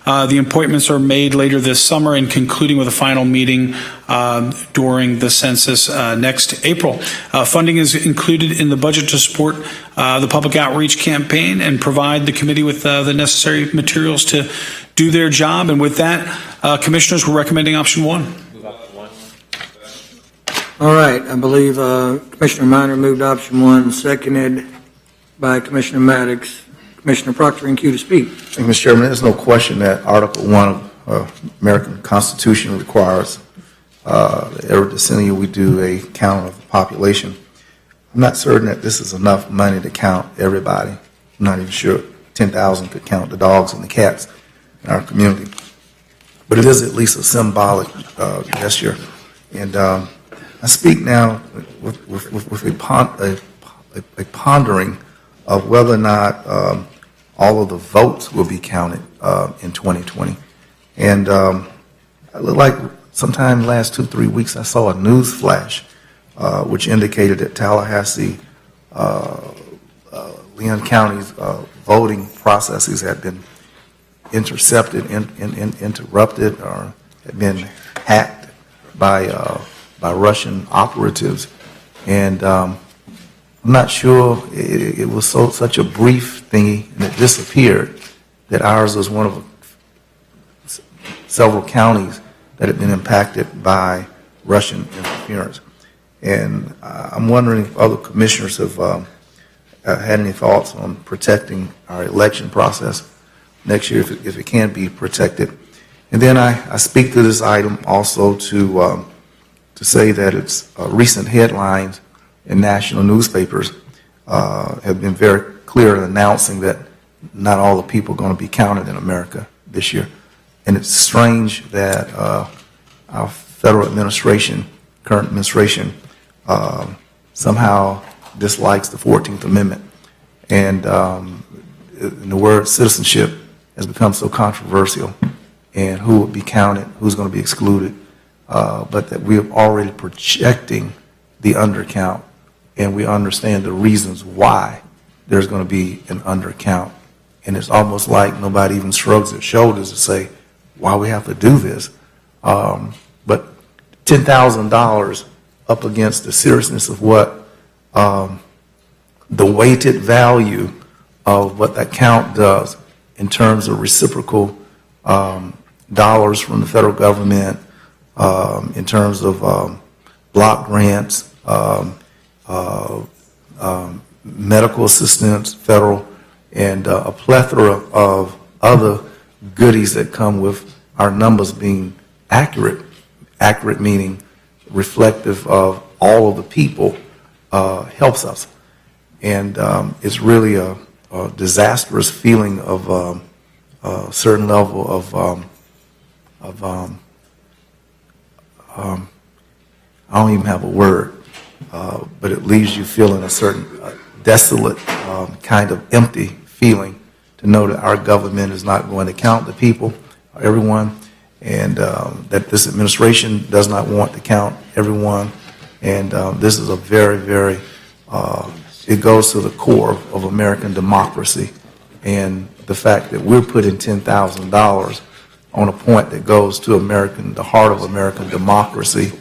the appointments are made later this summer and concluding with a final meeting during the census next April. Funding is included in the budget to support the public outreach campaign and provide the committee with the necessary materials to do their job. And with that, Commissioners, we're recommending option 1. Move up to 1. All right, I believe Commissioner Minor moved option 1, seconded by Commissioner Maddox. Commissioner Proctor in queue to speak. Thank you, Mr. Chairman. There's no question that Article 1 of American Constitution requires every decennium we do a count of the population. I'm not certain that this is enough money to count everybody. I'm not even sure 10,000 could count the dogs and the cats in our community. But it is at least a symbolic gesture. And I speak now with a pondering of whether or not all of the votes will be counted in 2020. And it looked like sometime in the last 2-3 weeks I saw a news flash which indicated that Tallahassee, Leon County's voting processes had been intercepted, interrupted, or had been hacked by Russian operatives. And I'm not sure, it was such a brief thingy, and it disappeared, that ours was one of several counties that had been impacted by Russian interference. And I'm wondering if other commissioners have had any thoughts on protecting our election process next year, if it can be protected. And then I speak to this item also to say that it's recent headlines in national newspapers have been very clear in announcing that not all the people are going to be counted in America this year. And it's strange that our federal administration, current administration, somehow dislikes the 14th Amendment. And the word citizenship has become so controversial, and who would be counted, who's going to be excluded, but that we're already projecting the undercount, and we understand the reasons why there's going to be an undercount. And it's almost like nobody even shrugs their shoulders to say, why we have to do this. But $10,000 up against the seriousness of what the weighted value of what that count does in terms of reciprocal dollars from the federal government, in terms of block grants, medical assistance, federal, and a plethora of other goodies that come with our numbers being accurate meaning reflective of all of the people, helps us. And it's really a disastrous feeling of a certain level of I don't even have a word, but it leaves you feeling a certain desolate kind of empty feeling to know that our government is not going to count the people, everyone, and that this administration does not want to count everyone. And this is a very, very, it goes to the core of American democracy. And the fact that we're putting $10,000 on a point that goes to the heart of American democracy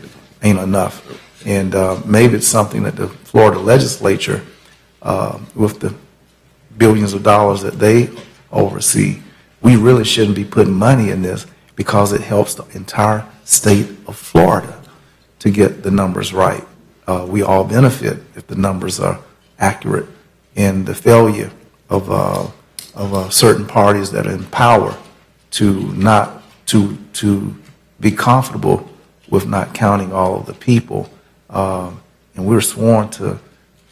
ain't enough. And maybe it's something that the Florida legislature, with the billions of dollars that they oversee, we really shouldn't be putting money in this, because it helps the entire state of Florida to get the numbers right. We all benefit if the numbers are accurate. And the failure of certain parties that are in power to be comfortable with not counting all of the people, and we're sworn to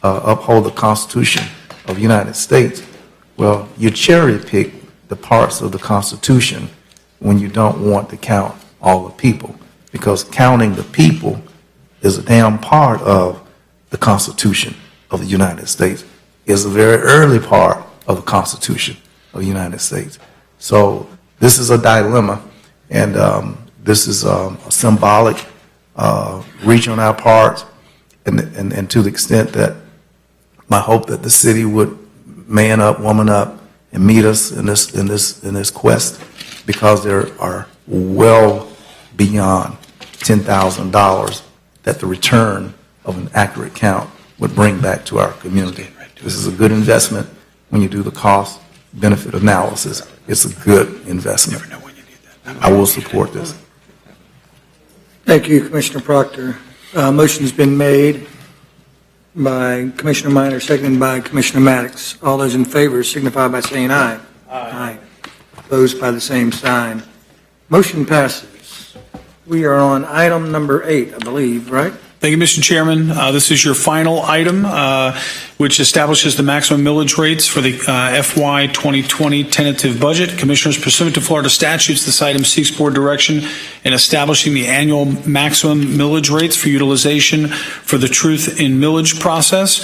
uphold the Constitution of the United States. Well, you cherry pick the parts of the Constitution when you don't want to count all the people, because counting the people is a damn part of the Constitution of the United States. It's a very early part of the Constitution of the United States. So this is a dilemma, and this is a symbolic reach on our part, and to the extent that my hope that the city would man up, woman up, and meet us in this quest, because there are well beyond $10,000 that the return of an accurate count would bring back to our community. This is a good investment when you do the cost-benefit analysis. It's a good investment. I will support this. Thank you, Commissioner Proctor. Motion's been made by Commissioner Minor, seconded by Commissioner Maddox. All those in favor signify by saying aye. Aye. Opposed by the same sign. Motion passes. We are on item number 8, I believe, right? Thank you, Mr. Chairman. This is your final item, which establishes the maximum millage rates for the FY 2020 tentative budget. Commissioners, pursuant to Florida statutes, this item seeks board direction and establishing the annual maximum millage rates for utilization for the truth in millage process.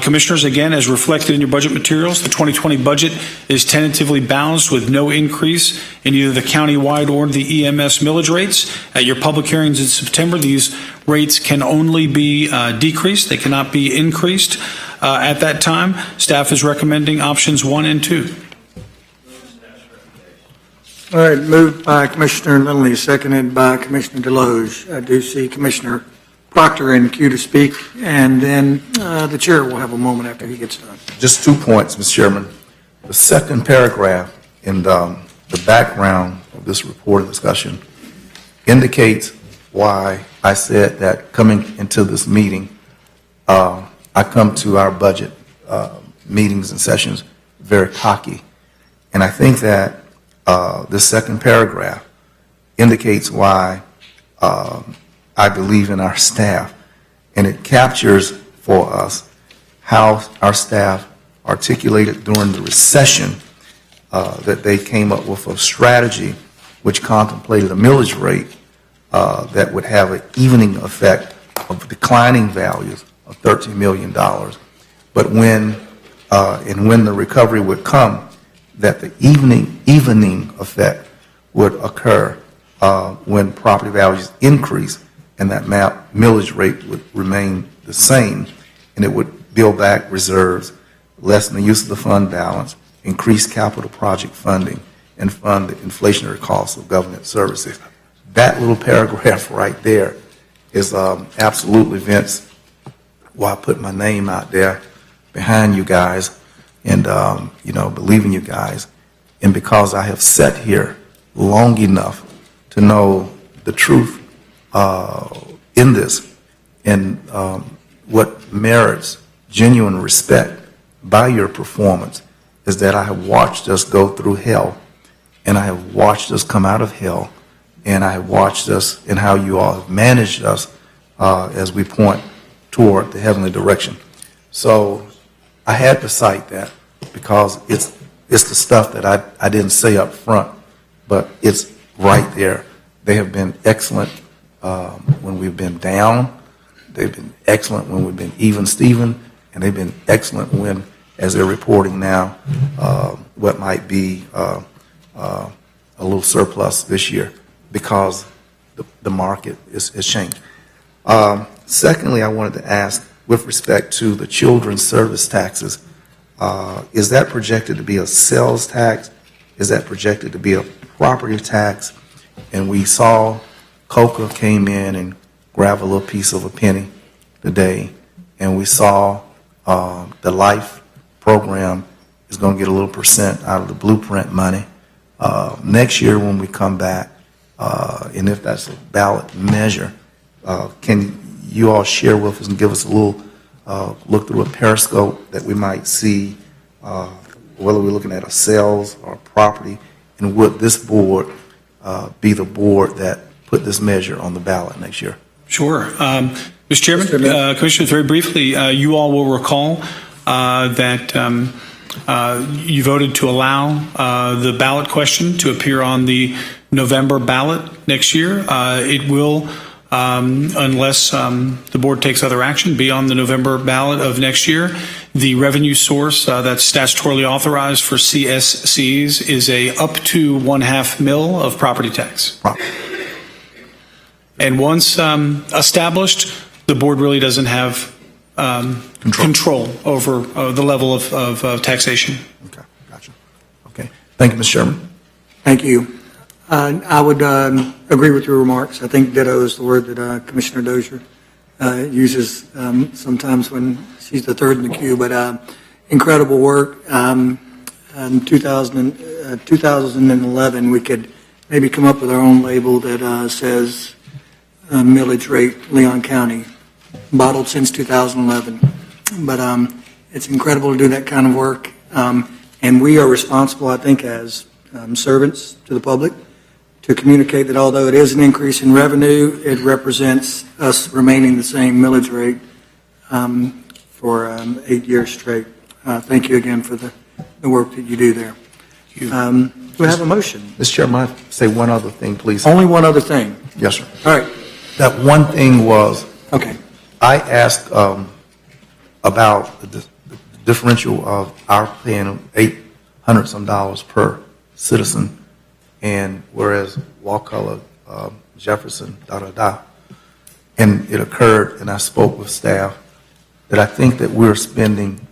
Commissioners, again, as reflected in your budget materials, the 2020 budget is tentatively balanced with no increase in either the countywide or the EMS millage rates. At your public hearings in September, these rates can only be decreased. They cannot be increased. At that time, staff is recommending options 1 and 2. All right, moved by Commissioner Lindley, seconded by Commissioner Deloge. I do see Commissioner Proctor in queue to speak, and then the chair will have a moment after he gets done. Just 2 points, Mr. Chairman. The second paragraph in the background of this report and discussion indicates why I said that coming into this meeting, I come to our budget meetings and sessions very cocky. And I think that this second paragraph indicates why I believe in our staff. And it captures for us how our staff articulated during the recession that they came up with a strategy which contemplated a millage rate that would have an evening effect of declining values of $13 million. But when the recovery would come, that the evening effect would occur when property values increase, and that millage rate would remain the same, and it would build back reserves, lessen the use of the fund balance, increase capital project funding, and fund the inflationary costs of government services. That little paragraph right there is absolutely, Vince, why I put my name out there behind you guys and, believe in you guys. And because I have sat here long enough to know the truth in this and what merits genuine respect by your performance is that I have watched us go through hell, and I have watched us come out of hell, and I have watched us and how you all have managed us as we point toward the heavenly direction. So I had to cite that because it's the stuff that I didn't say up front, but it's right there. They have been excellent when we've been down. They've been excellent when we've been even Steven, and they've been excellent when, as they're reporting now, what might be a little surplus this year because the market has changed. Secondly, I wanted to ask, with respect to the children's service taxes, is that projected to be a sales tax? Is that projected to be a property tax? And we saw COCA came in and grabbed a little piece of a penny today, and we saw the LIFE program is going to get a little percent out of the blueprint money. Next year when we come back, and if that's a ballot measure, can you all share with us and give us a little look through a periscope that we might see whether we're looking at a sales or a property, and would this board be the board that put this measure on the ballot next year? Sure. Mr. Chairman, Commissioners, very briefly, you all will recall that you voted to allow the ballot question to appear on the November ballot next year. It will, unless the board takes other action, be on the November ballot of next year. The revenue source that's statutorily authorized for CSCs is a up to 1/2 mil of property tax. And once established, the board really doesn't have control over the level of taxation. Okay, gotcha. Okay, thank you, Mr. Chairman. Thank you. I would agree with your remarks. I think ditto is the word that Commissioner Dozier uses sometimes when she's the third in the queue, but incredible work. In 2011, we could maybe come up with our own label that says millage rate, Leon County, bottled since 2011. But it's incredible to do that kind of work. And we are responsible, I think, as servants to the public, to communicate that although it is an increase in revenue, it represents us remaining the same millage rate for 8 years straight. Thank you again for the work that you do there. Do we have a motion? Mr. Chairman, I say one other thing, please. Only one other thing. Yes, sir. All right, That one thing was, okay. I asked about the differential of our paying $800 some per citizen, and whereas Wakulla, Jefferson, and it occurred, and I spoke with staff, that I think that we're spending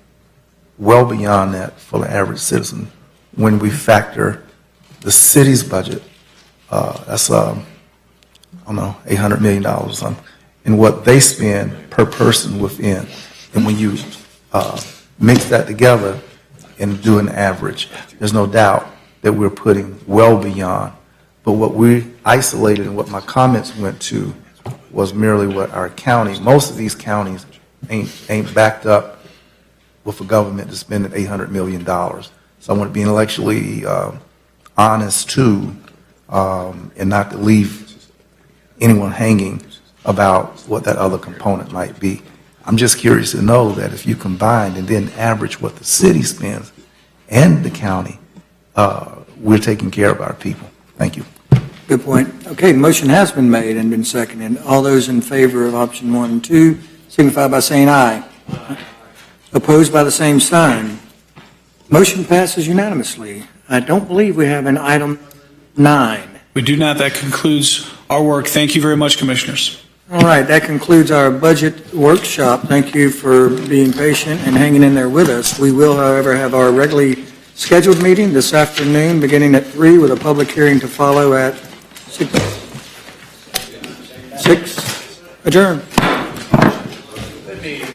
well beyond that for the average citizen when we factor the city's budget. That's, I don't know, $800 million or something, and what they spend per person within. And when you mix that together and do an average, there's no doubt that we're putting well beyond. But what we isolated and what my comments went to was merely what our county, most of these counties ain't backed up with a government to spend $800 million. So I want to be intellectually honest too, and not to leave anyone hanging about what that other component might be. I'm just curious to know that if you combine and then average what the city spends and the county, we're taking care of our people. Thank you. Good point. Okay, motion has been made and been seconded. All those in favor of option 1 and 2 signify by saying aye. Opposed by the same sign. Motion passes unanimously. I don't believe we have an item 9. We do not. That concludes our work. Thank you very much, Commissioners. All right, that concludes our budget workshop. Thank you for being patient and hanging in there with us. We will, however, have our regularly scheduled meeting this afternoon, beginning at 3, with a public hearing to follow at 6. Adjourn. Good meeting.